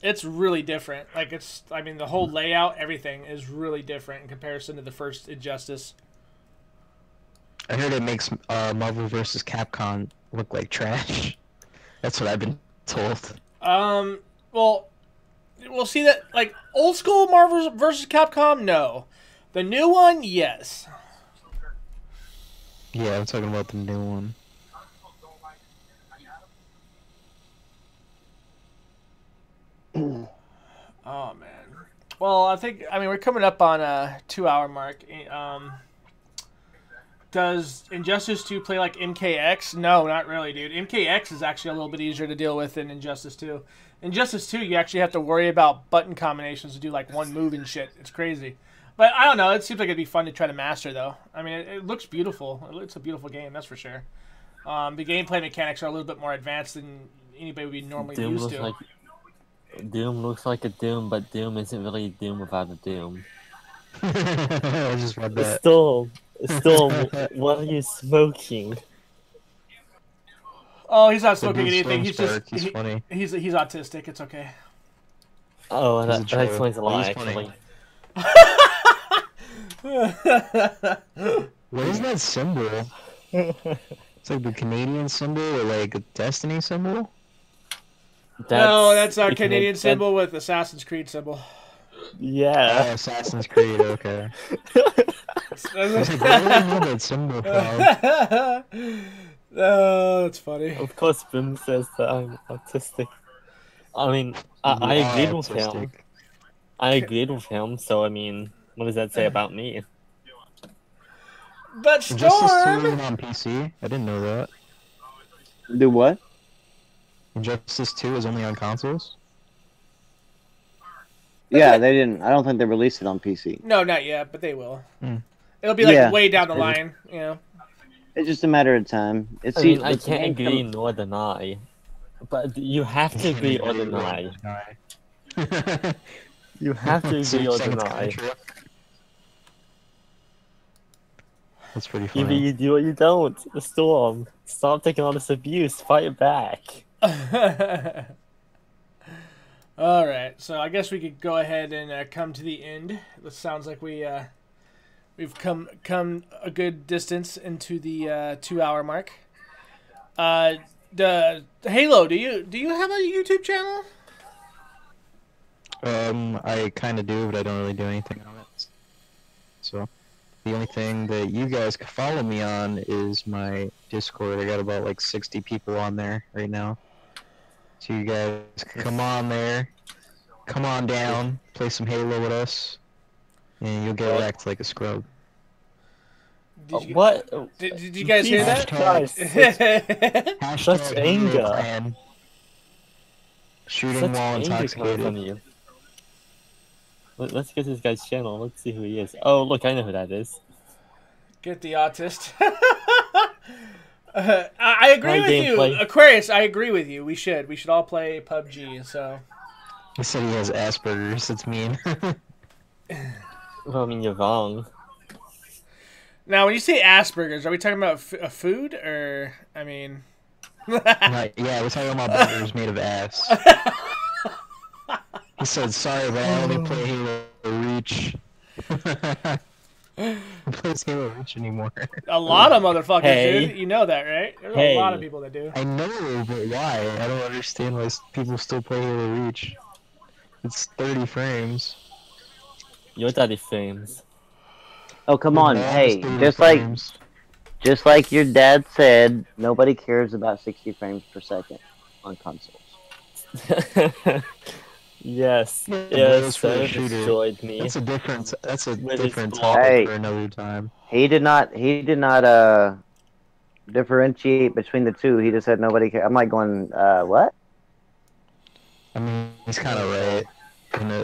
it's really different. Like I mean the whole layout, everything is really different in comparison to the first Injustice. I heard it makes Marvel vs. Capcom look like trash. That's what I've been told. Well, we'll see that like old school Marvel versus Capcom. No, the new one, yes. Yeah, I'm talking about the new one. Oh man. Well, I mean we're coming up on a 2-hour mark. Does Injustice 2 play like MKX? No, not really, dude. MKX is actually a little bit easier to deal with than Injustice 2. Injustice 2, you actually have to worry about button combinations to do like one move and shit. It's crazy. But I don't know. It seems like it'd be fun to try to master, though. I mean, it looks beautiful. It's a beautiful game, that's for sure. The gameplay mechanics are a little bit more advanced than anybody would be normally Doom used looks to. like Doom looks like a Doom, but Doom isn't really Doom without a Doom. I just read It's that. still, what are you smoking? Oh, he's not The smoking dude's anything. so He's just dark, he's funny. he's autistic. It's okay. Oh, He's that a troll. explains a lot, He's funny. actually. What is that symbol? It's like the Canadian symbol or like a Destiny symbol? No, that's a the Canadian that- symbol with Assassin's Creed symbol. Yeah. Oh, Assassin's Creed, okay. I was like, where do I know that symbol from? Oh, that's funny. Of course, Bim says that I'm autistic. I mean, I You are agreed with him. autistic. I agreed with him, so I mean, what does that say about me? But Injustice 2 Storm. isn't on PC? I didn't know that. Do what? Injustice 2 is only on consoles? Yeah, they didn't. I don't think they released it on PC. No, not yet, but they will. Hmm. It'll be like Yeah. way down the Maybe. line, you know. It's just a matter of time. It's I mean, I it's- can't it agree comes- nor deny. But you have to agree or deny. You have to So agree you're or saying it's deny. kinda true? That's pretty Either funny. you do or you don't. The Storm. Stop taking all this abuse. Fight back. All right, so I guess we could go ahead and come to the end. It sounds like we've come a good distance into the 2-hour mark. The Halo, do you have a YouTube channel? I kind of do, but I don't really do anything on it. So, the only thing that you guys can follow me on is my Discord. I got about like 60 people on there right now. So you guys can come on there, come on down, play some Halo with us, and you'll get wrecked like a scrub. Did you, What? Did you guys hear that? Christ, Hashtag anger. Halo Clan. Shooting such while anger coming from intoxicated. you. Let's get this guy's channel. Let's see who he is. Oh, look, I know who that is. Get the autist. I agree My with you, gameplay. Aquarius. I agree with you. We should all play PUBG. So He said he has Asperger's. It's mean. Well, I mean, you're wrong. now, when you say Asperger's, are we talking about a food or? I mean, Right, yeah, we're talking about burgers made of ass. He said, sorry, but I only play Halo Reach. Who plays Halo Reach anymore? a lot of motherfuckers, Hey. dude. You know that, right? There's Hey. a lot of people that do. I know, but why? I don't understand why people still play Halo Reach. It's 30 frames. Your daddy frames. Oh, come on. Yeah, Hey, it's 30 just frames. like your dad said, nobody cares about 60 frames per second on consoles. Yes. Yeah, Yes, those for sir. a shooter. Destroyed me. That's a different With his topic Hey. for another time. He did not differentiate between the two. He just said nobody cares. I'm like going, what? I mean, he's kind of right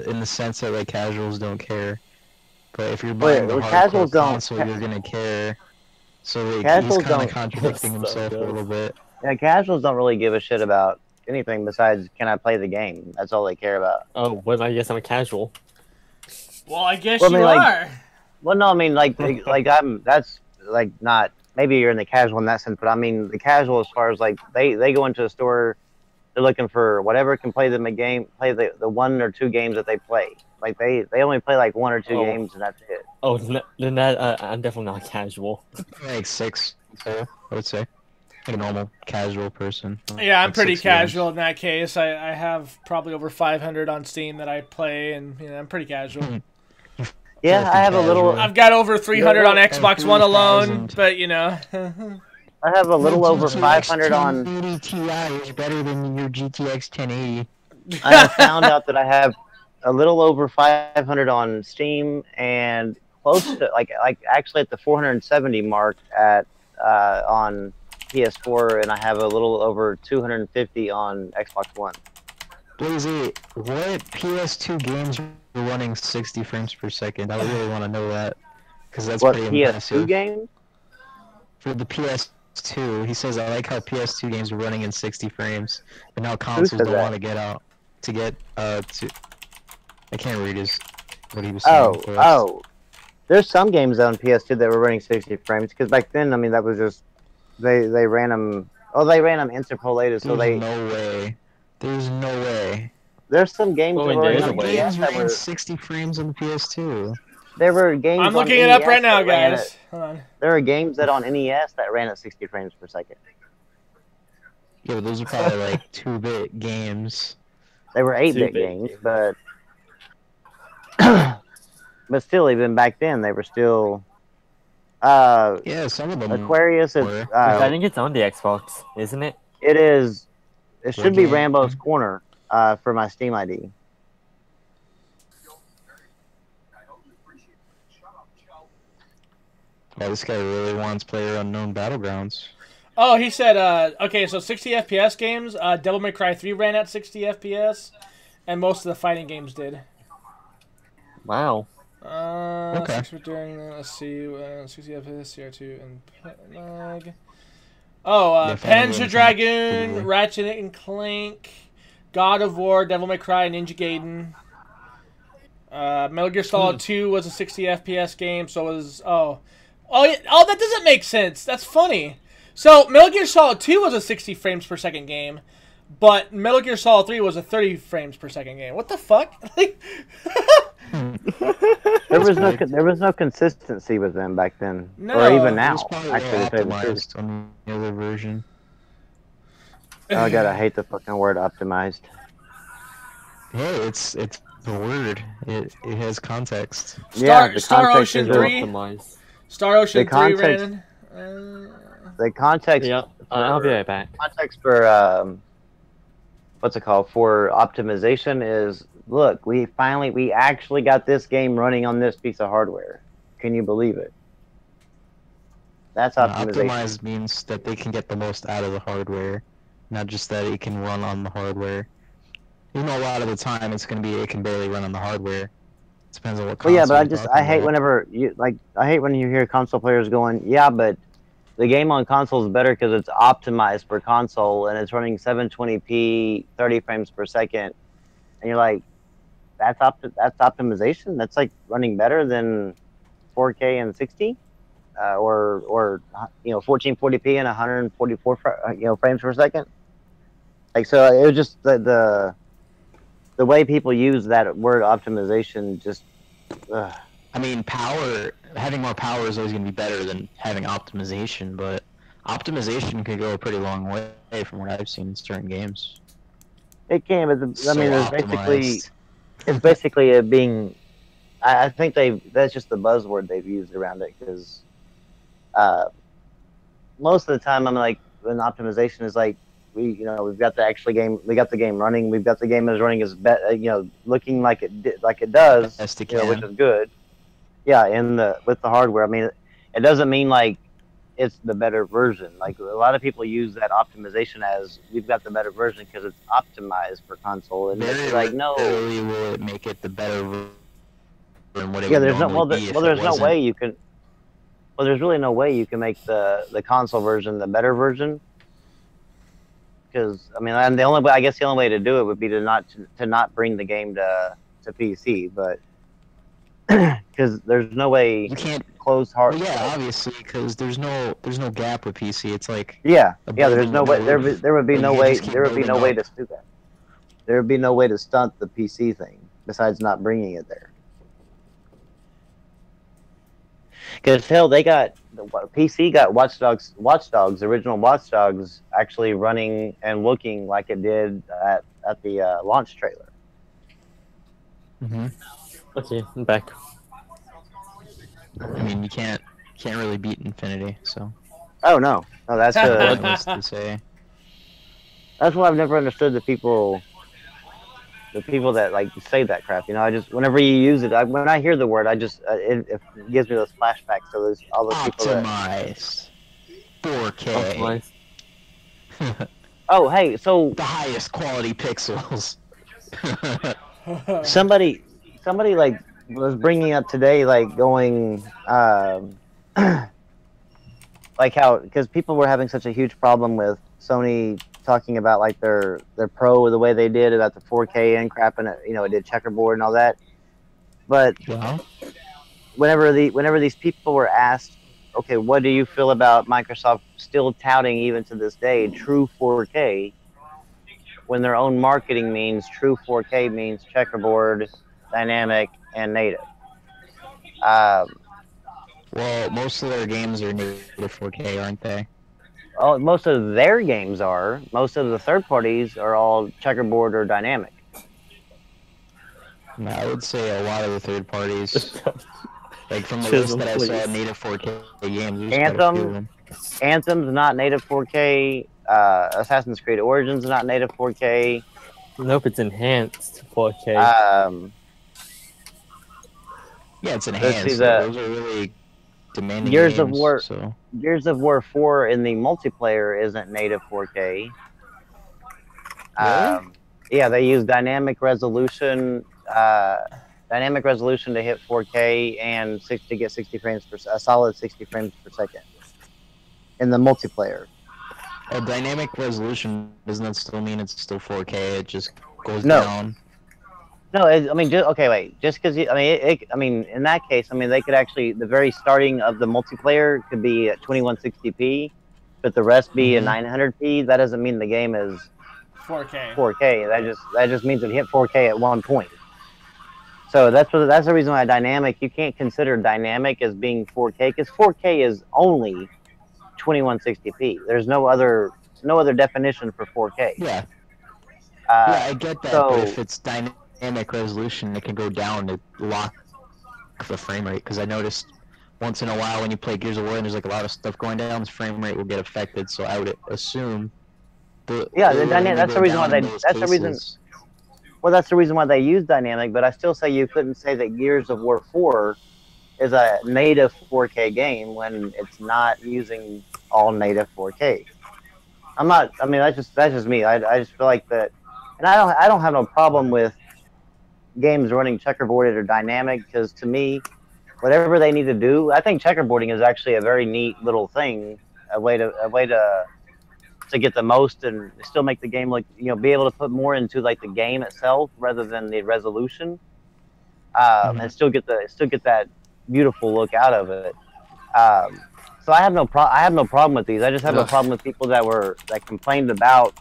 in the sense that like casuals don't care, but if you're buying the well, casuals hardcore don't- console, you're gonna care. So like, Casuals he's kind don't- of contradicting That's so himself a good. little bit. Yeah, casuals don't really give a shit about anything besides can I play the game? That's all they care about. Oh, well, I guess I'm a casual. Well, I guess Well, I you mean, like- are. Well, no, I mean like that's like not maybe you're in the casual in that sense, but I mean the casual as far as like they go into a store, they're looking for whatever can play them a game, play the 1 or 2 games that they play. Like they only play like 1 or 2 Oh. games and that's it. Oh, then that, I'm definitely not casual. Like 6, so I would say, like a normal casual person. Yeah, I'm Like pretty 6 games. casual in that case. I have probably over 500 on Steam that I play, and I'm pretty casual. Yeah, Like I have a little. casual. I've got over 300 on Yeah, Xbox One alone, 3,000. but I have a little over 500 on. 1080 Ti is better than your GTX 1080. I have found out that I have a little over 500 on Steam and close to like actually at the 470 mark at on PS4, and I have a little over 250 on Xbox One. Blazy, what PS2 games are running 60 frames per second? I really want to know that, because that's What pretty PS2 impressive. game? For the PS2, he says, I like how PS2 games are running in 60 frames, but now consoles said don't that? want to get out to get to. I can't read what he was saying. for us. Oh. There's some games on PS2 that were running 60 frames because back then, I mean, that was just they ran them. Oh, they ran them interpolated, so There's they. no way. There's no way. There's some games Well, that I were mean, running there on is a way. Games NES that ran were. 60 frames on the PS2. There were games. I'm on looking it up NES right now, that ran guys. Hold on. There are games that on NES that ran at 60 frames per second. Yeah, but those are probably like 2-bit games. They were 8-bit 2-bit games, games. but but still, even back then, they were still. Yeah, some of them. Aquarius is. were. I think it's on the Xbox, isn't it? It is. It should be game? Rambo's Corner for my Steam ID. Oh, this guy really wants Player Unknown Battlegrounds. Oh, he said, okay, so 60 FPS games. Devil May Cry 3 ran at 60 FPS, and most of the fighting games did. Wow. Okay. Let's see, 60 FPS, CR2, and lag. Oh, Yeah, fighting Panzer games Dragoon, are- Ratchet and Clank, God of War, Devil May Cry, Ninja Gaiden. Metal Gear Solid 2 was a 60 FPS game, so was that doesn't make sense. That's funny. So Metal Gear Solid 2 was a 60 frames per second game, but Metal Gear Solid 3 was a 30 frames per second game. What the fuck? There was no consistency with them back then, No, or even It now. was probably Actually, to tell you the truth. optimized on the other version. Oh god, I hate the fucking word optimized. Hey, it's the word. It has context. Star the Star context Ocean is- 3. Optimized. Star Ocean The 3 context- ran. The context. Yeah, I'll be right back. Context for what's it called, for optimization is, look, we actually got this game running on this piece of hardware. Can you believe it? That's optimization. Optimized means that they can get the most out of the hardware, not just that it can run on the hardware. Even though a lot of the time it's going to be it can barely run on the hardware. Depends on what Well, console yeah, but you're I talking hate about. whenever I hate when you hear console players going, yeah, but the game on console is better because it's optimized for console and it's running 720p, 30 frames per second, and you're like, that's optimization. That's like running better than 4K and 60, or 1440p and 144 frames per second. Like, so it was just the way people use that word optimization just. I mean, having more power is always going to be better than having optimization, but optimization could go a pretty long way from what I've seen in certain games. It can, but there's optimized. it's basically it being. I think that's just the buzzword they've used around it, because most of the time I'm like, when optimization is like, we've got the game running, we've got the game is running looking like it does, Best it which can. is good. Yeah, with the hardware. I mean, it doesn't mean like it's the better version. Like, a lot of people use that optimization as, we've got the better version because it's optimized for console, and it's like, no. Rarely will it make it the better version than what it Yeah, would there's no normally be if there's it no wasn't. way you can. Well, there's really no way you can make the console version the better version. Because, I mean, and the only way to do it would be to not bring the game to PC, but because there's no way You can't. closed hard. Well, yeah, obviously, because there's no gap with PC. It's like Yeah, a there's building no with way. no There roof. would be Like, no you way. just keep There would be no building way up. to do that. There would be no way to stunt the PC thing besides not bringing it there. Because hell, PC got Watch Dogs, original Watch Dogs, actually running and looking like it did at the launch trailer. Mhm. Okay, I'm back. I mean, you can't really beat Infinity, so Oh no, that's pointless to say. that's why I've never understood the people that like say that crap. Whenever you use it, when I hear the word, it gives me those flashbacks to all those people that. Optimized 4K. Optimized. Oh, hey, so The highest quality pixels. somebody like was bringing up today, like going, like how, because people were having such a huge problem with Sony talking about like their Pro, the way they did about the 4K and crap, and it did checkerboard and all that. But Well, whenever these people were asked, okay, what do you feel about Microsoft still touting, even to this day, true 4K, when their own marketing means true 4K means checkerboard, dynamic, and native? well, most of their games are native 4K, aren't they? Oh, most of their games are. Most of the third parties are all checkerboard or dynamic. No, I would say a lot of the third parties, like from the Chisel, list that I please. saw, native 4K games. There's quite a few of Anthem, them. Anthem's not native 4K. Assassin's Creed Origins not native 4K. Nope, it's enhanced 4K. Yeah, it's see enhanced. So the- those are really demanding Gears of games, War- So Gears of War 4 in the multiplayer isn't native 4K. Really? Yeah, they use dynamic resolution to hit 4K and to get 60 frames a solid 60 frames per second in the multiplayer. a dynamic resolution doesn't that still mean it's still 4K? It just goes No. down. No, I mean, okay, wait. Just because I mean, in that case, I mean, they could actually the very starting of the multiplayer could be at 2160p, but the rest be in 900p. That doesn't mean the game is 4K. 4K. That just means it hit 4K at one point. So that's the reason why dynamic, you can't consider dynamic as being 4K, because 4K is only 2160p. There's no other definition for 4K. Yeah. Uh, Yeah, I get that, so but if it's dynamic resolution, it can go down to lock the frame rate. Because I noticed once in a while when you play Gears of War and there's like a lot of stuff going down, the frame rate will get affected. So I would assume that's the reason why that's the reason why they use dynamic. But I still say you couldn't say that Gears of War 4 is a native 4K game when it's not using all native 4K. I'm not. I mean, that's just me. I just feel like that, and I don't have no problem with games running checkerboarded or dynamic, because to me, whatever they need to do, I think checkerboarding is actually a very neat little thing, a way to get the most and still make the game, like, be able to put more into like the game itself rather than the resolution, and still get that beautiful look out of it. So I have no problem with these. I just have no problem with people that complained about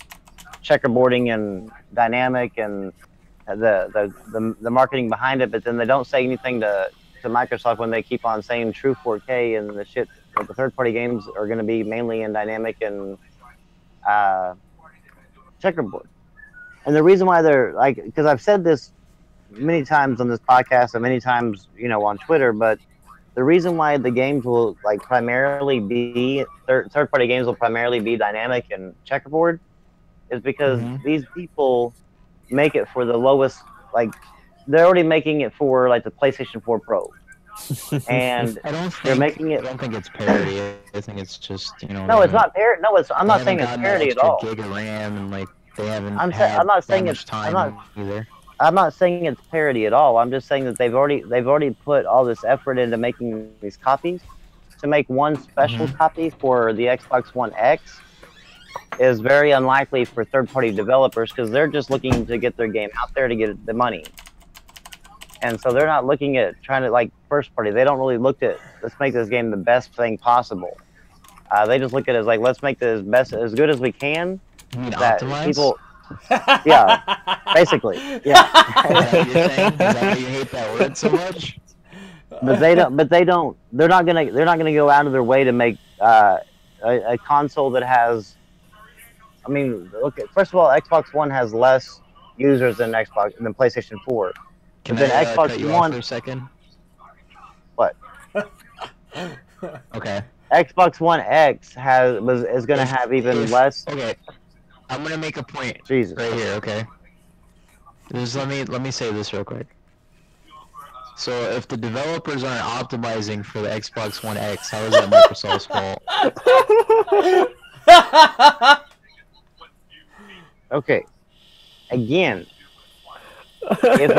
checkerboarding and dynamic and the marketing behind it, but then they don't say anything to Microsoft when they keep on saying true 4K and the shit. The third-party games are going to be mainly in dynamic and checkerboard. And the reason why they're like, because I've said this many times on this podcast and many times, on Twitter, but the reason why the games will like primarily be third-party games will primarily be dynamic and checkerboard is because these people make it for the lowest, like they're already making it for like the PlayStation 4 Pro, and they're making it. I don't think it's parity. I think it's just No, it's not parity. No, I'm not saying it's parity at all. Gig of RAM and like they haven't. I'm not saying it's time either. I'm not saying it's parity at all. I'm just saying that they've already put all this effort into making these copies. To make one special copy for the Xbox One X is very unlikely for third-party developers, because they're just looking to get their game out there to get the money. And so they're not looking at trying to like first party. They don't really look at let's make this game the best thing possible. They just look at it as like let's make this as good as we can. You mean that optimize? people, yeah, basically, yeah. Is that what you're saying? Is that why you hate that word so much? But they don't. They're not gonna go out of their way to make a console that has. I mean, look. First of all, Xbox One has less users than PlayStation 4. Can then I Xbox cut you One off for a second? What? Okay. Xbox One X is gonna have even less. Okay. I'm gonna make a point Jesus. right here. Okay. Just let me say this real quick. So if the developers aren't optimizing for the Xbox One X, how is that Microsoft's fault? Okay. Again, if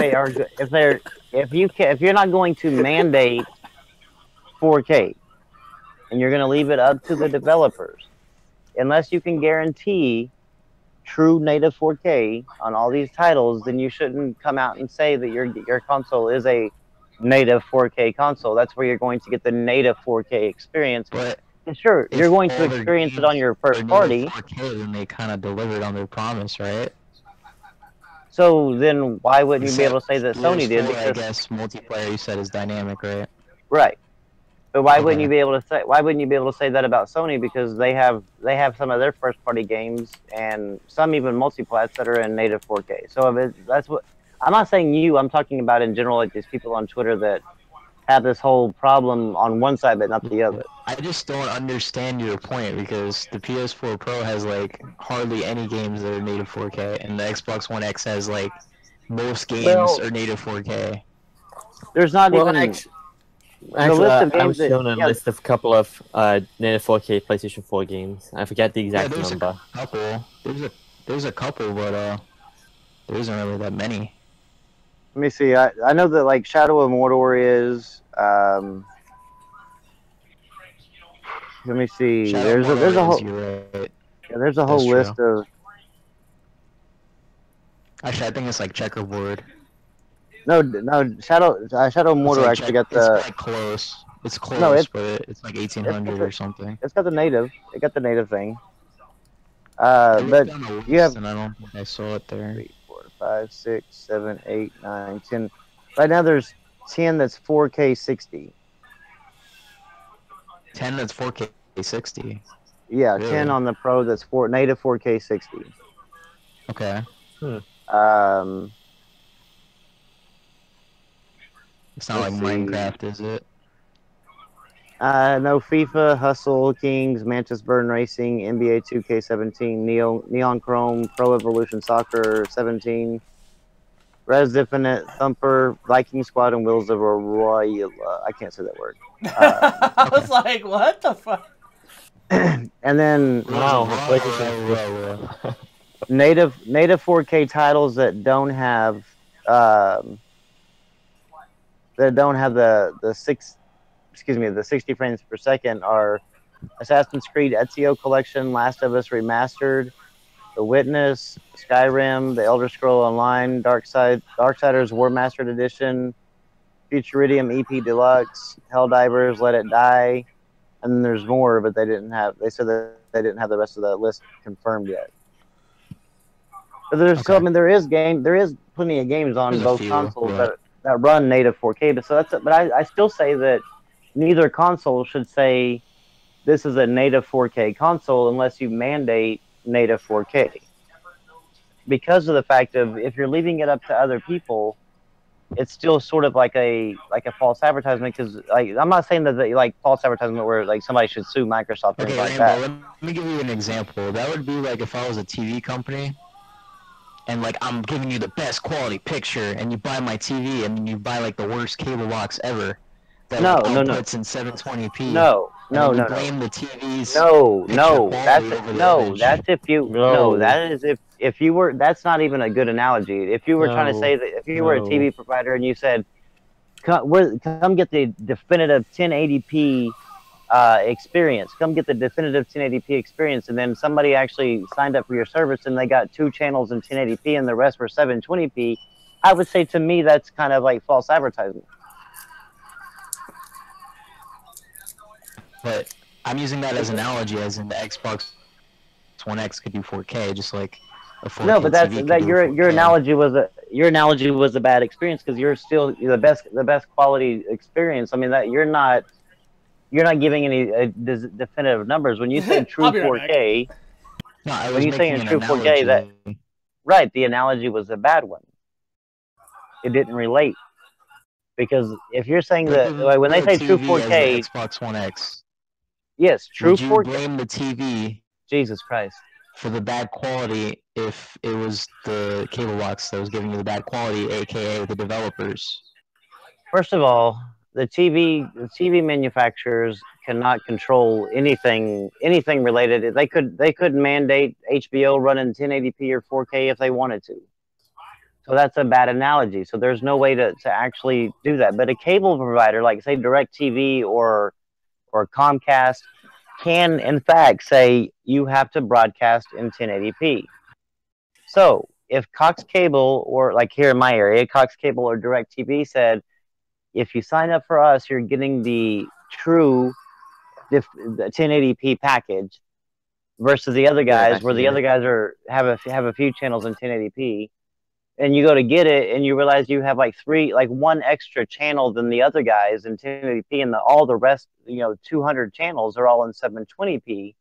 you're not going to mandate 4K and you're going to leave it up to the developers, unless you can guarantee true native 4K on all these titles, then you shouldn't come out and say that your console is a native 4K console. That's where you're going to get the native 4K experience. But sure, you're going to experience it on your first party. 4K, then they kind of delivered on their promise, right? So then why wouldn't you be able to say that Sony did? I guess multiplayer you said is dynamic, right? Right. But why wouldn't you be able to say that about Sony? Because they have some of their first party games and some even multiplats that are in native 4K. So that's what I'm not saying you. I'm talking about in general, like these people on Twitter that have this whole problem on one side but not the other. I just don't understand your point, because the PS4 Pro has like hardly any games that are native 4K, and the Xbox One X has like most games are native 4K. There's not even Actually, list of I games was shown a list of a couple of native 4K PlayStation 4 games. I forget the exact there's number. A couple. There's a couple, but there isn't really that many. Let me see. I know that like Shadow of Mordor is. Let me see. There's a whole. Right. Yeah, there's a whole list of. Actually, I think it's like checkerboard. Shadow Mordor like actually got It's the. like close. It's close, No, but it's like 1800 or something. It's got the native. It got the native thing. I looked But down the list you have and I don't think I saw it there. 3, 4, 5, 6, 7, 8, 9, 10. Right now, there's 10 that's 4K 60. 10 that's 4K 60. Yeah, Really? 10 on the Pro that's native 4K 60. Okay. Um, It's not like Let's see. Minecraft, is it? no, FIFA, Hustle, Kings, Mantis Burn Racing, NBA 2K17, Neon Chrome, Pro Evolution Soccer 17, Res Infinite, Thumper, Viking Squad, and Wheels of Royal. I can't say that word. I was like, what the fuck? And then Wow, native 4K titles that don't have the 60 frames per second are Assassin's Creed Ezio Collection, Last of Us Remastered, The Witness, Skyrim, The Elder Scroll Online, Darksiders War Mastered Edition, Futuridium EP Deluxe, Helldivers Let It Die, and then there's more, but they said that they didn't have the rest of the list confirmed yet. But there's Okay. there is plenty of games on There's a both few, consoles yeah. that run native 4K. But I still say that neither console should say this is a native 4K console unless you mandate native 4K. Because of the fact of if you're leaving it up to other people, it's still sort of like a false advertisement. Because I'm not saying that like false advertisement where like somebody should sue Microsoft or Okay, anything like Rainbow, that. let me give you an example. That would be like if I was a TV company and like I'm giving you the best quality picture and you buy my TV and then you buy like the worst cable box ever that No, like, no, no. outputs in 720p. No, and no, then you no, blame the TV's no, picture no. quality That's over the no. image. That's if you No. That is if you were. That's not even a good analogy. If you were trying to No. say that if you were a No. TV provider and you said, come get the definitive 1080p experience. Come get the definitive 1080p experience, and then somebody actually signed up for your service and they got 2 channels in 1080p and the rest were 720p. I would say to me that's kind of like false advertisement. But I'm using that as an analogy, as in the Xbox One X could do 4K, just like a 4K No, but TV could do your 4K. analogy was a bad experience because you're still the best quality experience. I mean that you're not giving any definitive numbers when you say true I'll be right 4K. No, I was When you say making in an true 4K, analogy. right, the analogy was a bad one. It didn't relate because if you're saying that like, when they say true 4K, as the Xbox One X, yes, true would you 4K. blame the TV Jesus Christ. for the bad quality if it was the cable box that was giving you the bad quality, aka the developers? First of all, the TV manufacturers cannot control anything related. They could mandate HBO running 1080p or 4K if they wanted to. So that's a bad analogy. So there's no way to actually do that. But a cable provider like say DirecTV or Comcast can in fact say you have to broadcast in 1080p. So if Cox Cable or like here in my area, Cox Cable or DirecTV said, if you sign up for us, you're getting the true the 1080p package versus the other guys, where the other guys have a few channels in 1080p, and you go to get it, and you realize you have like one extra channel than the other guys in 1080p, and all the rest, 200 channels are all in 720p.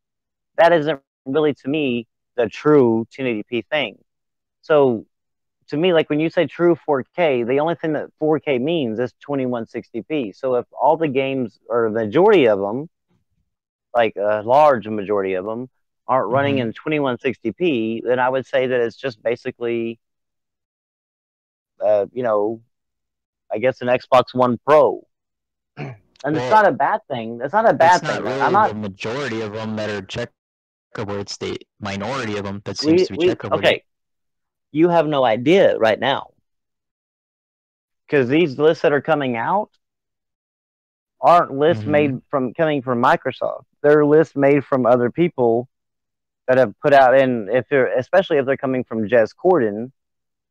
That isn't really, to me, the true 1080p thing. So to me, like when you say true 4K, the only thing that 4K means is 2160p. So if all the games, or the majority of them, like a large majority of them, aren't running in 2160p, then I would say that it's just basically, I guess an Xbox One Pro. And it's not a bad thing. It's not a bad thing. Really I'm not the majority of them that are checkerboard, the minority of them that seems to be checkerboard. Okay. You have no idea right now. Because these lists that are coming out aren't lists coming from Microsoft. They're lists made from other people that have put out, and especially if they're coming from Jez Corden,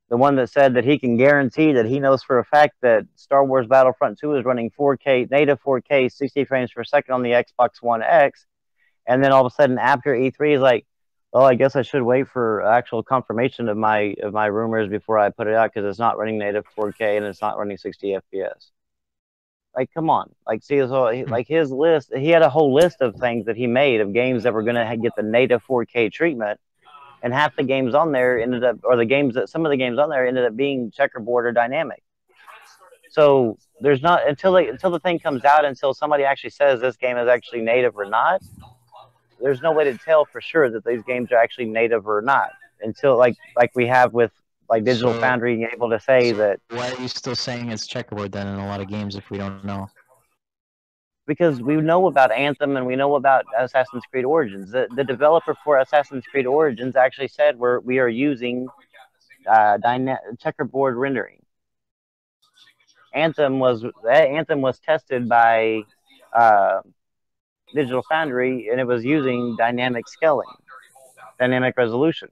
the one that said that he can guarantee that he knows for a fact that Star Wars Battlefront 2 is running 4K, native 4K, 60 frames per second on the Xbox One X. And then all of a sudden after E3, he's like, well, I guess I should wait for actual confirmation of my rumors before I put it out because it's not running native 4K and it's not running 60 FPS. Like, come on. Like, see, so like his list, he had a whole list of things that he made of games that were going to get the native 4K treatment. And half the games on there ended up, or some of the games on there ended up being checkerboard or dynamic. So there's not, until the thing comes out, until somebody actually says this game is actually native or not, there's no way to tell for sure that these games are actually native or not. Until like we have with like Digital Foundry being able to say that. Why are you still saying it's checkerboard then in a lot of games if we don't know? Because we know about Anthem and we know about Assassin's Creed Origins. The developer for Assassin's Creed Origins actually said we are using checkerboard rendering. Anthem was tested by Digital Foundry, and it was using dynamic scaling, dynamic resolution.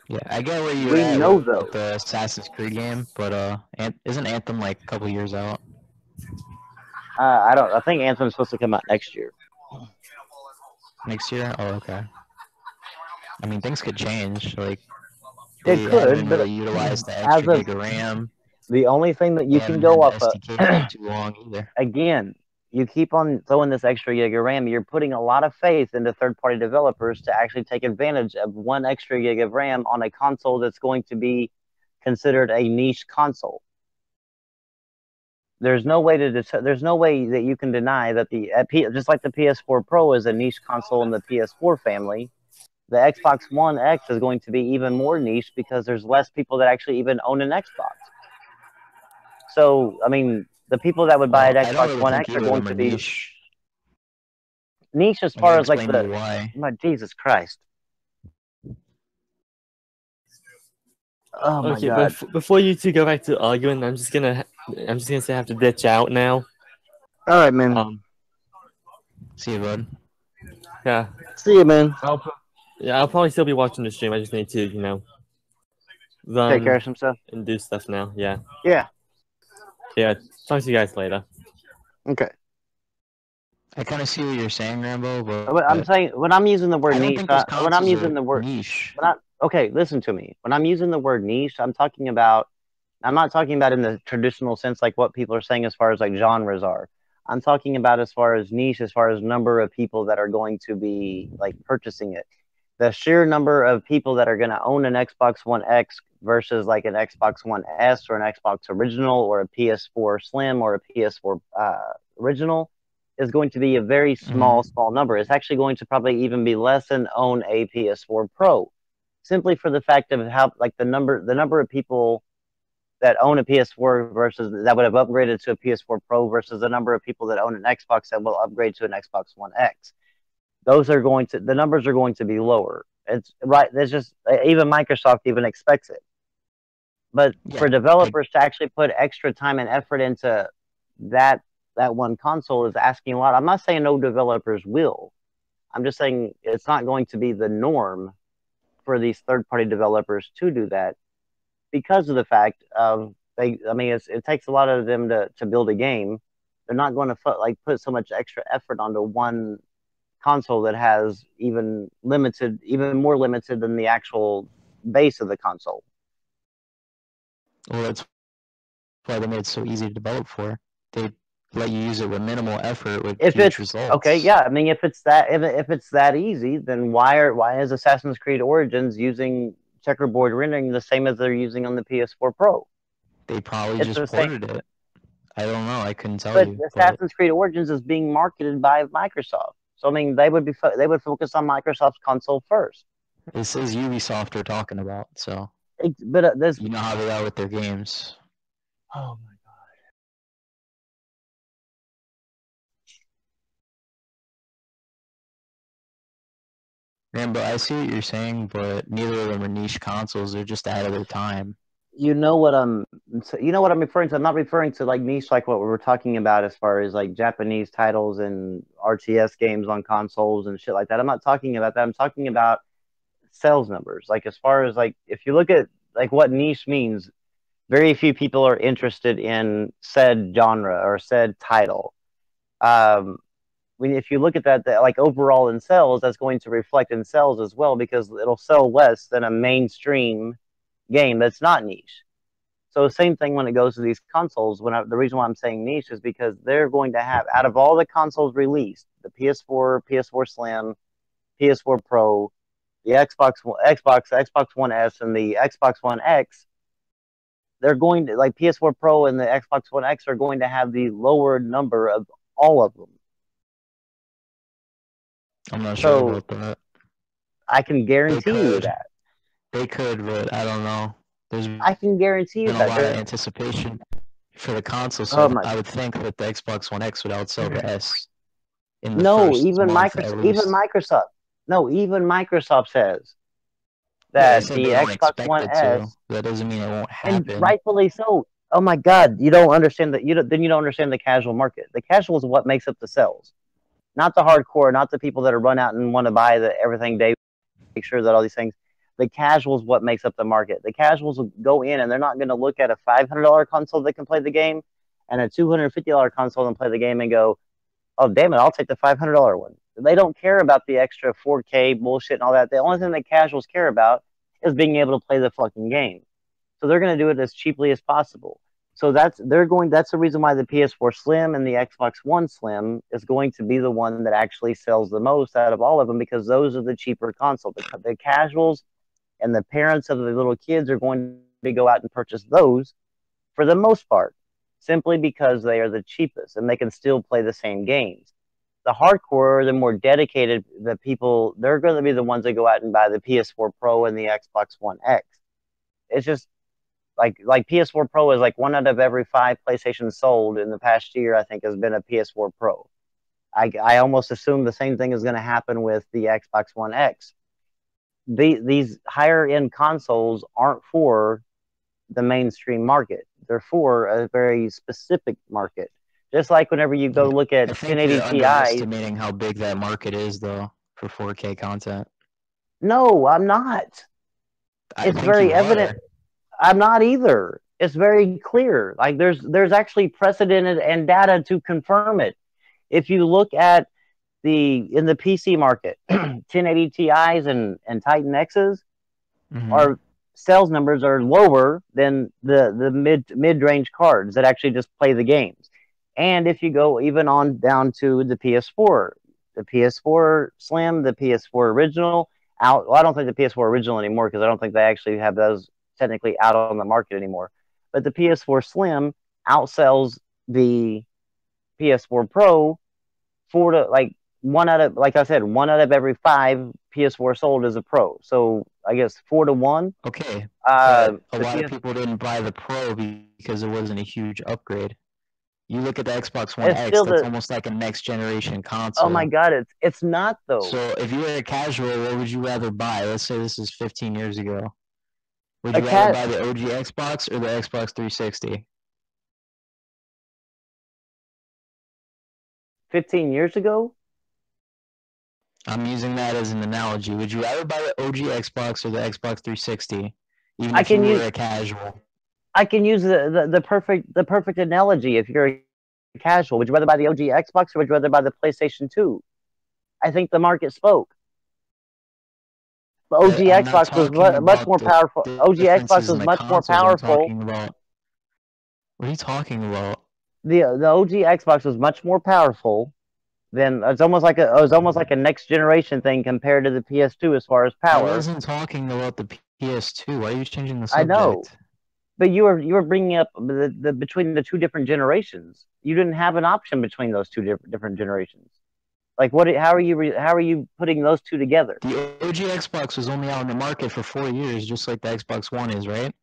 Yeah, I get where you're at with the Assassin's Creed game, but isn't Anthem like a couple years out? I think Anthem's supposed to come out next year. Next year? Oh, okay. I mean, things could change. Like, it could, but really utilize the extra gig of RAM. The only thing that you can go off of, too long either. Again, you keep on throwing this extra gig of RAM. You're putting a lot of faith into third-party developers to actually take advantage of one extra gig of RAM on a console that's going to be considered a niche console. There's no way that you can deny that just like the PS4 Pro is a niche console in the PS4 family, the Xbox One X is going to be even more niche because there's less people that actually even own an Xbox. So, I mean, the people that would buy an Xbox One X are going to be niche as far as like Jesus Christ. Oh my God. Before you two go back to arguing, I'm just gonna say I have to ditch out now. All right, man. See you, bud. Yeah. See you, man. I'll probably still be watching the stream. I just need to, take care of some stuff and do stuff now. Yeah. Yeah. Yeah. Talk to you guys later. Okay. I kind of see what you're saying, Rambo, but I'm saying when I'm using the word niche, when I'm using the word niche. Okay, listen to me. When I'm using the word niche, I'm not talking about in the traditional sense like what people are saying as far as like genres are. I'm talking about as far as niche, as far as number of people that are going to be like purchasing it. The sheer number of people that are going to own an Xbox One X versus like an Xbox One S or an Xbox Original or a PS4 Slim or a PS4 Original is going to be a very small number. It's actually going to probably even be less than own a PS4 Pro. Simply for the fact of how like the number of people that own a PS4 versus that would have upgraded to a PS4 Pro versus the number of people that own an Xbox that will upgrade to an Xbox One X. The numbers are going to be lower. It's right. There's just even Microsoft even expects it. But for developers to actually put extra time and effort into that one console is asking a lot. I'm not saying no developers will. I'm just saying it's not going to be the norm for these third-party developers to do that because of the fact of it takes a lot of them to build a game. They're not going to put so much extra effort onto one console that has even more limited than the actual base of the console. Well, that's why they made it so easy to develop for. They let you use it with minimal effort with huge results. Okay, yeah. I mean, if it's that easy, then why is Assassin's Creed Origins using checkerboard rendering the same as they're using on the PS4 Pro? They probably just ported it. I don't know. I couldn't tell you. But Assassin's Creed Origins is being marketed by Microsoft, so I mean, they would focus on Microsoft's console first. This is Ubisoft we're talking about, so. But you know how they are with their games. Oh my. Rambo, I see what you're saying, but neither of them are niche consoles. They're just out of their time. You know what I'm referring to? I'm not referring to like niche like what we were talking about as far as like Japanese titles and RTS games on consoles and shit like that. I'm not talking about that. I'm talking about sales numbers. Like as far as like if you look at like what niche means. Very few people are interested in said genre or said title. If you look at that, like overall in sales, that's going to reflect in sales as well, because it'll sell less than a mainstream game that's not niche. So same thing when it goes to these consoles. The reason why I'm saying niche is because they're going to have, out of all the consoles released, the PS4, PS4 Slim, PS4 Pro, the Xbox One S, and the Xbox One X, they're going to, like PS4 Pro and the Xbox One X are going to have the lower number of all of them. I'm not So, sure about that. I can guarantee you could. that. They could, but I don't know. There's I can guarantee you been a that. lot of anticipation for the console, so Oh my- I would think that the Xbox One X would outsell the S. In the No, first even month at Microsoft. least. Even Microsoft. No, even Microsoft says Yeah, they that said the they don't Xbox expect One it S, to. That doesn't mean it won't and happen. rightfully so. Oh my God, you don't understand that. Then you don't understand the casual market. The casual is what makes up the sales, not the hardcore, not the people that are run out and want to buy the everything day. Make sure that all these things. The casual is what makes up the market. The casuals will go in and they're not going to look at a $500 console that can play the game and a $250 console and play the game and go, oh, damn it, I'll take the $500 one. They don't care about the extra 4K bullshit and all that. The only thing that casuals care about is being able to play the fucking game. So they're going to do it as cheaply as possible. So that's the reason why the PS4 Slim and the Xbox One Slim is going to be the one that actually sells the most out of all of them, because those are the cheaper consoles. The casuals and the parents of the little kids are going to go out and purchase those for the most part, simply because they are the cheapest and they can still play the same games. The hardcore, the more dedicated, the people, they're going to be the ones that go out and buy the PS4 Pro and the Xbox One X. It's just like PS4 Pro is like 1 out of every 5 PlayStations sold in the past year, I think, has been a PS4 Pro. I almost assume the same thing is going to happen with the Xbox One X. These higher end consoles aren't for the mainstream market. They're for a very specific market. Just like whenever you go look at I think 1080 you're Ti. underestimating how big that market is, though, for 4K content. No, I'm not. I It's think very you evident. are. I'm not either. It's very clear. Like there's actually precedent and data to confirm it. If you look at in the PC market, 1080 Ti's and Titan X's, our sales numbers are lower than the mid-range cards that actually just play the games. And if you go even on down to the PS4 Slim, the PS4 Original, well, I don't think the PS4 Original anymore, because I don't think they actually have those technically out on the market anymore. But the PS4 Slim outsells the PS4 Pro 1 out of, like I said, 1 out of every 5 PS4 sold is a Pro. So I guess 4 to 1. Okay. A lot of people didn't buy the Pro because it wasn't a huge upgrade. You look at the Xbox One X, that's almost like a next generation console. Oh my God, it's not though. So if you were a casual, what would you rather buy? Let's say this is 15 years ago. Would you rather buy the OG Xbox or the Xbox 360? 15 years ago? I'm using that as an analogy. Would you rather buy the OG Xbox or the Xbox 360? Even if you were a casual. I can use the perfect analogy. If you're a casual, would you rather buy the OG Xbox or would you rather buy the PlayStation 2? I think the market spoke. The OG Xbox was much more powerful. OG Xbox was much more powerful. What are you talking about? The OG Xbox was much more powerful than it was almost like a next generation thing compared to the PS2 as far as power. I wasn't talking about the PS2. Why are you changing the subject? I know, but you were bringing up the between the 2 different generations. You didn't have an option between those 2 different generations. Like what? How are you putting those 2 together? The OG Xbox was only out in the market for 4 years, just like the Xbox One is, right?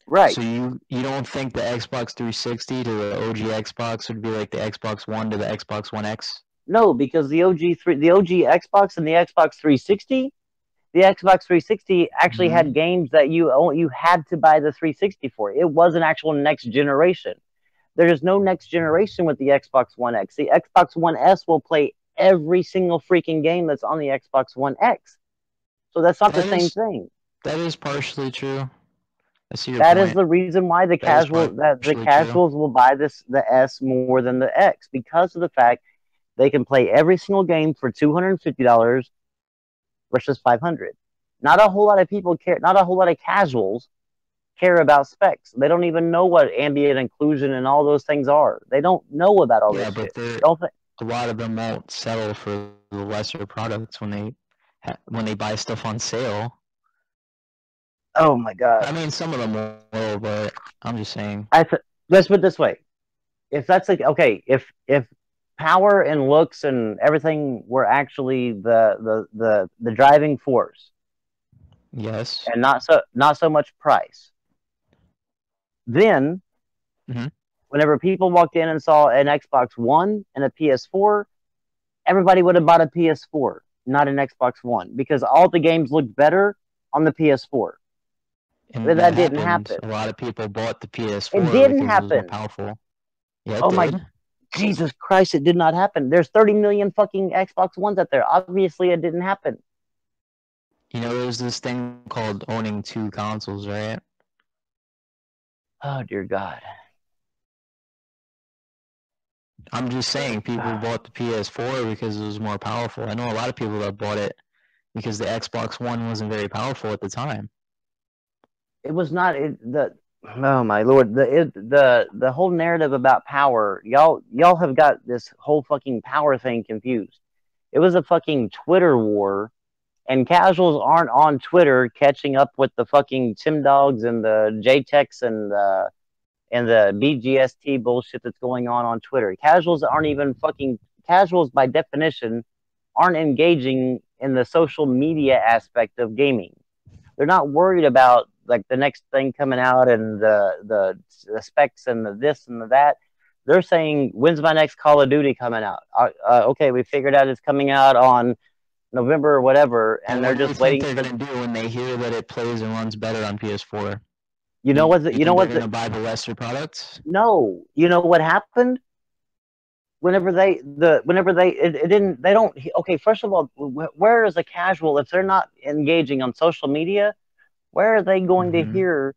Right. So you don't think the Xbox 360 to the OG Xbox would be like the Xbox One to the Xbox One X? No, because the OG Xbox and the Xbox 360, the Xbox 360 actually had games that you had to buy the 360 for. It was an actual next generation. There is no next generation with the Xbox One X. The Xbox One S will play every single freaking game that's on the Xbox One X. So that's not the same thing. That is partially true. I see your That point. is the reason why the That is partially casuals will buy the S more than the X, because of the fact they can play every single game for $250 versus 500. Not a whole lot of people care. Not a whole lot of casuals care about specs. They don't even know what ambient inclusion and all those things are. They don't know about all Yeah, this but shit. Don't think. a lot of them won't settle for the lesser products when they buy stuff on sale. Oh my god. I mean, some of them will, but I'm just saying. Let's put it this way: if that's like okay, if power and looks and everything were actually the driving force, Yes. and not so much price, then Mhm. whenever people walked in and saw an Xbox One and a PS4, everybody would have bought a PS4, not an Xbox One, because all the games looked better on the PS4. And But that didn't happened. happen. A lot of people bought the PS4 It didn't because it was more happen. powerful. Yeah, it Oh my did. Jesus Christ, it did not happen. There's 30 million fucking Xbox Ones out there. Obviously, it didn't happen. You know, there's this thing called owning two consoles, right? Oh dear God. I'm just saying, people bought the PS4 because it was more powerful. I know a lot of people that bought it because the Xbox One wasn't very powerful at the time. It was not oh my Lord, the whole narrative about power, y'all have got this whole fucking power thing confused. It was a fucking Twitter war, and casuals aren't on Twitter catching up with the fucking Tim Dogs and the JTechs and the BGST bullshit that's going on Twitter. Casuals by definition aren't engaging in the social media aspect of gaming. They're not worried about like the next thing coming out and the specs and the this and the that. They're saying, when's my next Call of Duty coming out? Okay, we figured out it's coming out on November or whatever, and they're just waiting. What do you think they're gonna do when they hear that it plays and runs better on PS4? You know what? You know what? They're gonna buy the lesser products? No. You know what happened? Whenever they didn't, they don't. Okay, first of all, where is a casual if they're not engaging on social media? Where are they going to hear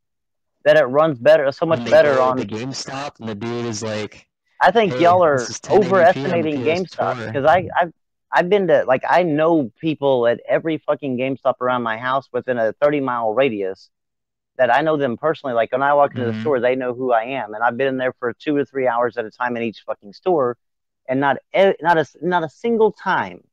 that it runs better, so much better on the GameStop? And the dude is like, I think hey, y'all are this is 1080p overestimating on the GameStop, PS4. because I've been to, like, I know people at every fucking GameStop around my house within a 30-mile radius that I know them personally. Like, when I walk into the store, they know who I am, and I've been in there for 2 or 3 hours at a time in each fucking store, and not a single time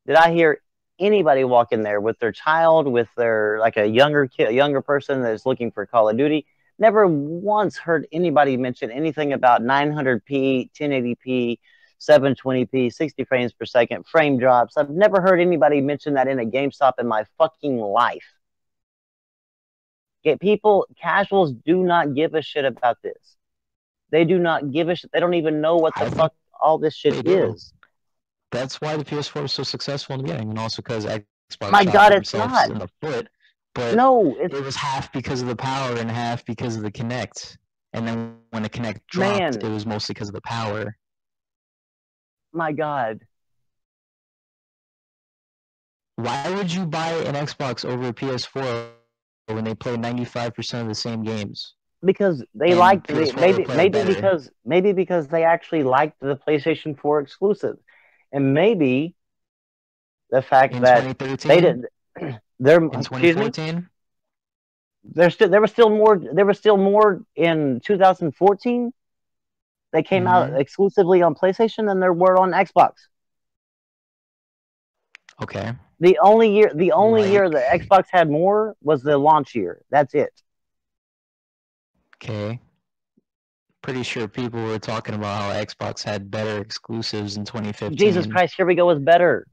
did I hear anybody walk in there with their child, with their, like, a younger person that's looking for Call of Duty. Never once heard anybody mention anything about 900p, 1080p, 720p, 60 frames per second, frame drops. I've never heard anybody mention that in a GameStop in my fucking life. Casuals do not give a shit about this. They do not give a shit. They don't even know what the fuck all this shit is. That's why the PS4 was so successful in the beginning, and also because Xbox My God, it's themselves not in the foot. But no, it was half because of the power and half because of the Kinect. And then when the Kinect dropped, it was mostly because of the power. My God. Why would you buy an Xbox over a PS4 when they play 95% of the same games? Because they liked maybe because they actually liked the PlayStation 4 exclusives, and maybe the fact that they did. They're in 2014. There was still more in 2014. They came out exclusively on PlayStation than there were on Xbox. Okay. The only year that Xbox had more was the launch year. That's it. Okay. Pretty sure people were talking about how Xbox had better exclusives in 2015. Jesus Christ, here we go with better.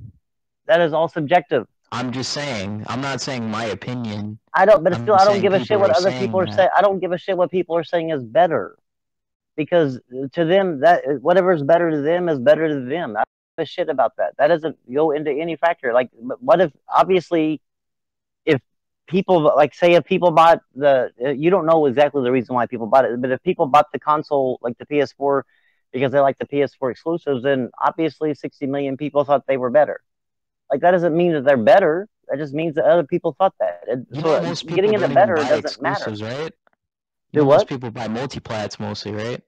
That is all subjective. I'm just saying. I'm not saying my opinion. I don't give a shit what other people are saying. I don't give a shit what people are saying is better. Because to them, that whatever is better to them is better to them. I don't give a shit about that. That doesn't go into any factor. Like, what if, obviously, if people, like, say if people bought you don't know exactly the reason why people bought it, but if people bought the console, like the PS4, because they like the PS4 exclusives, then obviously 60 million people thought they were better. Like, that doesn't mean that they're better. That just means that other people thought that. You So know, most people getting don't into even better buy doesn't matter. exclusives, right? Do You know, most what? people buy multiplats mostly, right?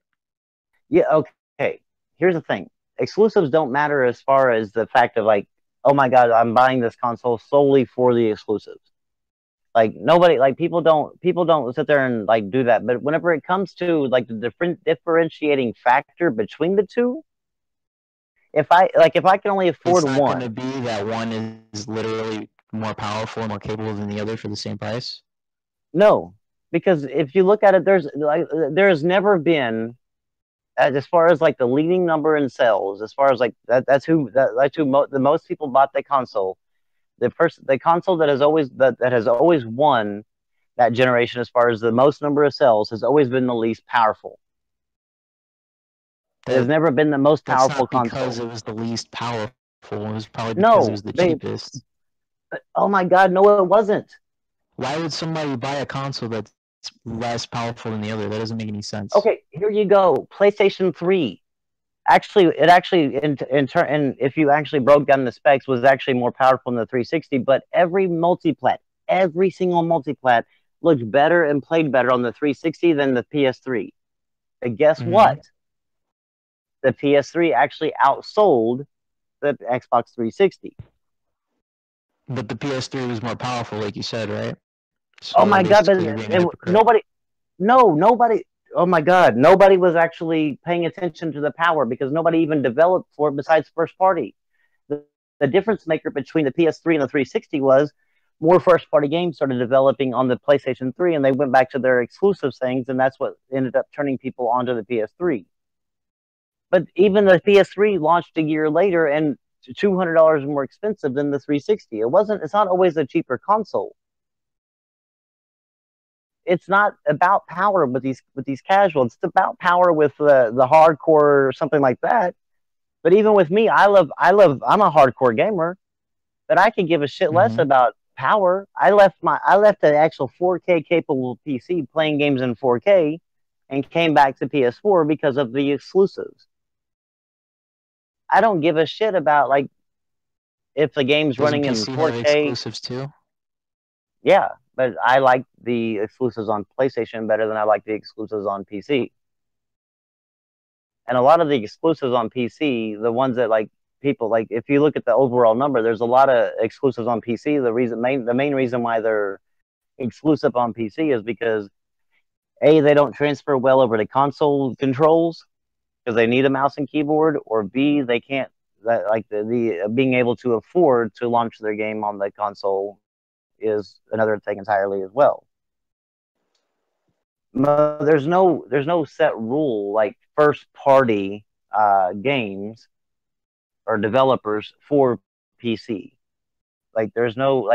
Yeah, okay. Here's the thing. Exclusives don't matter as far as the fact of like, oh my god, I'm buying this console solely for the exclusives. Like nobody, like people don't sit there and like do that. But whenever it comes to like the differentiating factor between the two, if I can only afford It's not going to one, be that one is literally more powerful and more capable than the other for the same price. no, because if you look at it, there's never been, as far as like the leading number in sales, as far as like that's who the most people bought the console. The console that has always won that generation as far as the most number of sales has always been the least powerful. It has That, never been the most that's powerful not because console. it was the least powerful. It was probably because it was the cheapest. Oh my god, no, it wasn't. Why would somebody buy a console that's less powerful than the other? That doesn't make any sense. Okay, here you go. PlayStation 3. Actually, it actually and if you actually broke down the specs, was actually more powerful than the 360. But every single multiplat looked better and played better on the 360 than the PS3. And guess what? The PS3 actually outsold the Xbox 360. But the PS3 was more powerful, like you said, right? So Oh my god! But nobody. Oh my god! Nobody was actually paying attention to the power because nobody even developed for it besides first party. The difference maker between the PS3 and the 360 was more first party games started developing on the PlayStation 3, and they went back to their exclusive things, and that's what ended up turning people onto the PS3. But even the PS3 launched a year later and $200 more expensive than the 360. It's not always a cheaper console. It's not about power with these casuals. It's about power with the hardcore or something like that. But even with me, I'm a hardcore gamer, but I could give a shit less about power. I left the actual 4K capable PC playing games in 4K and came back to PS4 because of the exclusives. I don't give a shit about like if the game's running in 4K. Exclusives too? Yeah, but I like the exclusives on PlayStation better than I like the exclusives on PC. And a lot of the exclusives on PC, the ones that like people like, if you look at the overall number, there's a lot of exclusives on PC. The main reason why they're exclusive on PC is because A, they don't transfer well over to console controls because they need a mouse and keyboard, or B, they can't the being able to afford to launch their game on the console is another thing entirely as well. There's no set rule like first party games or developers for PC. Like there's no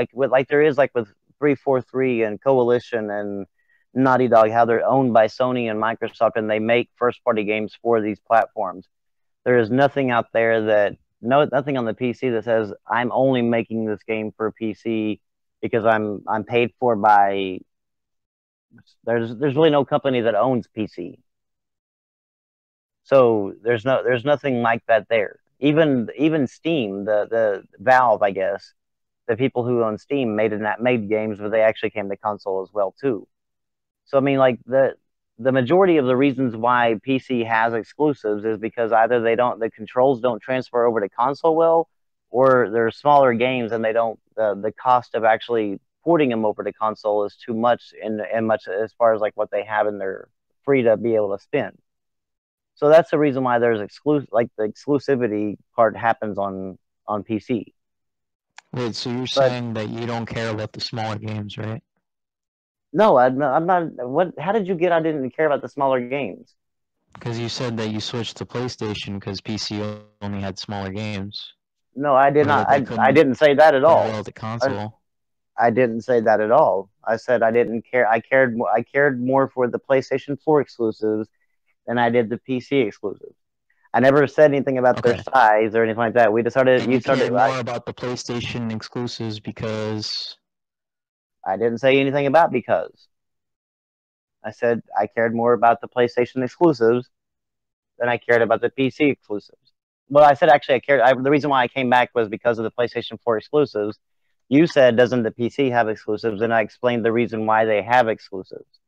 there is with 343 and Coalition and Naughty Dog, how they're owned by Sony and Microsoft and they make first party games for these platforms. There is nothing out there nothing on the PC that says I'm only making this game for PC because I'm paid for by. There's really no company that owns PC. So there's nothing like that there. Even Steam, the Valve, I guess, the people who own Steam made games, but they actually came to console as well too. So I mean, like the majority of the reasons why PC has exclusives is because either the controls don't transfer over to console well, or they're smaller games and they don't the cost of actually porting them over to console is too much and much as far as like what they have in their free to be able to spend. So that's the reason why there's the exclusivity part happens on PC. Wait, so you're saying that you don't care about the smaller games, right? No, I'm not. What? How did you get? I didn't care about the smaller games. Because you said that you switched to PlayStation because PC only had smaller games. No, I did not. I didn't say that at all. The console. I didn't say that at all. I said I didn't care. I cared more for the PlayStation 4 exclusives than I did the PC exclusives. I never said anything about their size or anything like that. We decided you started more about the PlayStation exclusives because I didn't say anything about because. I said I cared more about the PlayStation exclusives than I cared about the PC exclusives. Well, I said actually I cared. The reason why I came back was because of the PlayStation 4 exclusives. you said, doesn't the PC have exclusives? And I explained the reason why they have exclusives.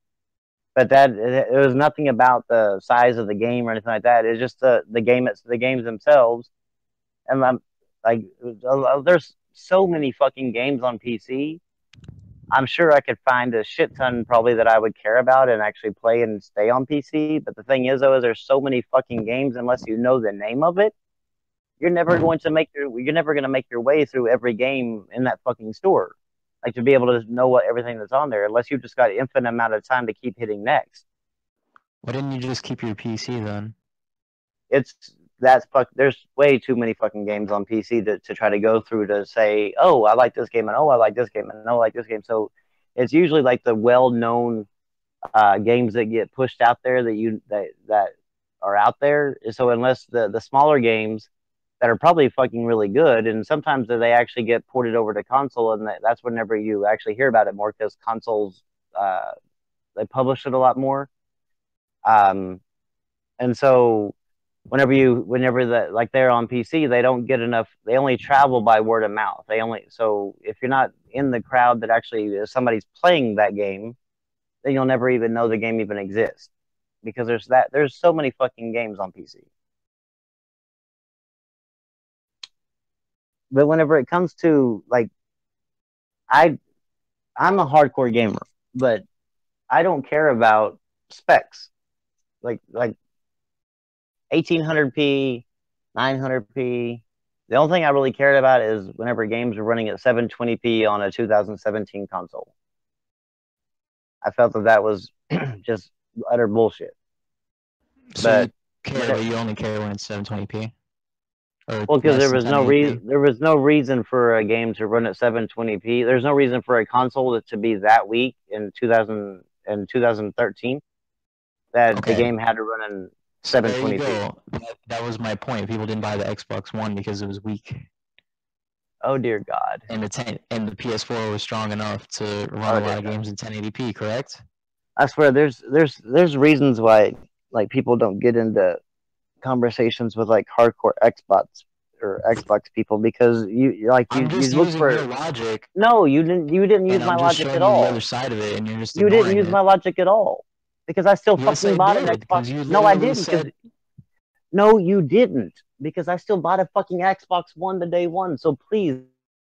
But it was nothing about the size of the game or anything like that. It's just the games themselves. And I'm like, there's so many fucking games on PC. I'm sure I could find a shit ton probably that I would care about and actually play and stay on PC. But the thing is, though, is there's so many fucking games. Unless you know the name of it, you're never going to make your way through every game in that fucking store. Like, to be able to know everything that's on there, unless you've just got infinite amount of time to keep hitting next. Why didn't you just keep your PC then? There's way too many fucking games on PC to try to go through to say, oh, I like this game, and oh, I like this game, and oh, I like this game. So it's usually like the well-known games that get pushed out there that are out there. So unless the smaller games that are probably fucking really good, and sometimes they actually get ported over to console, and that's whenever you actually hear about it more, because consoles they publish it a lot more. And so whenever they're on PC, they don't get enough. They only travel by word of mouth. So if you're not in the crowd that actually if somebody's playing that game, then you'll never even know the game even exists, because there's so many fucking games on PC. But whenever it comes to like, I'm a hardcore gamer, but I don't care about specs like 1800p, 900p. The only thing I really cared about is whenever games were running at 720p on a 2017 console. I felt that was just utter bullshit. So you only care when it's 720p? Well, because there was no reason for a game to run at 720p. There's no reason for a console to be that weak in 2013 that the game had to run in 720p. There you go. That was my point. People didn't buy the Xbox One because it was weak. Oh dear God! And the PS4 was strong enough to run a lot of games in 1080p. Correct? I swear, there's reasons why like people don't get into conversations with like hardcore Xbox people, because you look for your logic. No, you didn't use my logic at all. The other side of it, and you're just you didn't use my logic at all, because I still fucking bought an Xbox. No, I didn't. No, you didn't, because I still bought a fucking Xbox One the day one. So please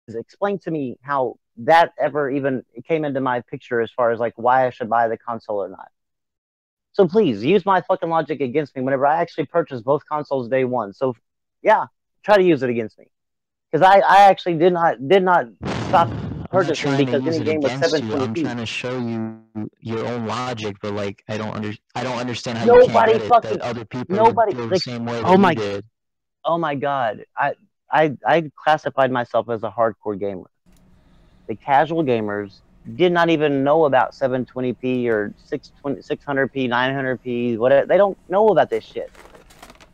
explain to me how that ever even came into my picture as far as like why I should buy the console or not. So please use my fucking logic against me whenever I actually purchased both consoles day one. So yeah, try to use it against me, because I actually did not stop purchasing because any game was 720p. I'm trying to show you your own logic, but like I don't understand how nobody you can't fucking that other people feel the same way oh that my you did. Oh my God, I classified myself as a hardcore gamer. The casual gamers did not even know about 720p or 600p, 900p, whatever. They don't know about this shit.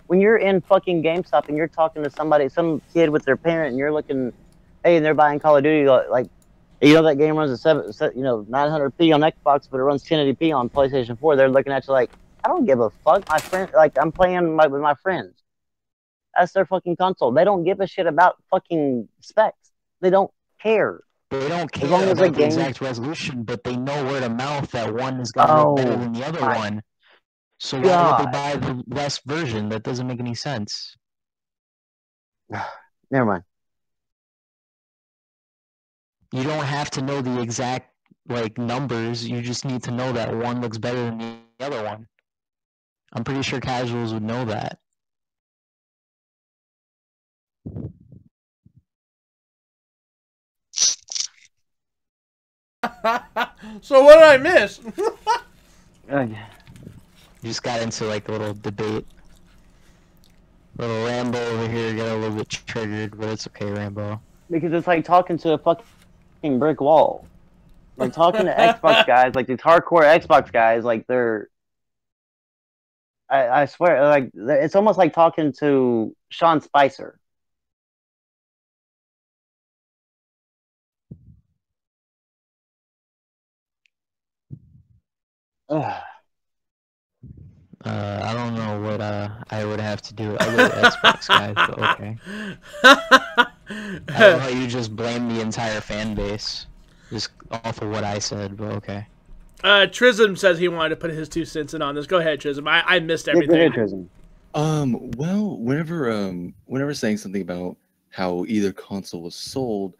When you're in fucking GameStop and you're talking to somebody, some kid with their parent, and you're looking, hey, and they're buying Call of Duty, like, you know, that game runs at 900p on Xbox, but it runs 1080p on PlayStation 4. They're looking at you like, I don't give a fuck. My friend, like, I'm playing with my friends. That's their fucking console. They don't give a shit about fucking specs. They don't care. They don't care as long as about the exact resolution, but they know word of mouth that one is going to look better than the other one. So why would they buy the less version? That doesn't make any sense. Never mind. You don't have to know the exact like numbers. You just need to know that one looks better than the other one. I'm pretty sure casuals would know that. So what did I miss? You just got into like a little debate. Little Rambo over here got a little bit triggered, but it's okay, Rambo. Because it's like talking to a fucking brick wall. Like talking to Xbox guys, like these hardcore Xbox guys, like they're... I swear, like it's almost like talking to Sean Spicer. I don't know what I would have to do with other Xbox guys, but okay. I love how you just blame the entire fan base just off of what I said, but okay. Trism says he wanted to put his 2 cents in on this. Go ahead, Trism. I missed Yeah, go everything. ahead, Trism. Well, whenever saying something about how either console was sold,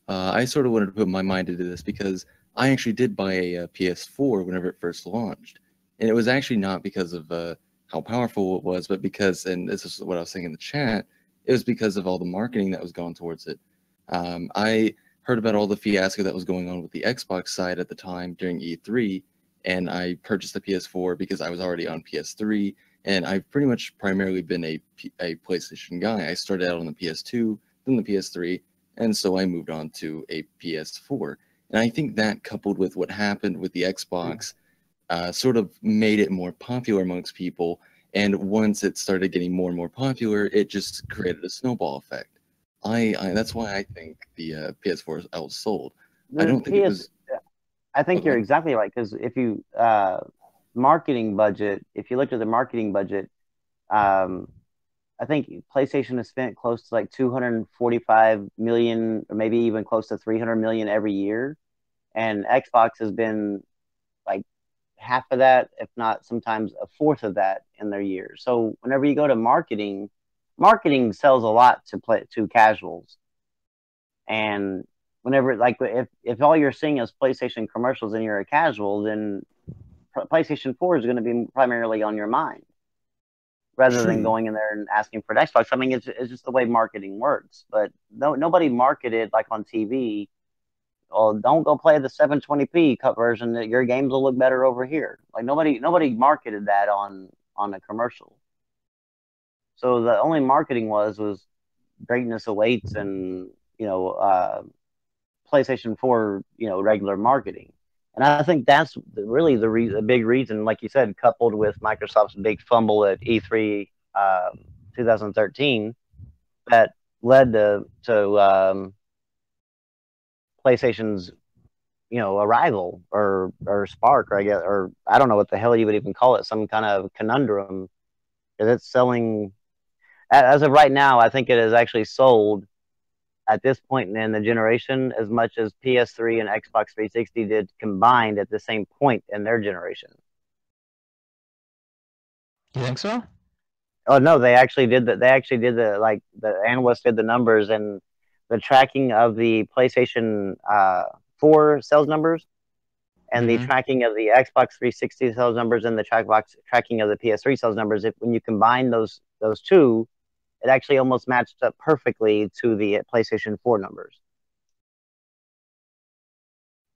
I sort of wanted to put my mind into this because I actually did buy a PS4 whenever it first launched, and it was actually not because of how powerful it was, but because, and this is what I was saying in the chat, it was because of all the marketing that was going towards it. I heard about all the fiasco that was going on with the Xbox side at the time during E3, and I purchased the PS4 because I was already on PS3. And I've pretty much primarily been a PlayStation guy. I started out on the PS2, then the PS3, and so I moved on to a PS4. And I think that, coupled with what happened with the Xbox, sort of made it more popular amongst people. And once it started getting more and more popular, it just created a snowball effect. That's why I think the PS4 is outsold. I don't think it was. I think you're exactly right, because if you marketing budget, if you looked at the marketing budget, I think PlayStation has spent close to like 245 million, or maybe even close to 300 million every year, and Xbox has been like half of that, if not sometimes a fourth of that in their year. So whenever you go to marketing sells a lot to casuals, and whenever, like, if all you're seeing is PlayStation commercials and you're a casual, then PlayStation 4 is going to be primarily on your mind rather than going in there and asking for an Xbox. I mean, it's just the way marketing works. But nobody marketed like on TV, oh, don't go play the 720p cut version, that your games will look better over here. Like nobody marketed that on a commercial. So the only marketing was greatness awaits, and PlayStation 4, regular marketing. And I think that's really the big reason, like you said, coupled with Microsoft's big fumble at E3 2013, that led to PlayStation's arrival or spark, or I guess, or I don't know what the hell you would even call it, some kind of conundrum. Because it's selling, as of right now, I think it is actually sold at this point in the generation as much as PS3 and Xbox 360 did combined at the same point in their generation. You think so? Oh no, they actually did that. They actually did the analysts did the numbers, and the tracking of the PlayStation 4 sales numbers, and the tracking of the Xbox 360 sales numbers, and the tracking of the PS3 sales numbers. When you combine those two, it actually almost matched up perfectly to the PlayStation 4 numbers.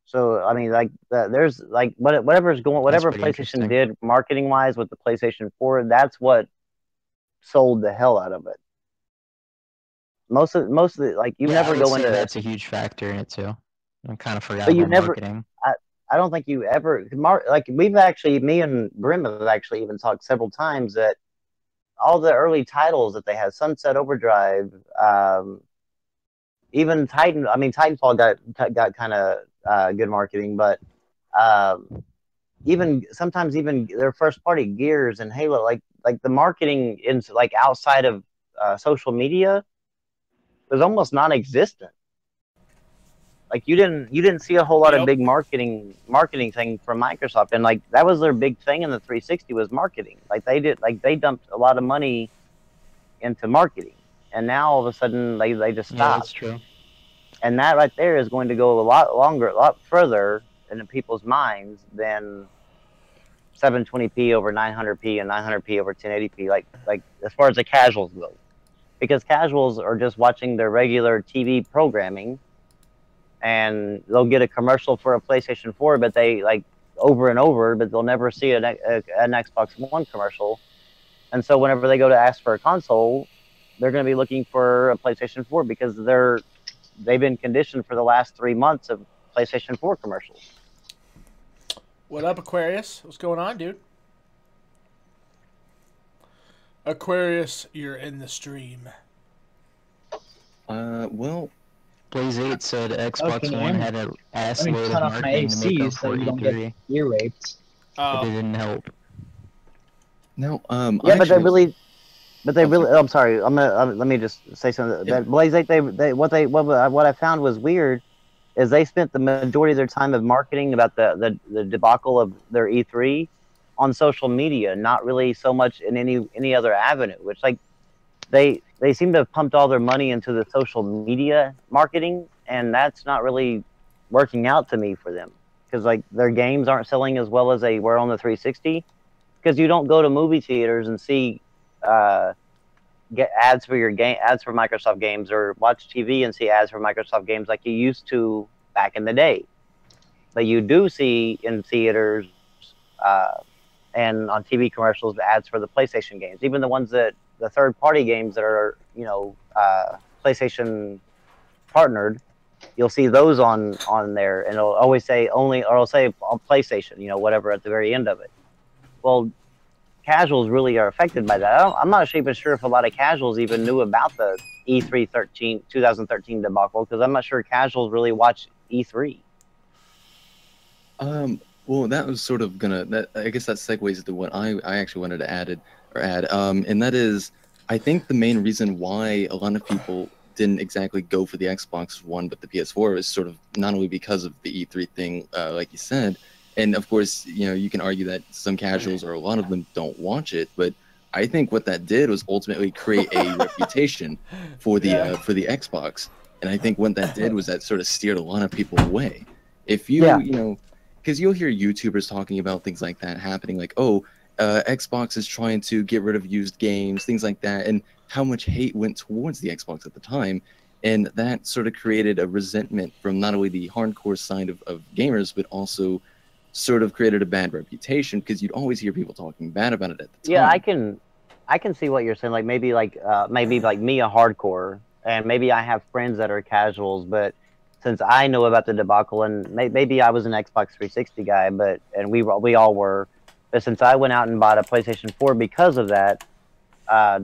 So I mean, there's whatever PlayStation did marketing wise with the PlayStation 4, that's what sold the hell out of it. Most of the, like, you never go into that's a huge factor in it too. I kind of forgot but you about never, marketing. I don't think you ever me and Brim have actually even talked several times that all the early titles that they had, Sunset Overdrive, even Titanfall got kind of good marketing, but even sometimes even their first party Gears and Halo, like the marketing in like outside of social media was almost non-existent. Like you didn't see a whole lot of big marketing thing from Microsoft, and like that was their big thing in the 360 was marketing. Like they dumped a lot of money into marketing, and now all of a sudden they just stopped. Yeah, that's true. And that right there is going to go a lot longer, a lot further in people's minds than 720p over 900p and 900p over 1080p. Like as far as the casuals go, because casuals are just watching their regular TV programming, and they'll get a commercial for a PlayStation 4, but they like over and over, but they'll never see an Xbox One commercial. And so whenever they go to ask for a console, they're going to be looking for a PlayStation 4 because they've been conditioned for the last 3 months of PlayStation 4 commercials. What up, Aquarius? What's going on, dude? Aquarius, you're in the stream. Well, Blaze 8 said Xbox One had an ass load of cut off my marketing to make AC up so for you don't get E3, ear raped. but it didn't help. no, Yeah, but they really. But they really. I'm sorry. Let me just say something. Yeah. That Blaze, what I found was weird is they spent the majority of their time of marketing about the debacle of their E3 on social media, not really so much in any other avenue. Which like they seem to have pumped all their money into the social media marketing, and that's not really working out to me for them because like their games aren't selling as well as they were on the 360. Because you don't go to movie theaters and see get ads for your game, ads for Microsoft games, or watch TV and see ads for Microsoft games like you used to back in the day. But you do see in theaters and on TV commercials ads for the PlayStation games, even the ones that the third-party games that are PlayStation partnered. You'll see those on there, and it'll always say only, or it'll say on PlayStation, whatever at the very end of it. Well, casuals really are affected by that. I'm not even sure if a lot of casuals even knew about the E3 2013 debacle, because I'm not sure casuals really watch E3. Well, that was sort of I guess that segues into what I actually wanted to add, and that is, I think the main reason why a lot of people didn't exactly go for the Xbox One but the PS4 is sort of not only because of the E3 thing, like you said, and of course, you can argue that some casuals or a lot of them don't watch it, but I think what that did was ultimately create a reputation for the Xbox, and I think what that did was that sort of steered a lot of people away. If because you'll hear YouTubers talking about things like that happening, like, Xbox is trying to get rid of used games, things like that, and how much hate went towards the Xbox at the time. And that sort of created a resentment from not only the hardcore side of gamers, but also sort of created a bad reputation, because you'd always hear people talking bad about it at the time. Yeah, I can see what you're saying. Like maybe like me, a hardcore, and maybe I have friends that are casuals, but since I know about the debacle, and maybe I was an Xbox 360 guy, and we all were, but since I went out and bought a PlayStation 4 because of that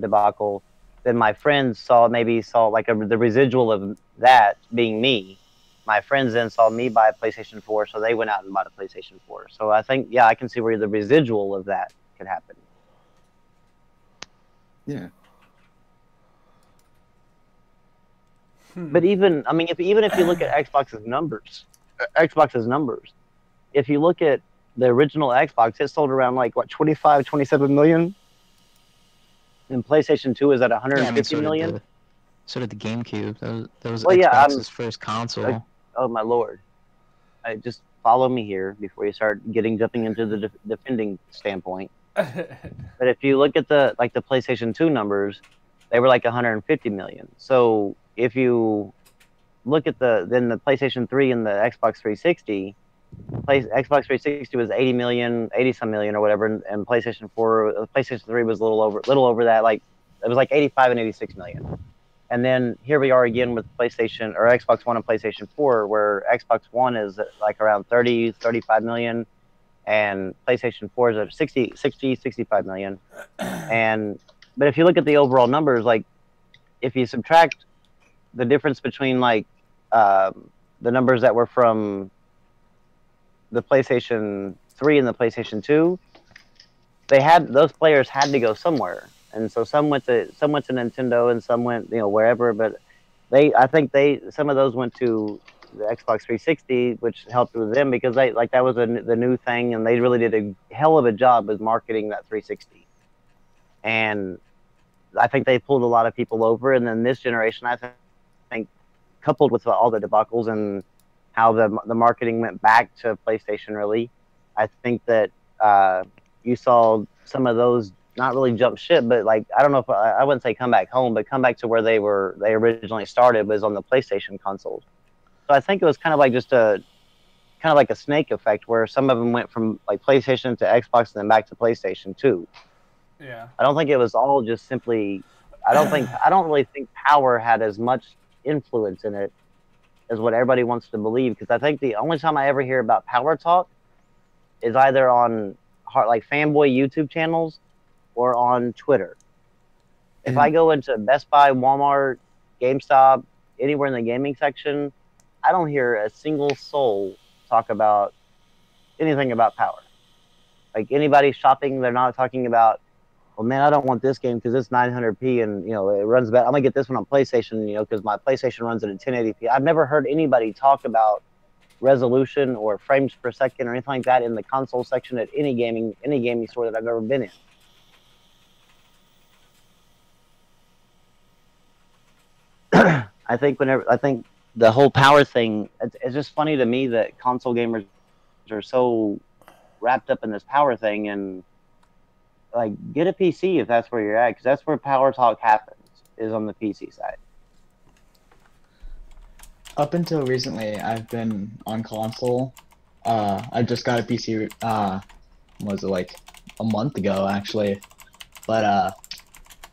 debacle, then my friends saw like the residual of that being me. My friends then saw me buy a PlayStation 4, so they went out and bought a PlayStation 4. So I think, I can see where the residual of that could happen. Yeah. But even if you look at Xbox's numbers, if you look at the original Xbox, it sold around like 25, 27 million, and PlayStation 2 is at 150 million. So did the GameCube. That was Well, Xbox's first console. Oh my lord! Just follow me here before you start jumping into the defending standpoint. But if you look at the PlayStation 2 numbers, they were like 150 million. So if you look at the PlayStation 3 and the Xbox 360, Xbox 360 was 80 some million or whatever, and PlayStation 3 was a little over that. Like it was like 85 and 86 million. And then here we are again with PlayStation or Xbox One and PlayStation 4, where Xbox One is like around 30, 35 million, and PlayStation 4 is at 60, 65 million. But if you look at the overall numbers, like if you subtract the difference between like the numbers that were from the PlayStation 3 and the PlayStation 2, those players had to go somewhere. And so some went to Nintendo, and some went wherever. But I think some of those went to the Xbox 360, which helped with them because that was the new thing, and they really did a hell of a job with marketing that 360. And I think they pulled a lot of people over. And then this generation, I think, coupled with all the debacles and how the marketing went back to PlayStation, really, I think that you saw some of those not really jump ship, but like I don't know if I wouldn't say come back home, but come back to where they originally started, was on the PlayStation consoles. So I think it was kind of like a snake effect, where some of them went from like PlayStation to Xbox and then back to PlayStation 2. Yeah. I don't think it was all just simply. I don't really think power had as much influence in it as what everybody wants to believe. Because I think the only time I ever hear about power talk is either on fanboy YouTube channels or on Twitter. If I go into Best Buy, Walmart, GameStop, anywhere in the gaming section, I don't hear a single soul talk about anything about power. Like anybody shopping, they're not talking about, well, man, I don't want this game because it's 900p and it runs better. I'm gonna get this one on PlayStation, because my PlayStation runs at a 1080p. I've never heard anybody talk about resolution or frames per second or anything like that in the console section at any gaming store that I've ever been in. I think the whole power thing, it's just funny to me that console gamers are so wrapped up in this power thing, and like, get a PC if that's where you're at, because that's where power talk happens, is on the PC side. Up until recently, I've been on console. I just got a PC, was it like a month ago, actually? But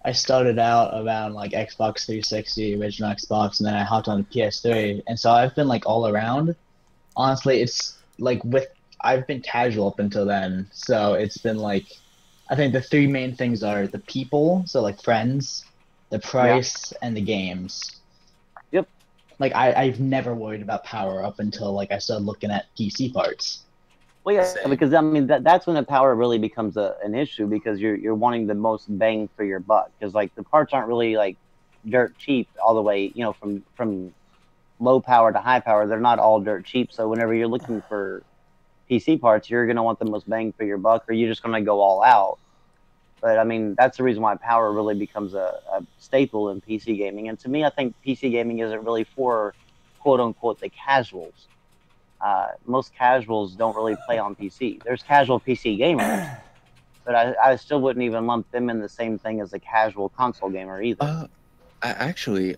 I started out around like Xbox 360, original Xbox, and then I hopped on the PS3, and so I've been like all around. Honestly, it's like I've been casual up until then, so it's been like, I think the three main things are the people, so like friends, the price, and the games. Yep. Like I've never worried about power up until like I started looking at PC parts. Well, yeah, because I mean that's when the power really becomes an issue, because you're wanting the most bang for your buck, because like the parts aren't really like dirt cheap all the way, from low power to high power. They're not all dirt cheap. So whenever you're looking for PC parts, you're going to want the most bang for your buck, or you're just going to go all out. But I mean, that's the reason why power really becomes a staple in PC gaming. And to me, I think PC gaming isn't really for quote unquote the casuals. Most casuals don't really play on PC. There's casual PC gamers, but I still wouldn't even lump them in the same thing as a casual console gamer either. Actually,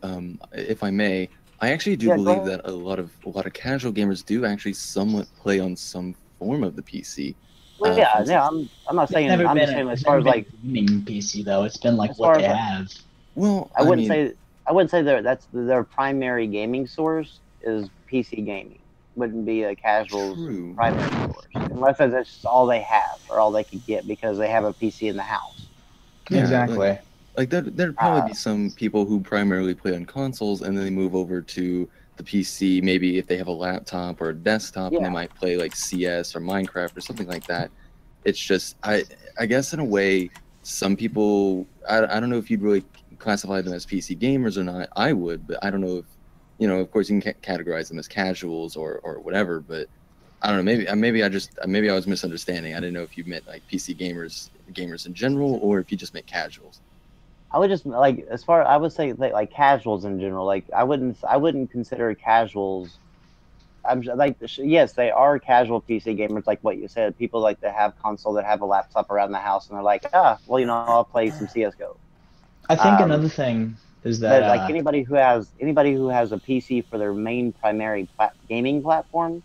if I may, I actually do believe that a lot of casual gamers do actually somewhat play on some form of the PC. Well, I'm not saying. I'm just saying as far as like gaming PC though, it's been like what they have. Well, I wouldn't say that's their primary gaming source is PC gaming. Wouldn't be a casual's primary source, unless that's just all they have or all they could get because they have a PC in the house. Yeah, exactly. Like there'd probably be some people who primarily play on consoles and then they move over to the PC. Maybe if they have a laptop or a desktop, and they might play like CS or Minecraft or something like that. It's just I guess in a way, some people I don't know if you'd really classify them as PC gamers or not. I would, but I don't know if of course you can categorize them as casuals or whatever. But I don't know. Maybe I was misunderstanding. I didn't know if you meant like PC gamers in general, or if you just meant casuals. I would just I would say like casuals in general. Like I wouldn't consider casuals. I'm like, yes, they are casual PC gamers, like what you said. People like to have console that have a laptop around the house, and they're like, I'll play some CS:GO. I think another thing is that like anybody who has a PC for their main primary gaming platform,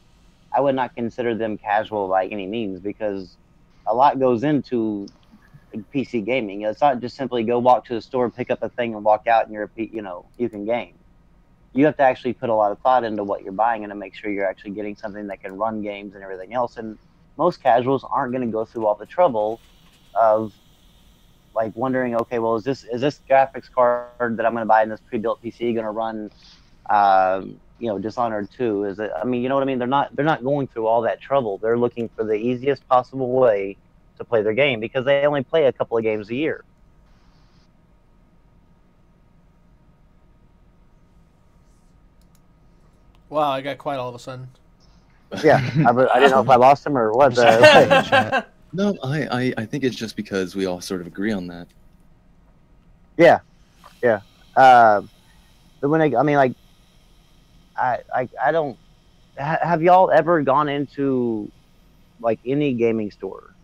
I would not consider them casual by any means, because a lot goes into PC gaming. It's not just simply go walk to the store, pick up a thing, and walk out, and you can game. You have to actually put a lot of thought into what you're buying and to make sure you're actually getting something that can run games and everything else. And most casuals aren't going to go through all the trouble of like wondering, okay, well, is this graphics card that I'm going to buy in this pre-built PC going to run, Dishonored 2? Is it? I mean, you know what I mean? They're not going through all that trouble. They're looking for the easiest possible way to play their game, because they only play a couple of games a year. Wow, I got quiet all of a sudden. Yeah, I didn't know if I lost him or what. No, I think it's just because we all sort of agree on that. Yeah. But when I don't. Have y'all ever gone into like any gaming store,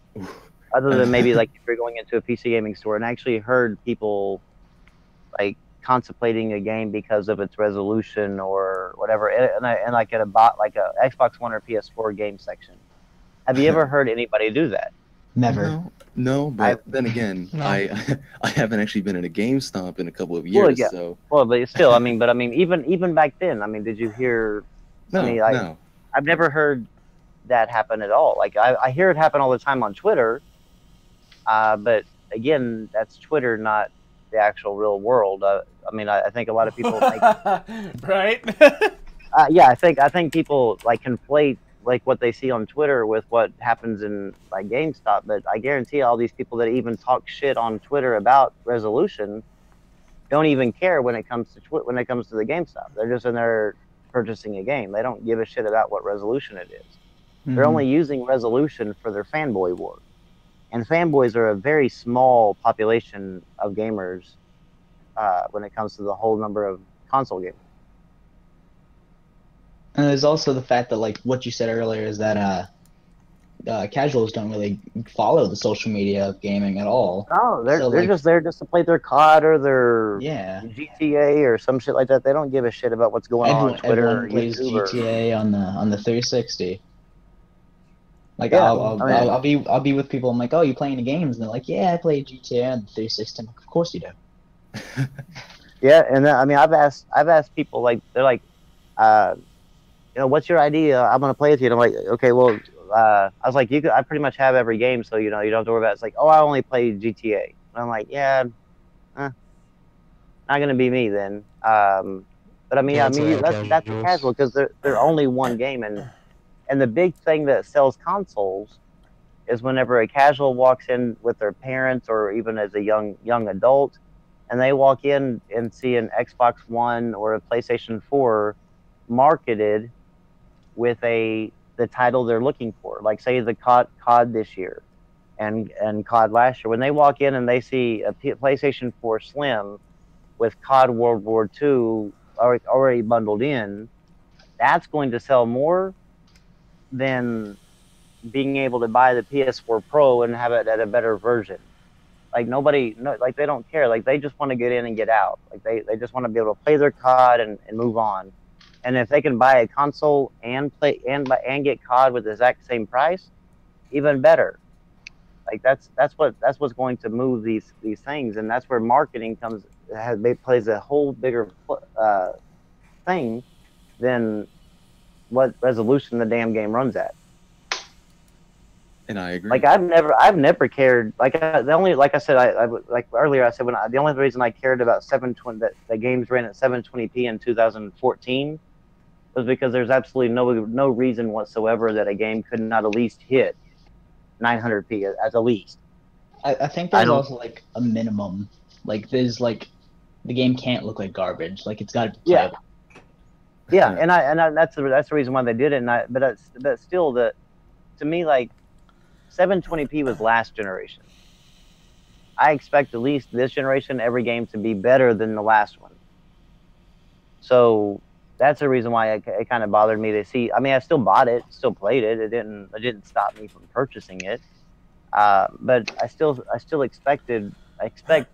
other than maybe like if you're going into a PC gaming store, and actually heard people like contemplating a game because of its resolution or whatever, and like at a Xbox One or PS4 game section? Have you ever heard anybody do that? Never. No, but then again, I haven't actually been in a GameStop in a couple of years. Well, but still, even back then, did you hear? No. I've never heard that happen at all. Like I hear it happen all the time on Twitter, but again, that's Twitter, not the actual real world. I think a lot of people right. I think people like conflate like what they see on Twitter with what happens in like GameStop, but I guarantee all these people that even talk shit on Twitter about resolution don't even care when it comes to when it comes to the GameStop. They're just in there purchasing a game. They don't give a shit about what resolution it is. They're only using resolution for their fanboy war. And fanboys are a very small population of gamers when it comes to the whole number of console gamers. And there's also the fact that, like what you said earlier, is that casuals don't really follow the social media of gaming at all. No, they're So, like, just there just to play their COD or their yeah. GTA or some shit like that. They don't give a shit about what's going on Twitter Everyone or plays YouTube. GTA on the 360. Like Yeah, I'll be with people. I'm like, oh, you playing the games? And they're like, yeah, I play GTA on the 360. I'm like, of course you do. Yeah, and then, I mean, I've asked people, like, they're like, you know, what's your idea? I'm gonna play with you. And I'm like, okay, well, I was like, I pretty much have every game, so you know, you don't have to worry about it. It's like, oh, I only play GTA. And I'm like, yeah, not gonna be me then. But I mean, Yeah, that's a casual because they're only one game, and the big thing that sells consoles is whenever a casual walks in with their parents or even as a young adult, and they walk in and see an Xbox One or a PlayStation 4 marketed with the title they're looking for, like say the COD this year and COD last year. When they walk in and they see a PlayStation 4 Slim with COD World War II already bundled in, that's going to sell more than being able to buy the PS4 Pro and have it at a better version. Like like they don't care. Like they just want to get in and get out. Like they just want to be able to play their COD and move on. And if they can buy a console and play and get COD with the exact same price, even better. Like that's what's going to move these things, and that's where marketing plays a whole bigger thing than what resolution the damn game runs at. And I agree. Like I've never cared. Like like I said, like earlier I said the only reason I cared about 720 that the games ran at 720p in 2014 was because there's absolutely no reason whatsoever that a game could not at least hit 900p at the least. I think there's also like a minimum. Like there's like the game can't look like garbage. Like it's got to be playable. Yeah, and that's the reason why they did it. But still, to me, like 720p was last generation. I expect at least this generation every game to be better than the last one. So that's the reason why it kind of bothered me to see. I mean, I still bought it, still played it. It didn't stop me from purchasing it. But I still expect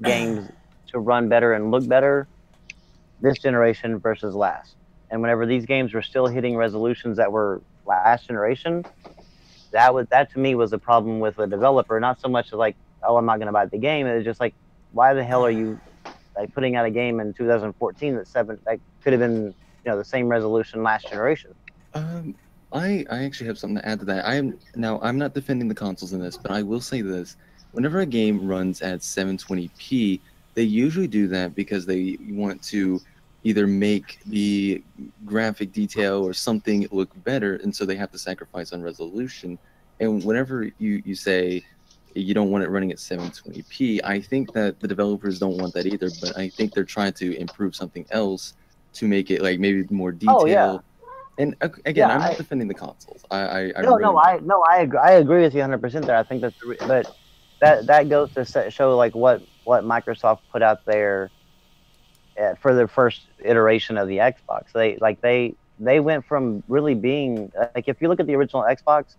games to run better and look better this generation versus last. And whenever these games were still hitting resolutions that were last generation, that to me was a problem with the developer. Not so much like, oh, I'm not going to buy the game. It was just like, why the hell are you like putting out a game in 2014 that could have been the same resolution last generation? I actually have something to add to that. I'm not defending the consoles in this, but I will say this: whenever a game runs at 720p, they usually do that because they want to either make the graphic detail or something look better, and so they have to sacrifice on resolution. And whenever you say you don't want it running at 720p, I think that the developers don't want that either, but I think they're trying to improve something else to make it like maybe more detailed. Oh, yeah. And again, I'm not defending the consoles. I agree with you 100% there. I think but that goes to show like what Microsoft put out there for their first iteration of the Xbox. They went from really being like, if you look at the original Xbox,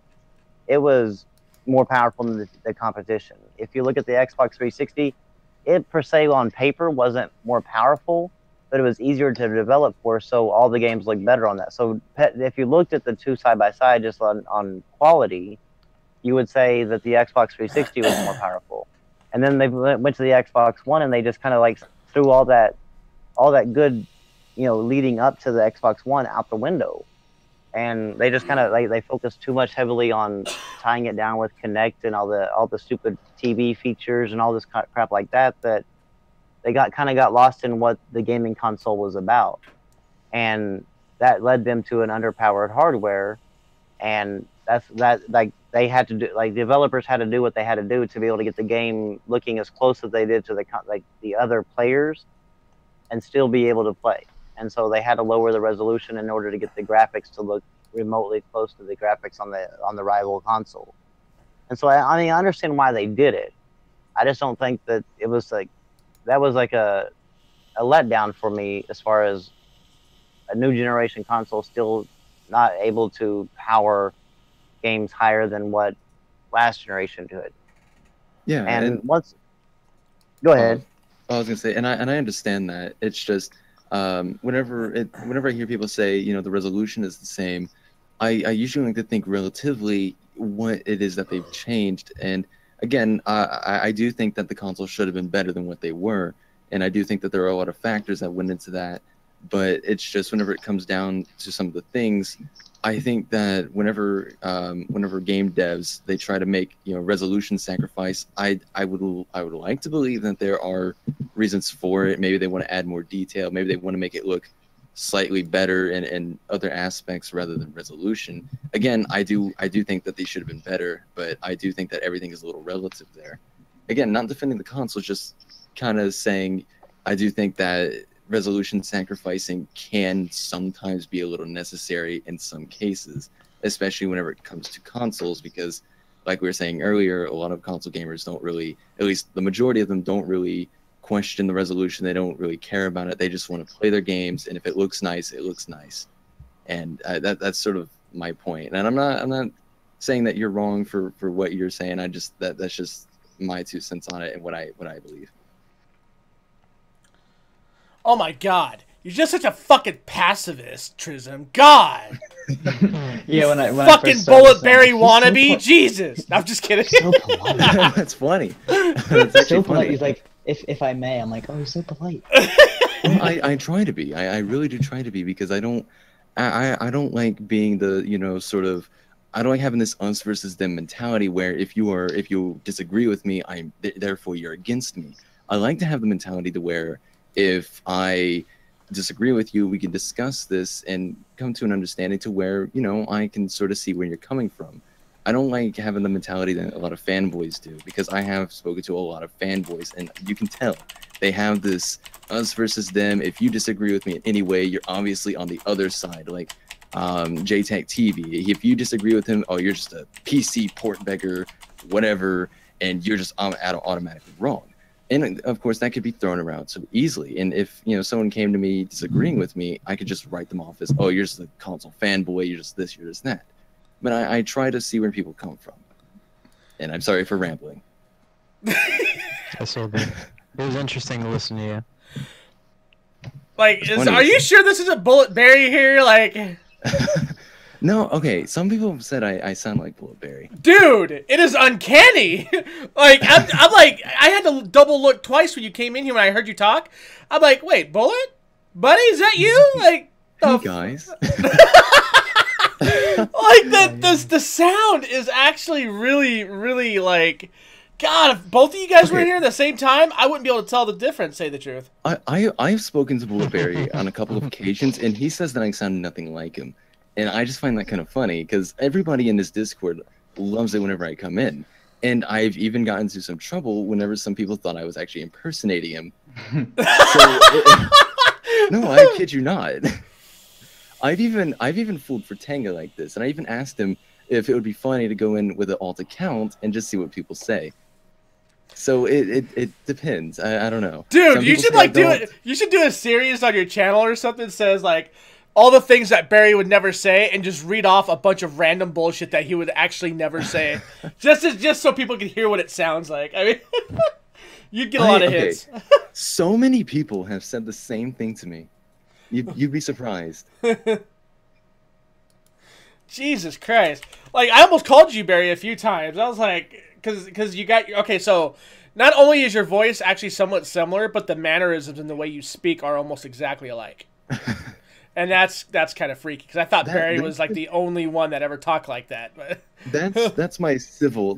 it was more powerful than the competition. If you look at the Xbox 360, it per se on paper wasn't more powerful, but it was easier to develop for, so all the games look better on that. So if you looked at the two side by side just on quality, you would say that the Xbox 360 was more powerful. And then they went to the Xbox One and they just kind of like threw all that good, leading up to the Xbox One out the window. And they just kind of they focused too much heavily on tying it down with Kinect and all the stupid TV features and all this crap like that they got lost in what the gaming console was about, and that led them to an underpowered hardware and that like they had to do, like developers had to do what they had to do to be able to get the game looking as close as they did to the other players, and still be able to play. And so they had to lower the resolution in order to get the graphics to look remotely close to the graphics on the rival console. And so I mean, I understand why they did it. I just don't think that it was like that was like a letdown for me as far as a new generation console still not able to power games higher than what last generation did. Yeah, And once, go ahead. I was gonna say, and I understand that. It's just whenever I hear people say, you know, the resolution is the same, I usually like to think relatively what it is that they've changed. And again, I do think that the console should have been better than what they were, and I do think that there are a lot of factors that went into that. But it's just whenever it comes down to some of the things, I think that whenever game devs they try to make, you know, resolution sacrifice, I would like to believe that there are reasons for it. Maybe they want to add more detail. Maybe they want to make it look slightly better in other aspects rather than resolution. Again, I do think that they should have been better, but I do think that everything is a little relative there. Again, not defending the console, just kind of saying I do think that resolution sacrificing can sometimes be a little necessary in some cases, especially whenever it comes to consoles, because like we were saying earlier, a lot of console gamers don't really, at least the majority of them, don't really question the resolution. They don't really care about it. They just want to play their games, and if it looks nice, it looks nice. And that's sort of my point. And I'm not saying that you're wrong for what you're saying. I just that's just my 2 cents on it and what I believe. Oh my god. You're just such a fucking pacifist, Trism. God. Yeah, when I fucking first started Bullet this, Berry I'm wannabe. so Jesus. I'm just kidding. so polite. That's funny. That's So actually polite. funny. He's like, if I may, I'm like, oh, he's so polite. Well, I try to be. I really do try to be, because I don't like being the, you know, sort of, I don't like having this us versus them mentality where if you disagree with me, therefore you're against me. I like to have the mentality to where if I disagree with you, we can discuss this and come to an understanding to where, you know, I can sort of see where you're coming from. I don't like having the mentality that a lot of fanboys do, because I have spoken to a lot of fanboys, and you can tell they have this us versus them. If you disagree with me in any way, you're obviously on the other side. Like JTech TV, if you disagree with him, oh, you're just a PC port beggar, whatever, and you're just automatically wrong. And of course, that could be thrown around so easily. And if, you know, someone came to me disagreeing with me, I could just write them off as, oh, you're just a console fanboy, you're just this, you're just that. But I try to see where people come from. And I'm sorry for rambling. That's all good. It was interesting to listen to you. Like, are you sure this isn't Bullet Berry here? Like, no, okay. Some people have said I sound like Bullet Berry. dude, it is uncanny. Like, I'm like, I had to double look twice when you came in here when I heard you talk. I'm like, wait, Bullet? Buddy, is that you? Like, Hey guys. like the sound is actually really, really like, God, if both of you guys were here at the same time, I wouldn't be able to tell the difference, say the truth. I've spoken to Bullet Berry on a couple of occasions, and he says that I sound nothing like him. And I just find that kind of funny, because everybody in this Discord loves it whenever I come in. And I've even gotten into some trouble whenever some people thought I was actually impersonating him. No, I kid you not. I've even fooled for Tenga like this, and I even asked him if it would be funny to go in with an alt account and just see what people say. So it depends. I don't know. Dude, you should like do it. You should do a series on your channel or something that says like all the things that Barry would never say, and just read off a bunch of random bullshit that he would actually never say, just so people can hear what it sounds like. I mean, you'd get a lot of hits. So many people have said the same thing to me. You'd be surprised. Jesus Christ! Like, I almost called you Barry a few times. I was like, because you got okay. So not only is your voice actually somewhat similar, but the mannerisms and the way you speak are almost exactly alike. And that's kind of freaky, because I thought Barry was like the only one that ever talked like that. But that's my civil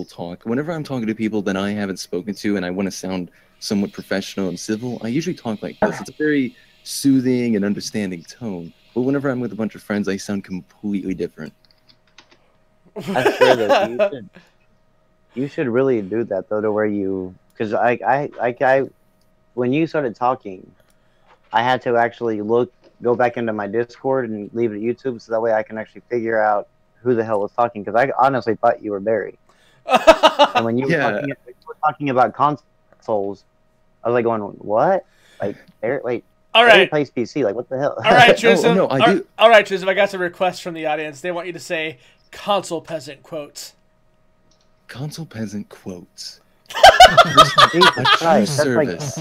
talk. Whenever I'm talking to people that I haven't spoken to and I want to sound somewhat professional and civil, I usually talk like this. It's a very soothing and understanding tone. But whenever I'm with a bunch of friends, I sound completely different. I swear that you should really do that though, to where you, because when you started talking, I had to actually go back into my Discord and leave it at YouTube, so that way I can actually figure out who the hell was talking. Because I honestly thought you were Barry. And when you were talking about consoles, I was like going, "What? Like, Barry? Wait, All Barry right. plays PC? Like, what the hell?" All right, Tristan. no, I do. All right, Tristan. I got some requests from the audience. They want you to say console peasant quotes. Console peasant quotes. Jesus A true Christ, service.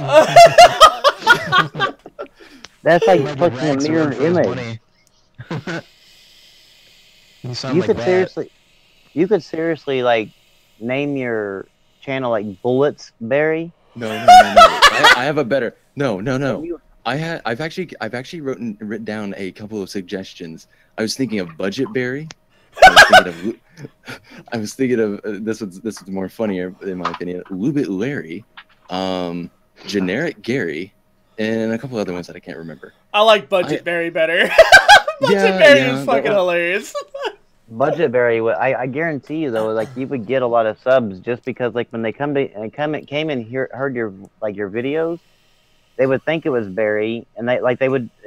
that's like Remember fucking a Rags mirror Order for image. money. You sound You like could that. seriously like name your channel like Bullets Barry. No. I have a better. No. You- I've actually written down a couple of suggestions. I was thinking of Budget Berry. I was thinking of this was more funnier in my opinion. Lubit Larry, Generic Gary, and a couple other ones that I can't remember. I like Budget Berry better. Budget Yeah, Berry yeah, is fucking hilarious. Budget Barry, I guarantee you though, like you would get a lot of subs just because like when they came and heard your videos, they would think it was Barry, and it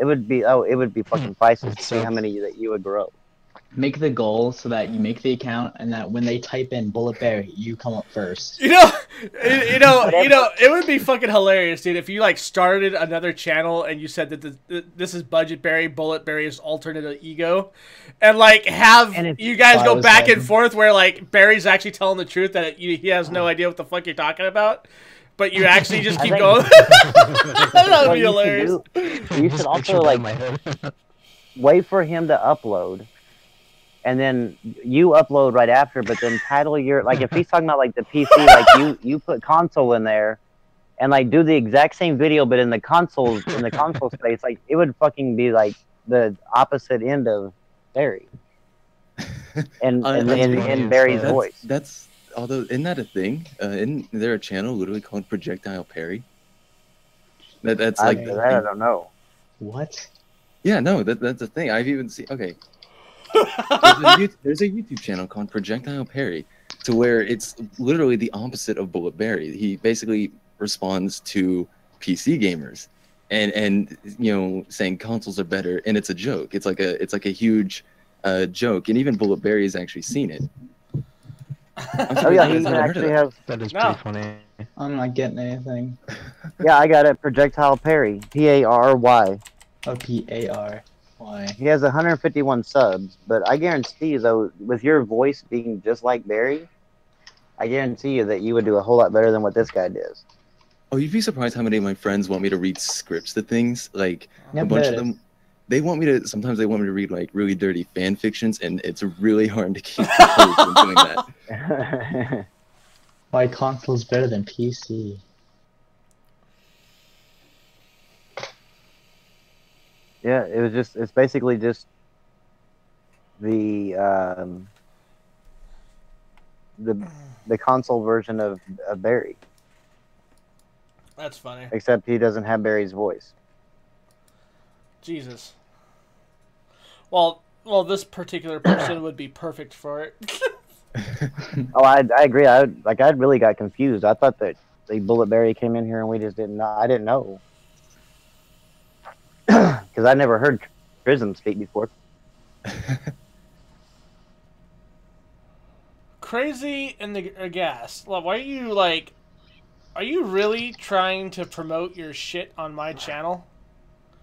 would be fucking priceless to see how many that you would grow. Make the goal so that you make the account, and that when they type in Bullet Barry, you come up first. You know, it would be fucking hilarious, dude, if you like started another channel and you said that this is Budget Berry, Bullet Berry's alternate ego, and like have you guys go back and forth where like Barry's actually telling the truth that he has no idea what the fuck you're talking about, but you actually just keep going. That would be hilarious. You should also like wait for him to upload. And then you upload right after, but then title your, like, if he's talking about, like, the PC, like, you put console in there, and, like, do the exact same video, but in the console space, like, it would fucking be, like, the opposite end of Barry. And Barry's voice. That's, although, isn't that a thing? Isn't there a channel literally called Projectile Perry? That's like... I don't know. What? Yeah, no, that's a thing. I've even seen... Okay. There's a YouTube channel called Projectile Perry, to where it's literally the opposite of Bullet Barry. He basically responds to PC gamers, and you know, saying consoles are better, and it's a joke. It's like a huge joke, and even Bullet Barry has actually seen it. Oh yeah, he actually has. That is pretty funny. I'm not getting anything. Yeah, I got it. Projectile Perry, P-A-R-Y. Oh, P-A-R. Why? He has 151 subs, but I guarantee you, though, with your voice being just like Barry, I guarantee you that you would do a whole lot better than what this guy does. Oh, you'd be surprised how many of my friends want me to read scripts to things. Like, Yeah, a bunch bet. of them, sometimes they want me to read, like, really dirty fan fictions, and it's really hard to keep composed when doing that. Why console's better than PC? Yeah, it's basically just the console version of Barry, That's funny. except he doesn't have Barry's voice. Jesus. Well, this particular person would be perfect for it. Oh, I agree. I really got confused. I thought that the Bullet Barry came in here and we just didn't know. I didn't know. Because I never heard Prism speak before. Crazy and the aghast. Why are you like? Are you really trying to promote your shit on my channel?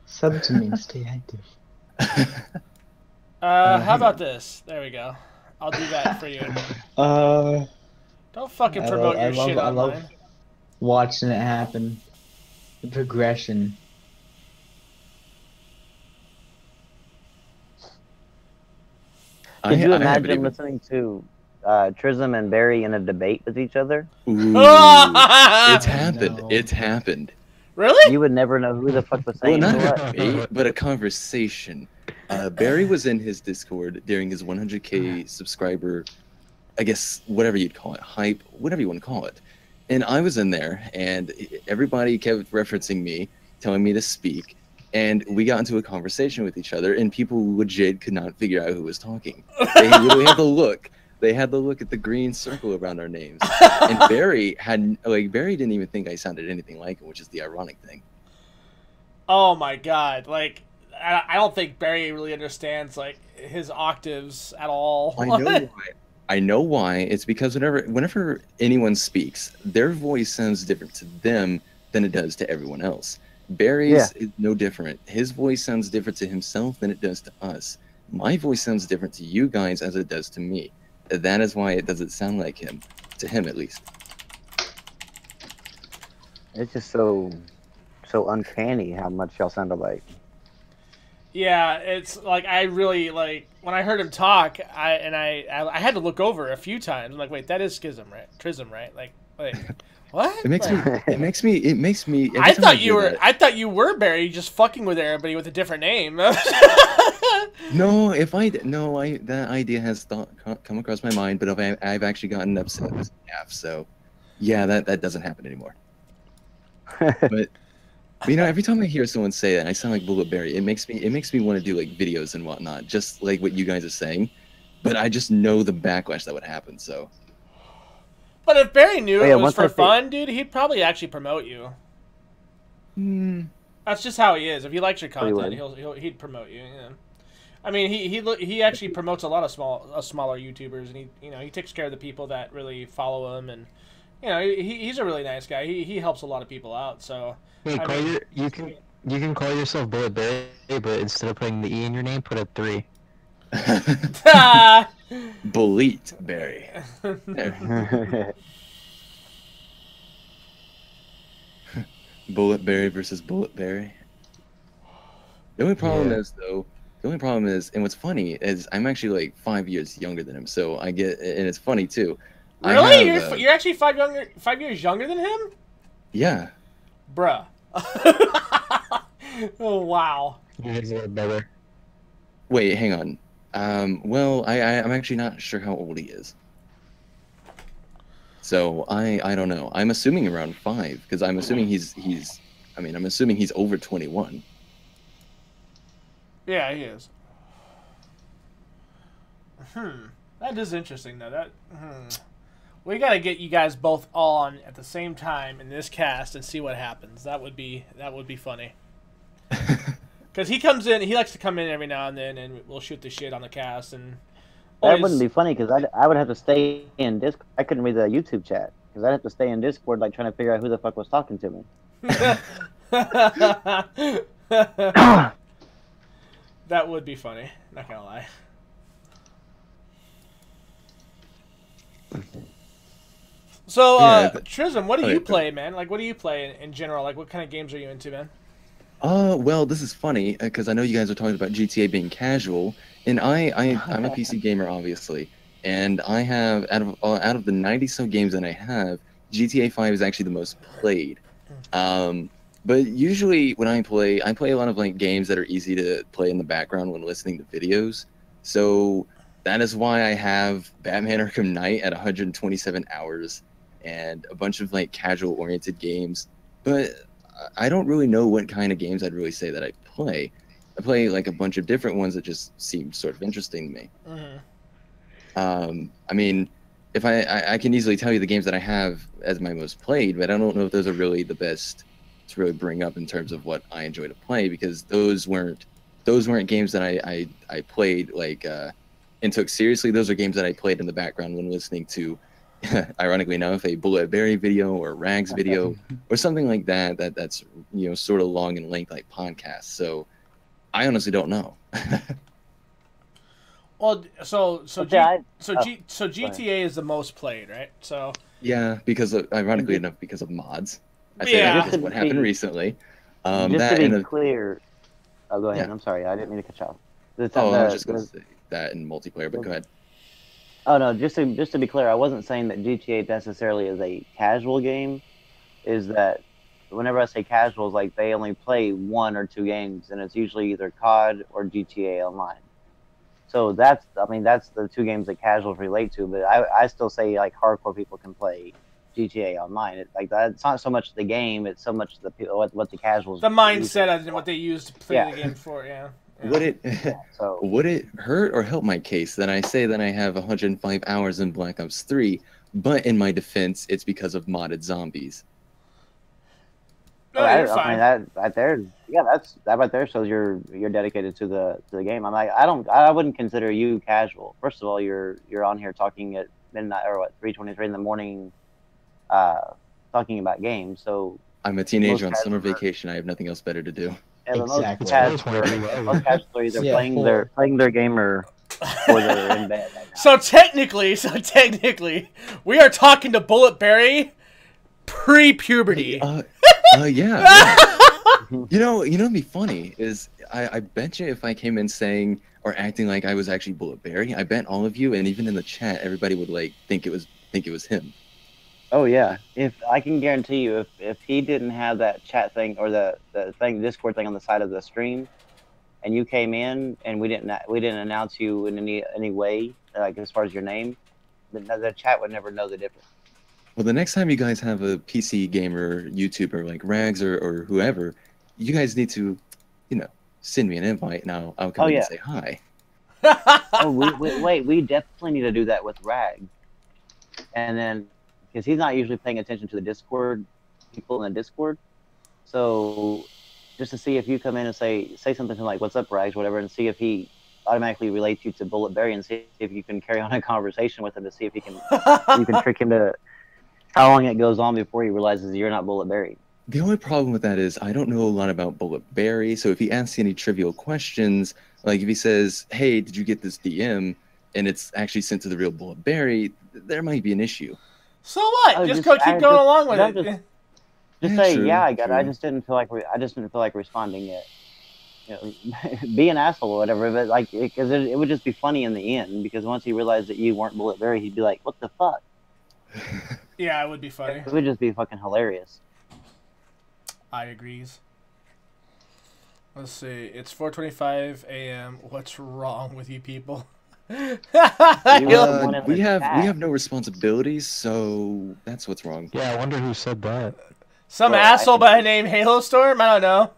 Sub to me, stay active. How about this? There we go. I'll do that for you. Don't fucking promote your shit I on love mine. watching it happen. The progression. Could you haven't imagine even- listening to Trism and Barry in a debate with each other? Ooh, it's happened. No. It's happened. Really? You would never know who the fuck was Well, saying not what. a debate, but a conversation. Barry was in his Discord during his 100K subscriber, I guess, whatever you'd call it, hype, whatever you want to call it. And I was in there, and everybody kept referencing me, telling me to speak. And we got into a conversation with each other, and people legit could not figure out who was talking. They literally had to look. they had to look at the green circle around our names. And Barry didn't even think I sounded anything like him, which is the ironic thing. Oh my god! Like, I don't think Barry really understands like his octaves at all. I know why. I know why. It's because whenever anyone speaks, their voice sounds different to them than it does to everyone else. Barry's is no different. His voice sounds different to himself than it does to us. My voice sounds different to you guys as it does to me. That is why it doesn't sound like him, to him at least. It's just so uncanny how much y'all sound alike. Yeah, it's like I really like when I heard him talk. I had to look over a few times. I'm like, wait, that is Schism, right? Trism, right? Like what? It makes me. I thought you were Barry, just fucking with everybody with a different name. No, that idea has come across my mind, but I've actually gotten upset with staff. So, yeah, that doesn't happen anymore. But every time I hear someone say that, I sound like Bullet Barry. It makes me want to do like videos and whatnot, just like what you guys are saying. But I just know the backlash that would happen. So. But if Barry knew it was for fun, dude, he'd probably actually promote you. That's just how he is. If he likes your content, he'd promote you. Yeah. I mean, he actually promotes a lot of smaller YouTubers, and he takes care of the people that really follow him, and he's a really nice guy. He helps a lot of people out. So you can call yourself Bullet Barry, but instead of putting the E in your name, put a 3. Bullet Barry. Bullet Barry versus Bullet Barry. The only problem is, and what's funny is I'm actually like 5 years younger than him, so I get, and it's funny too. Really? You're actually 5 years younger than him? Yeah. Bruh. Oh wow. He's a better. Wait, hang on. Well, I'm actually not sure how old he is. So I don't know. I'm assuming around 5 because I'm assuming I'm assuming he's over 21. Yeah, he is. That is interesting though. We gotta get you guys both on at the same time in this cast and see what happens. That would be funny. Because he likes to come in every now and then, and we'll shoot the shit on the cast. And that wouldn't be funny because I would have to stay in Discord. I couldn't read the YouTube chat because I'd have to stay in Discord, like trying to figure out who the fuck was talking to me. That would be funny. Not gonna lie. So, Trism, what do you play, man? Like, what do you play in general? Like, what kind of games are you into, man? Well, this is funny because I know you guys are talking about GTA being casual, and I'm a PC gamer, obviously, and I have out of the 90-so games that I have, GTA 5 is actually the most played. But usually when I play a lot of like games that are easy to play in the background when listening to videos. So that is why I have Batman Arkham Knight at 127 hours and a bunch of like casual oriented games. But I don't really know what kind of games I'd really say that I play. I play like a bunch of different ones that just seem sort of interesting to me. I mean, if I can easily tell you the games that I have as my most played, but I don't know if those are really the best to really bring up in terms of what I enjoy to play, because those weren't games that I played like and took seriously. Those are games that I played in the background when listening to, ironically enough, a Bullet Barry video or Rags video or something like that's sort of long in length like podcasts. So I honestly don't know. Well, so GTA is the most played, right? So yeah, because ironically enough, because of mods. I say Yeah. that is what happened recently. Just to be clear, oh, go ahead. Yeah. I'm sorry, I didn't mean to cut you off. I was just going to say that in multiplayer, but go ahead. Oh no, just to be clear, I wasn't saying that GTA necessarily is a casual game. Is that whenever I say casual, it's like they only play 1 or 2 games, and it's usually either COD or GTA Online. So that's the 2 games that casuals relate to. But I still say like hardcore people can play GTA Online. It's not so much the game; it's so much the what the casuals. The mindset and what they use to play the game for, yeah. Would it So would it hurt or help my case that I say that I have 105 hours in Black Ops 3, but in my defense, it's because of modded zombies? No, I you're mean fine. that right there, yeah, that right there shows you're dedicated to the game. I'm like, I wouldn't consider you casual. First of all, you're on here talking at midnight or what 3:23 in the morning, talking about games. So I'm a teenager on Most summer casual- vacation. I have nothing else better to do. yeah, but Exactly. most casuals are either Yeah, playing their game or they're in bed right now. So technically, we are talking to Bulletberry pre-puberty. Yeah. You know, what'd be funny is I bet you if I came in saying or acting like I was actually Bulletberry, I bet all of you and even in the chat, everybody would like think it was him. Oh yeah, if I can guarantee you, if he didn't have that chat thing or the Discord thing on the side of the stream, and you came in and we didn't announce you in any way, like as far as your name, the chat would never know the difference. Well, the next time you guys have a PC gamer, YouTuber like Rags or whoever, you guys need to, send me an invite and I'll come in and say hi. Oh, we definitely need to do that with Rag, and then because he's not usually paying attention to the Discord people in the Discord, so just to see if you come in and say something to him like "What's up, Rags?" whatever, and see if he automatically relates you to Bulletberry, and see if you can carry on a conversation with him to see if you can trick him to how long it goes on before he realizes you're not Bulletberry. The only problem with that is I don't know a lot about Bulletberry, so if he asks any trivial questions, like if he says, "Hey, did you get this DM?" and it's actually sent to the real Bulletberry, there might be an issue. So what? Oh, just keep going along with it. Just Yeah, say, true, "Yeah, I got it. I true. just didn't feel like responding yet." Be an asshole or whatever, but like, because it would just be funny in the end. Because once he realized that you weren't Bulletberry, he'd be like, "What the fuck?" Yeah, it would be funny. It would just be fucking hilarious. I agrees. Let's see. It's 4:25 a.m. What's wrong with you people? You were the one in We the have chat. no responsibilities, so that's what's wrong. Yeah, I wonder who said that. Some Well, asshole I by the think- name Halo Storm? I don't know.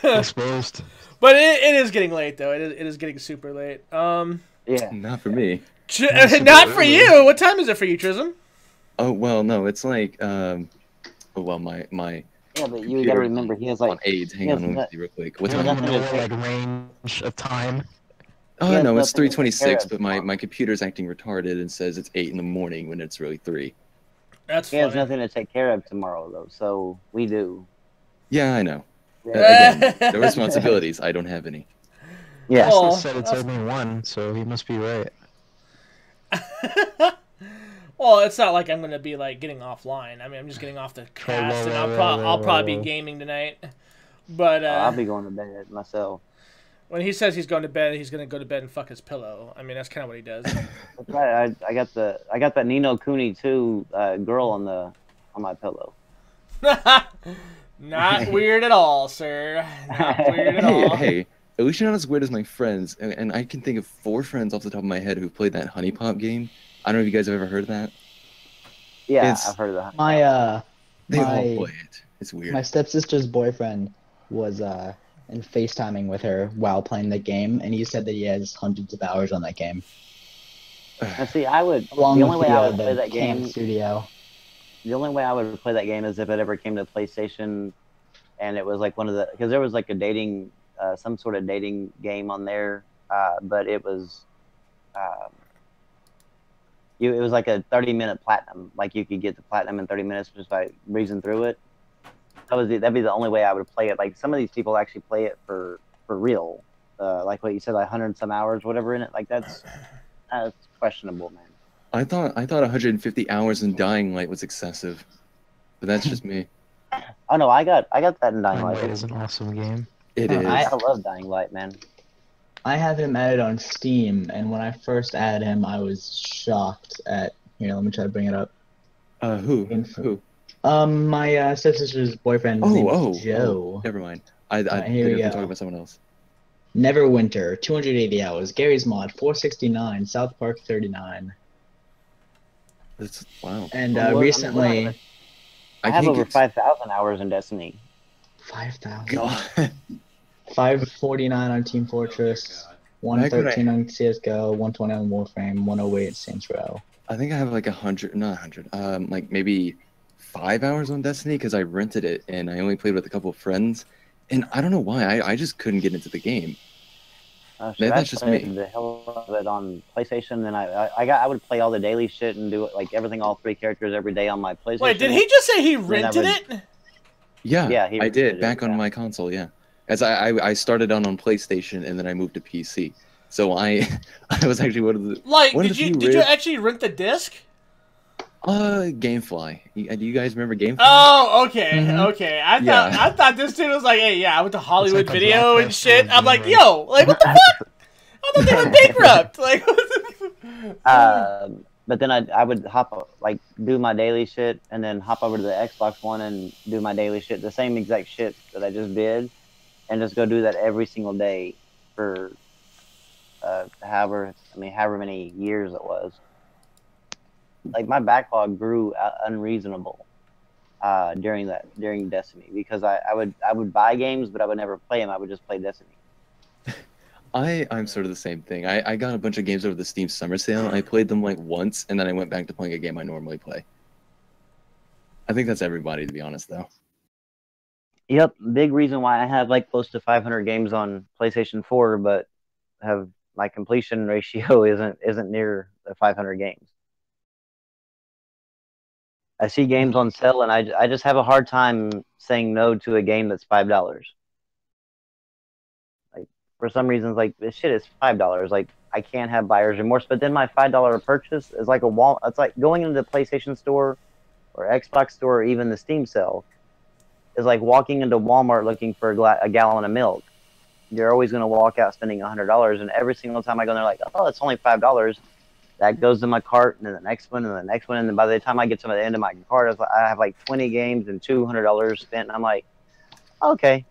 Exposed. But it is getting late though. It is getting super late. Yeah. Not for me. Not for you. What time is it for you, Trism? Oh well, no, it's like well, my Yeah, but you computer gotta remember, he has on like AIDS. Hang he on, has let me nut- see real quick. What he has time? nothing to take- Like range of time. Oh he has no, it's nothing to take 3:26, care of but my tomorrow. computer's acting retarded and says it's 8 in the morning when it's really 3. That's He has funny. nothing to take care of tomorrow, though. So we do. Yeah, I know. Yeah. Again, the responsibilities, I don't have any. Yeah. Oh, Tesla said it's that's- only one, so he must be right. Well, it's not like I'm gonna be like getting offline. I mean, I'm just getting off the cast, and I'll probably be gaming tonight. But I'll be going to bed myself. when he says he's going to bed, he's gonna go to bed and fuck his pillow. I mean, that's kind of what he does. That's right. I got that Nino Cooney 2 girl on my pillow. Not weird at all, sir. Not weird at all. Hey, at least you're not as weird as my friends, and I can think of 4 friends off the top of my head who've played that Honey Pop game. I don't know if you guys have ever heard of that. Yeah, It's- I've heard of that. My They all My- play it. It's weird. my stepsister's boyfriend was in FaceTiming with her while playing the game, and he said that he has hundreds of hours on that game. And see, I would. Along The with only way I would the play that Camp game. Studio. The only way I would play that game is if it ever came to PlayStation, and it was like one of the because there was like a dating, some sort of dating game on there, but it was, it was like a 30-minute platinum. Like you could get the platinum in 30 minutes just by breezing through it. That'd be the only way I would play it. Like some of these people actually play it for real, like what you said, like 100 some hours, whatever in it. Like that's questionable, man. I thought 150 hours in Dying Light was excessive, but that's just me. Oh no, I got that in Dying Dying Light. Light is an awesome game. It Huh, is. I love Dying Light, man. I have him added on Steam, and when I first added him, I was shocked at. Here, let me try to bring it up. Who? Who? My stepsister's boyfriend. His name is Joe. Never mind. I here we think go. talking about someone else. Neverwinter, 280 hours. Gary's Mod, 469. South Park, 39. That's wow. And Well, recently, I have can't over get- 5,000 hours in Destiny. 5,000. God. 549 on Team Fortress. 113 on CS:GO. 120 on Warframe. 108 Saints Row. I think I have like 100, not 100, like maybe 5 hours on Destiny because I rented it and I only played with a couple of friends. And I don't know why, I just couldn't get into the game. Maybe that's just me. The hell of it on PlayStation. Then I would play all the daily shit and do like everything, all 3 characters every day on my PlayStation. Wait, did he just say he rented it? Yeah, Yeah, I did back on my console. Yeah, as I started on PlayStation and then I moved to PC. So I was actually one of the did you actually rent the disc? GameFly. Do you guys remember GameFly? Oh, okay, Mhm. okay. I thought this dude was like, hey, yeah, I went to Hollywood Video and shit. I'm like, universe. yo, like, what the fuck? I thought they were bankrupt. Like, But then I would do my daily shit and then hop over to the Xbox One and do my daily shit, the same exact shit that I just did, and just go do that every single day for however many years it was. Like my backlog grew unreasonable during Destiny because I would buy games but I would never play them. I would just play Destiny. I'm sort of the same thing. I got a bunch of games over the Steam Summer Sale. I played them like once, and then I went back to playing a game I normally play. I think that's everybody, to be honest, though. Yep, big reason why I have like close to 500 games on PlayStation 4, but have my completion ratio isn't near the 500 games. I see games on sale, and I just have a hard time saying no to a game that's $5. For some reasons, like this shit is $5. Like I can't have buyer's remorse. But then my $5 purchase is like it's like going into the PlayStation Store or Xbox Store or even the Steam sale is like walking into Walmart looking for a gallon of milk. You're always going to walk out spending $100, and every single time I go in there, like, oh, it's only $5. That goes in my cart, and then the next one, and the next one, and then by the time I get to the end of my cart, I have like 20 games and $200 spent, and I'm like, okay.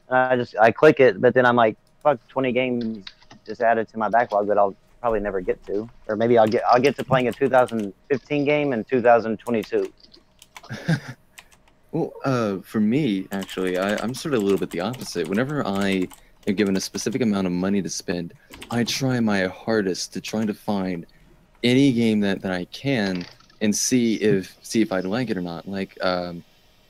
And I click it, but then I'm like, fuck, 20 games just added to my backlog that I'll probably never get to, or maybe I'll get to playing a 2015 game in 2022. Well, for me, actually, I'm sort of a little bit the opposite. Whenever I am given a specific amount of money to spend, I try my hardest to try to find any game that I can and see if I'd like it or not. Like, I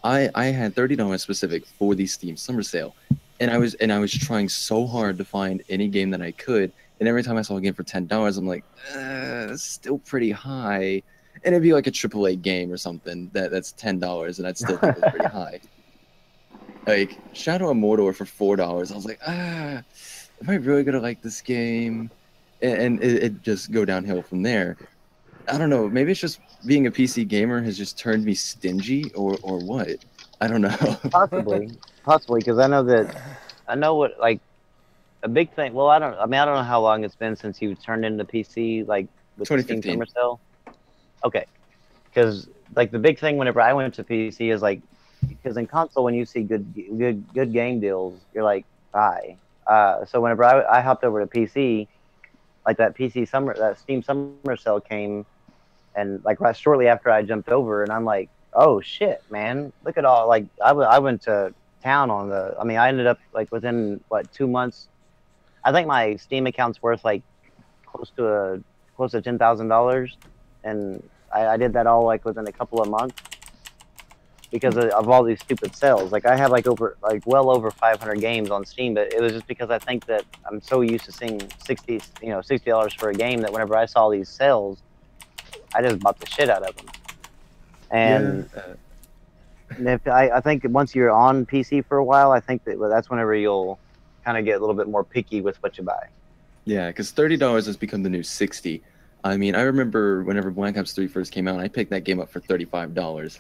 had $30 specific for the Steam Summer Sale, and I was trying so hard to find any game that I could. And every time I saw a game for $10, I'm like, that's still pretty high. And it'd be like a AAA game or something that's $10, and I'd still think it was pretty high. Like Shadow of Mordor for $4, I was like, am I really gonna like this game? And it just go downhill from there. I don't know. Maybe it's just being a PC gamer has just turned me stingy, or what? I don't know. Possibly, because I know what like a big thing. Well, I don't know how long it's been since you turned into PC, like with the Steam 2015. Summer Sale. Okay, because like the big thing whenever I went to PC is like, because in console when you see good game deals, you're like buy. So whenever I hopped over to PC, like that Steam Summer Sale came, and like right shortly after I jumped over, and I'm like, oh shit, man, look at all, like I went to town on I ended up like within 2 months, I think my Steam account's worth like close to $10,000, and I did that all like within a couple of months because of all these stupid sales. Like I have well over 500 games on Steam, but it was just because I think that I'm so used to seeing $60 for a game that whenever I saw these sales, I just bought the shit out of them. And if I think once you're on PC for a while, I think that's whenever you'll kind of get a little bit more picky with what you buy. Yeah, because $30 has become the new $60. I mean, I remember whenever Black Ops 3 first came out, I picked that game up for $35.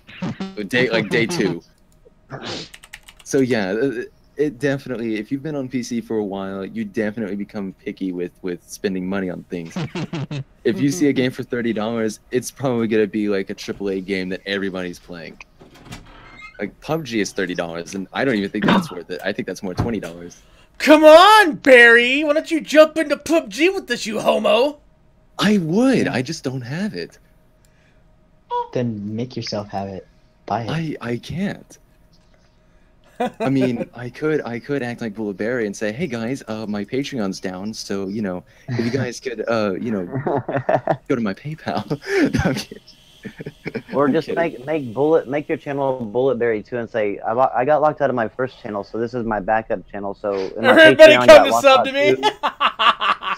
day 2. So yeah, it definitely, if you've been on PC for a while, you definitely become picky with spending money on things. If you see a game for $30, it's probably going to be like a AAA game that everybody's playing. Like PUBG is $30, and I don't even think that's worth it. I think that's more $20. Come on, Barry! Why don't you jump into PUBG with us, you homo? I would. I just don't have it. Then make yourself have it. Buy it. I can't. I mean, I could act like Bullet Berry and say, "Hey guys, my Patreon's down, so you know, if you guys could, you know, go to my PayPal." I'm kidding. Or I'm just kidding. make your channel Bulletberry too, and say I got locked out of my first channel, so this is my backup channel. So and my Everybody Patreon come got to locked sub out to me. too.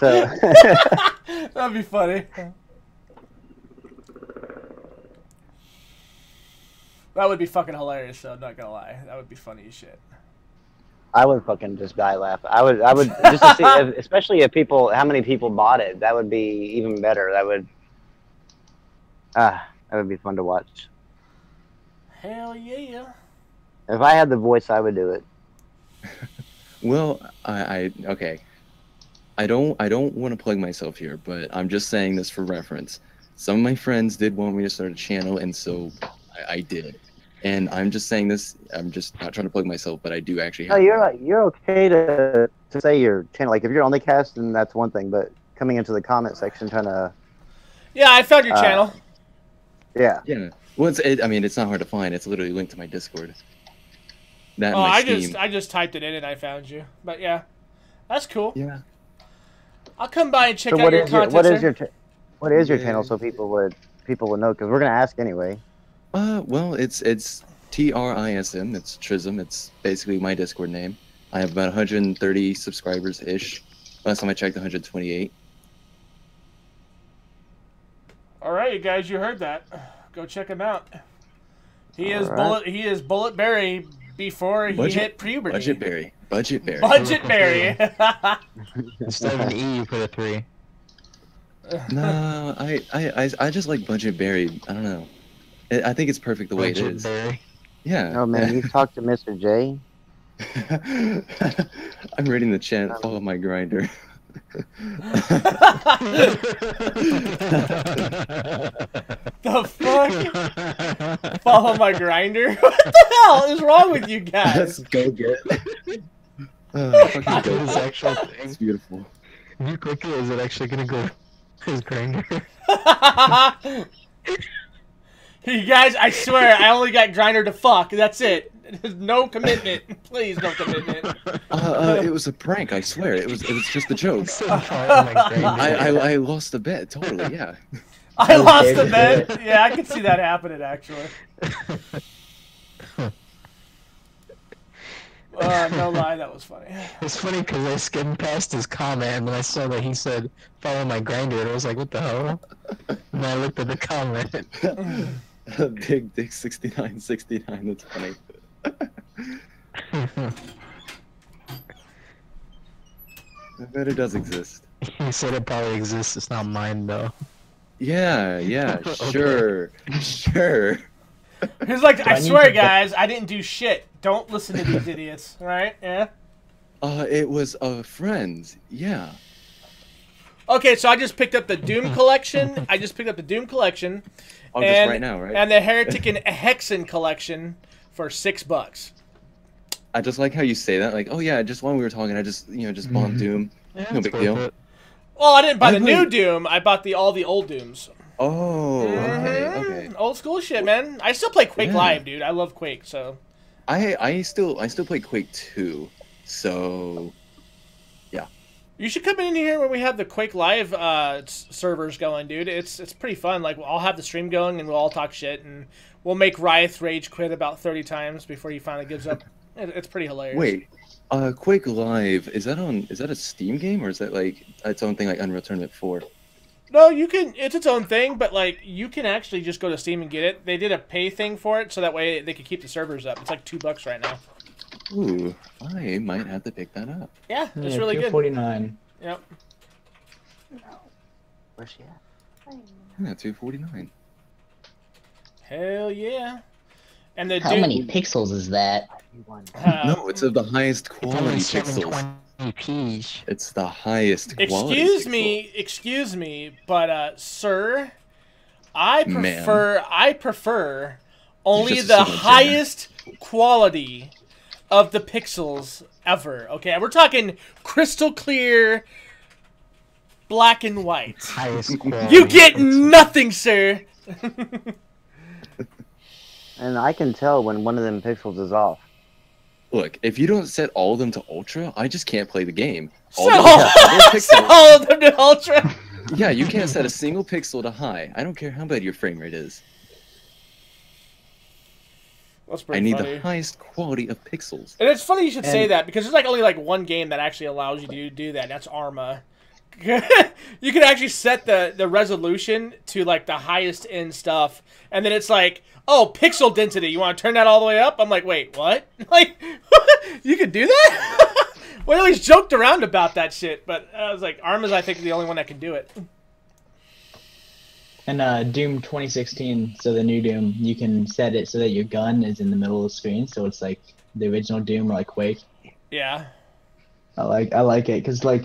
So That'd be funny. That would be fucking hilarious, though. Not gonna lie, that would be funny as shit. I would fucking just die laughing. I would just to see, especially if how many people bought it. That would be even better. That would be fun to watch. Hell yeah. If I had the voice, I would do it. Well, okay. I don't want to plug myself here, but I'm just saying this for reference. Some of my friends did want me to start a channel, and so I did. And I'm just saying this. I'm just not trying to plug myself, but I do actually No, have. you're okay to say your channel. Like if you're on the cast, then that's one thing. But coming into the comment section, trying to Yeah, I found your channel. yeah. Yeah. Well, I mean, it's not hard to find. It's literally linked to my Discord. That Oh, and my I Steam. just typed it in and I found you. But yeah, that's cool. Yeah. I'll come by and check So out your content. what is your Yeah. channel so people would know? Because we're gonna ask anyway. Well, it's TRISM. It's Trism. It's basically my Discord name. I have about 130 subscribers ish. Last time I checked, 128. All right, you guys, you heard that. Go check him out. He is All right. He is Bullet Berry before he hit puberty. Budget Berry. Budget Berry. Budget Berry. Instead of an E, you put a 3. No, I just like Budget Berry. I don't know. I think it's perfect the way it Budget is. Berry. Yeah. Oh man, you talked to Mr. J. I'm reading the chat. Follow my grinder. The fuck? Follow my grinder? What the hell is wrong with you guys? Let's go get. Fucking That go. is actual thing. It's beautiful. If you click it, is it actually gonna go his grinder? You guys, I swear, I only got grinder to fuck. That's it. There's no commitment. Please, no commitment. It was a prank. I swear. It was just a joke. Follow my grinder. I lost the bet. Totally. Yeah. I lost Okay, the do bet. Yeah, I could see that happening, actually. No lie, that was funny. It's funny because I skimmed past his comment and then I saw that he said, follow my grinder, and I was like, what the hell? And I looked at the comment. Big Dick 6969. That's funny. I bet it does exist. He said it probably exists, it's not mine though. Yeah, Okay. sure. He's like, I I need swear, to- guys, I didn't do shit. Don't listen to these idiots, right? Yeah. It was a friend. Yeah. Okay, so I just picked up the Doom collection. Oh, just just right now, right? And the Heretic and Hexen collection for $6. I just like how you say that. Like, oh yeah, just while we were talking, I just bought Doom. Yeah, No it's big worth deal. it. Well, I didn't buy I the new played- Doom. I bought all the old Dooms. Oh, okay, Mhm. okay. Old school shit, man. I still play Quake Yeah. Live, dude. I love Quake, so. I still play Quake 2, so You should come in here when we have the Quake Live servers going, dude. It's pretty fun. Like, I'll have the stream going, and we'll all talk shit, and we'll make Riot rage quit about 30 times before he finally gives up. It's pretty hilarious. wait. Quake Live, is that a Steam game, or is that like its own thing, like Unreal Tournament 4? No, you can. It's its own thing, but like you can actually just go to Steam and get it. They did a pay thing for it, so that way they could keep the servers up. It's like $2 right now. Ooh, I might have to pick that up. Yeah, it's Yeah, really good. 249. Yep. Where's she at? Yeah, 249. Hell yeah. And the How Doom, many pixels is that? No, it's of the highest It's quality only pixels. 720p. It's the highest quality. excuse me, but sir, I Ma'am. prefer only just a the single highest quality of the pixels ever. Okay, we're talking crystal clear, black and white. Highest quality. You get nothing, sir. And I can tell when one of them pixels is off. Look, if you don't set all of them to ultra, I just can't play the game. Set all of them to ultra. Yeah, you can't set a single pixel to high. I don't care how bad your frame rate is. That's I pretty need funny. the highest quality of pixels. And it's funny you should say that because there's like only like one game that actually allows you to do that. And that's Arma. You can actually set the resolution to like the highest end stuff, and then it's like, oh, pixel density. You want to turn that all the way up? I'm like, wait, what? Like, you could do that? We always joked around about that shit, but I was like, Arma's I think the only one that can do it. And Doom 2016, so the new Doom, you can set it so that your gun is in the middle of the screen, so it's like the original Doom or like Quake. Yeah. I like it because like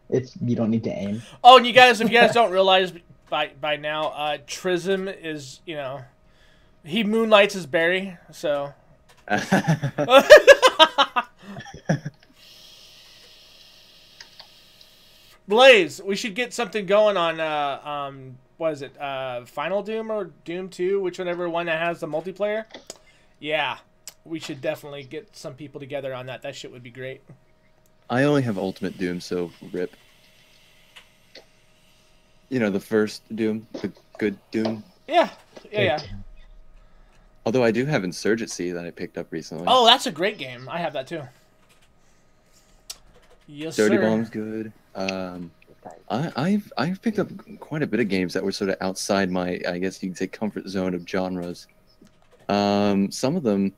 you don't need to aim. Oh, and you guys, if you guys don't realize by now, Trism is, you know, he moonlights as Barry, so. Blaze, we should get something going on, what is it, Final Doom or Doom 2, whichever one that has the multiplayer. Yeah, we should definitely get some people together on that. That shit would be great. I only have Ultimate Doom, so rip. You know, the first Doom, the good Doom. Yeah, yeah. Although I do have Insurgency that I picked up recently. Oh, that's a great game. I have that too. Yes, Dirty sir. Bomb's good. I've picked up quite a bit of games that were sort of outside my, I guess you could say, comfort zone of genres. Some of them,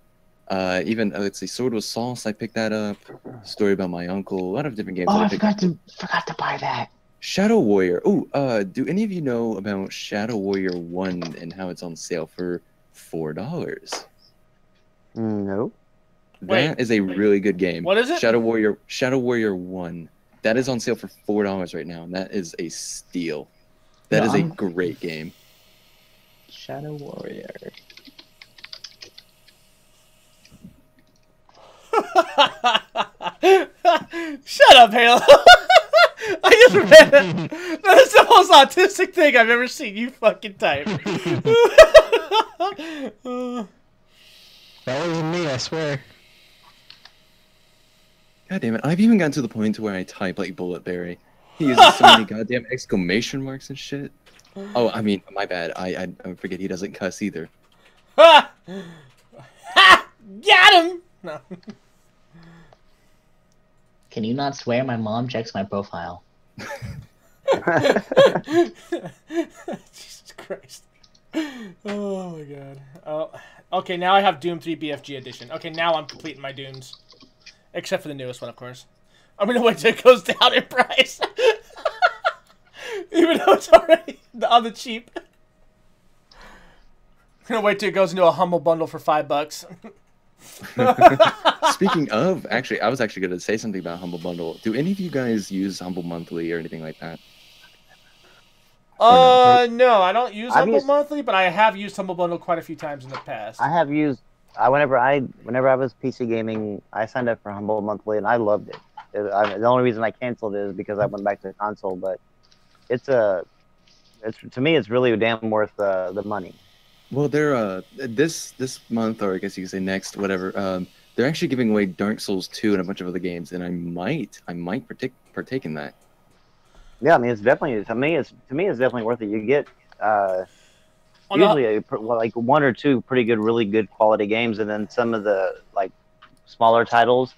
even let's see, Sword with Sauce. I picked that up. Story About My Uncle. A lot of different games. Oh, that I I picked up. forgot to buy that. Shadow Warrior. Oh, do any of you know about Shadow Warrior 1 and how it's on sale for $4? No. That is a really good game. What is it? Shadow Warrior 1. That is on sale for $4 right now, and that is a steal. That is a great game. Shadow Warrior. Shut up, Halo. I just read it. That's the most autistic thing I've ever seen you fucking type. That wasn't me, I swear. God damn it! I've even gotten to the point to where I type like Bulletberry. He uses so many goddamn exclamation marks and shit. Oh, I mean, my bad. I forget he doesn't cuss either. Ha! Ha! Got him! No. Can you not swear? My mom checks my profile. Jesus Christ. Oh my god. Oh, okay, now I have Doom 3 BFG edition. Okay, now I'm completing my Dooms. Except for the newest one, of course. I'm gonna wait till it goes down in price. Even though it's already on the cheap. I'm gonna wait till it goes into a Humble Bundle for $5. Speaking of, actually, I was actually going to say something about Humble Bundle. Do any of you guys use Humble Monthly or anything like that? No, I don't use I've Humble used- Monthly, but I have used Humble Bundle quite a few times in the past. I have used. Whenever I was PC gaming, I signed up for Humble Monthly and I loved it. The only reason I canceled it is because I went back to the console. But it's to me, it's really damn worth the money. Well, they're this month, or I guess you could say next, whatever. They're actually giving away Dark Souls 2 and a bunch of other games, and I might partake in that. Yeah, I mean, it's definitely to me, it's definitely worth it. You get usually like one or two pretty good, really good quality games, and then some of the like smaller titles.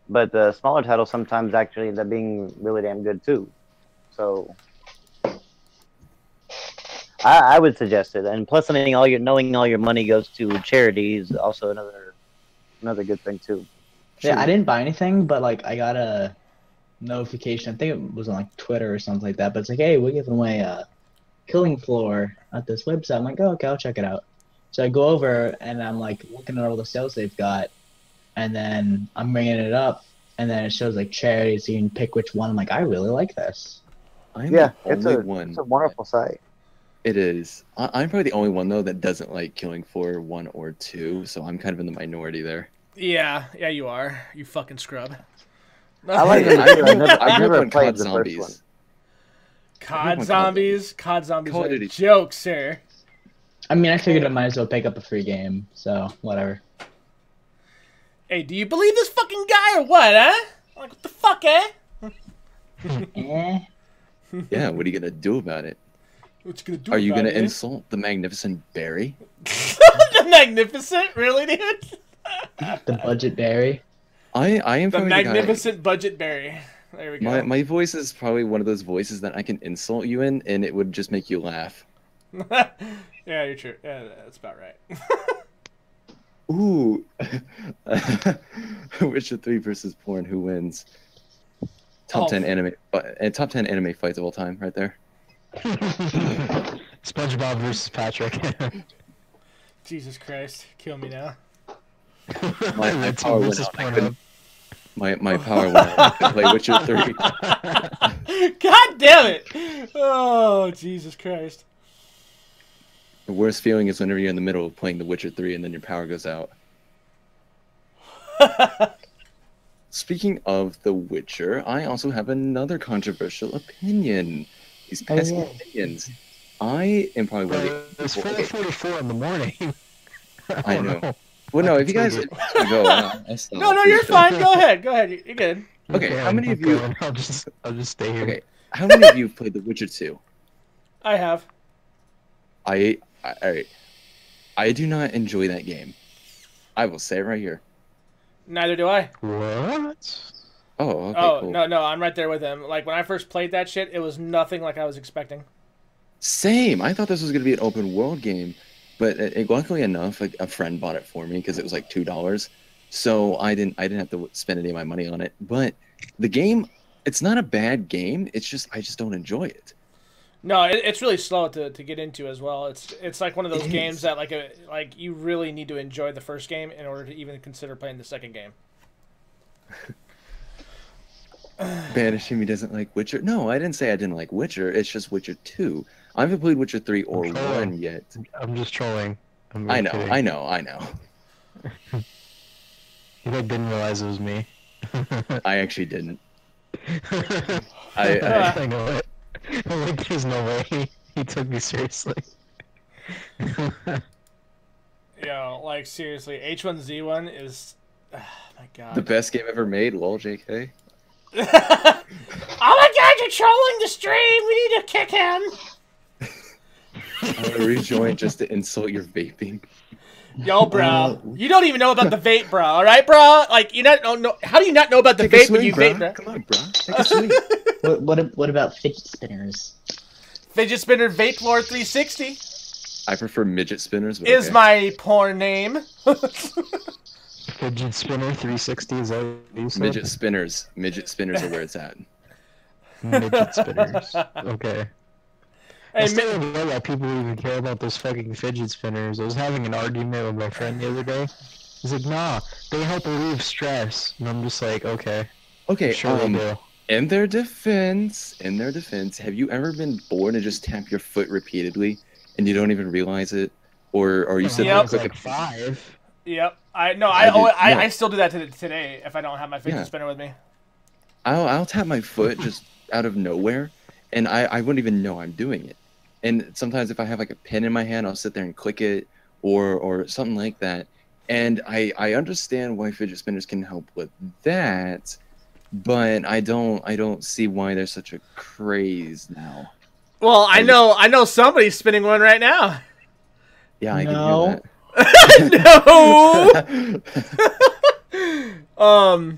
But the smaller titles sometimes actually end up being really damn good too. So I would suggest it. And plus, knowing all your money goes to charity is also another good thing too. Yeah, I didn't buy anything, but like I got a notification. I think it was on like Twitter or something like that. But it's like, hey, we're giving away a Killing Floor at this website. I'm like, oh, okay, I'll check it out. So I go over and I'm like looking at all the sales they've got, and then I'm bringing it up, and then it shows like charities. So you can pick which one. I'm like, I really like this. I'm it's the only one. It's a wonderful site. It is. I'm probably the only one though that doesn't like Killing Floor 1 or 2, so I'm kind of in the minority there. Yeah, you are. You fucking scrub. I like Hey, them I too. grew up I've never on played COD the first one. Zombies. COD Zombies? COD Zombies Call are of a Duty. joke, sir. I mean, I figured I might as well pick up a free game. So whatever. Hey, do you believe this fucking guy or what, huh? Like, what the fuck, eh? Eh? Yeah, what are you gonna do about it? What you gonna do Are you about gonna it, eh? insult the magnificent Barry? The Magnificent? Really, dude? The budget berry. I am The probably the guy. Magnificent Budget Berry. There we go. My voice is probably one of those voices that I can insult you in, and it would just make you laugh. Yeah, you're true. Yeah, that's about right. Ooh, Witcher 3 versus porn. Who wins? Top Oh. 10 anime, top 10 anime fights of all time, right there. SpongeBob versus Patrick. Jesus Christ, kill me now. My Red power Team went versus out. I couldn't- Pornhub. My power went out. I could play Witcher 3. God damn it! Oh, Jesus Christ. The worst feeling is whenever you're in the middle of playing The Witcher 3 and then your power goes out. Speaking of The Witcher, I also have another controversial opinion. These pesky yeah. opinions. I am probably one of the It's people- okay, 4:44 in the morning. I don't know. Well, no, if you guys go, I'll stop. No, you're fine. Go ahead. Go ahead. You're good. Okay, how many of you? I'll just stay here. Okay, how many of you have played The Witcher 2? I have. Alright. I do not enjoy that game. I will say it right here. Neither do I. What? Oh, okay, Oh, cool. no, I'm right there with him. Like, when I first played that shit, it was nothing like I was expecting. Same. I thought this was gonna be an open world game, but luckily enough, like a friend bought it for me because it was like $2. So I didn't have to spend any of my money on it. But the game, it's not a bad game. It's just I just don't enjoy it. No, it's really slow to get into as well. It's like one of those It games is. that like you really need to enjoy the first game in order to even consider playing the second game. Banishing me doesn't like Witcher. No, I didn't say I didn't like Witcher. It's just Witcher 2. I haven't played Witcher 3 or I'm 1 yet. I'm just trolling. I know. You like didn't realize it was me. I actually didn't. I know it. I'm like, there's no way he took me seriously. Yo, like seriously, H1Z1 is, oh my god. The best game ever made, lol, JK. Oh my god, you're trolling the stream! We need to kick him! I'm gonna rejoin just to insult your vaping. Yo, bro, you don't even know about the vape, bro. All right, bro. Like you don't know. How do you not know about the Take a vape when swing, you bro. vape, bro? Come on, bro. Take a swing. What about fidget spinners? Fidget spinner Vape Lord 360 I prefer midget spinners. But is okay. my porn name. Fidget spinner 360 is that what you said? Midget spinners. Midget spinners are where it's at. Midget spinners. Okay. I Hey, still don't know why people even care about those fucking fidget spinners. I was having an argument with my friend the other day. He's like, nah, they help relieve stress. And I'm just like, okay, Okay, sure they do. in their defense, have you ever been bored and just tap your foot repeatedly and you don't even realize it? Or you sit Yep. there I and was click like a 5. Yep. I I still do that today if I don't have my fidget Yeah. spinner with me. I'll tap my foot just out of nowhere, and I wouldn't even know I'm doing it. And sometimes if I have like a pen in my hand, I'll sit there and click it, or something like that. And I understand why fidget spinners can help with that, but I don't see why there's such a craze now. Well, I know somebody's spinning one right now. Yeah, I No. can hear No.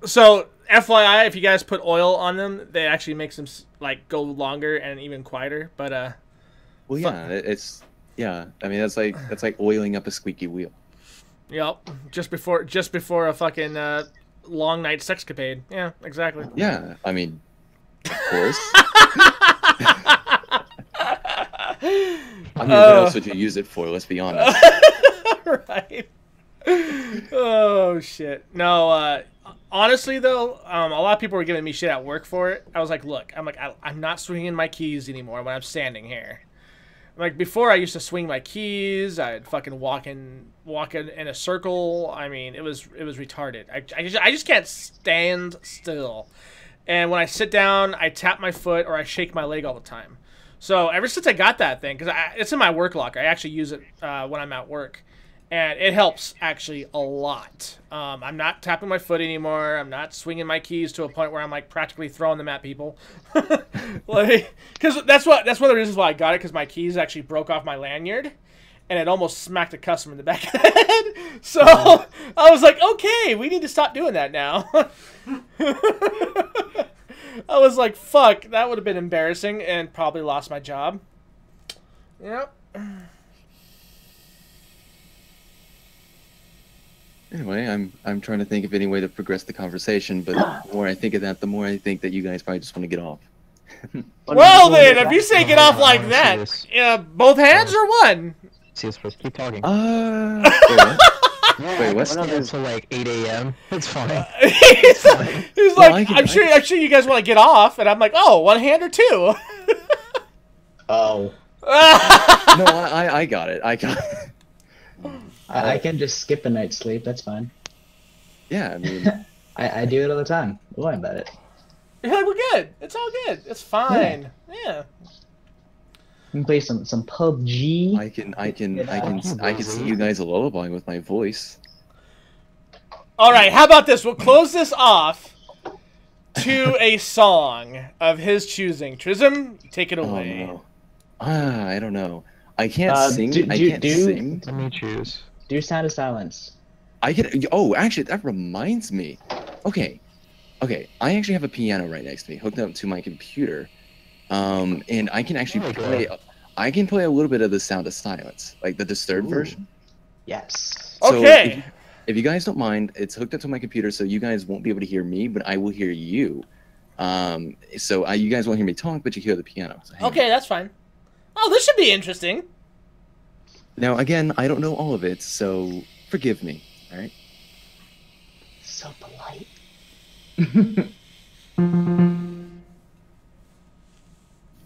So FYI, if you guys put oil on them, they actually makes them like go longer and even quieter. But Well, yeah, it's yeah. I mean, that's like oiling up a squeaky wheel. yep, just before a fucking long night sexcapade. Yeah, exactly. Yeah, I mean, of course. I mean, what else would you use it for? Let's be honest. Right. Oh shit. No. Honestly though, a lot of people were giving me shit at work for it. I was like, look, I'm not swinging my keys anymore when I'm standing here. Like before, I used to swing my keys. I'd fucking walk in a circle. I mean, it was retarded. I just can't stand still. And when I sit down, I tap my foot or I shake my leg all the time. So ever since I got that thing, because it's in my work locker, I actually use it when I'm at work. And it helps actually a lot. I'm not tapping my foot anymore. I'm not swinging my keys to a point where I'm like practically throwing them at people. Like, because that's one of the reasons why I got it, because my keys actually broke off my lanyard, and it almost smacked a customer in the back of the head. So I was like, okay, we need to stop doing that now. I was like, fuck, that would have been embarrassing and probably lost my job. Yep. Anyway, I'm trying to think of any way to progress the conversation, but the more I think of that, the more I think that you guys probably just want to get off. Well then, if you say get off like that, both hands or one? See, it's supposed to keep talking. Wait, what? Wait, what? Until like 8 a.m. It's fine. He's Well, like, I'm sure you guys want to get off, and I'm like, oh, one hand or two? Oh. No, I got it. I got it. I can just skip a night's sleep. That's fine. Yeah, I mean, I do it all the time. Don't worry about it. You're like, we're good. It's all good. It's fine. Yeah. We can play some PUBG. I can sing you guys a lullaby with my voice. All right. How about this? We'll close this off to a song of his choosing. Trism, take it away. Oh, no. I don't know. I can't sing. I can't sing. Let me choose. Do Sound of Silence. I can. Oh, actually, that reminds me. Okay. I actually have a piano right next to me, hooked up to my computer, and I can actually play. I can play a little bit of the Sound of Silence, like the Disturbed version. Yes. So Okay. If you guys don't mind, it's hooked up to my computer, so you guys won't be able to hear me, but I will hear you. So you guys won't hear me talk, but you hear the piano. So Okay, that's fine. Oh, this should be interesting. Now, again, I don't know all of it, so forgive me. All right. So polite.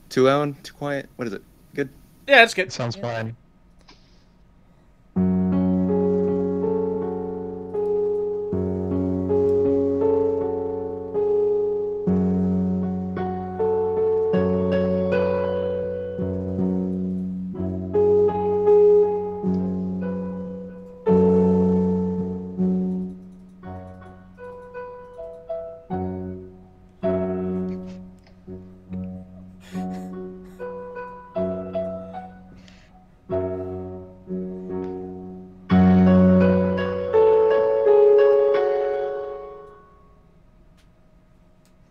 Too loud? Too quiet? What is it? Good? Yeah, that's good. Sounds fine.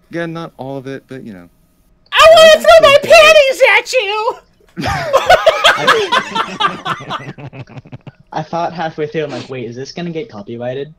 Again, not all of it, but you know. I want to throw my panties at you! I thought halfway through, I'm like, wait, is this gonna get copyrighted?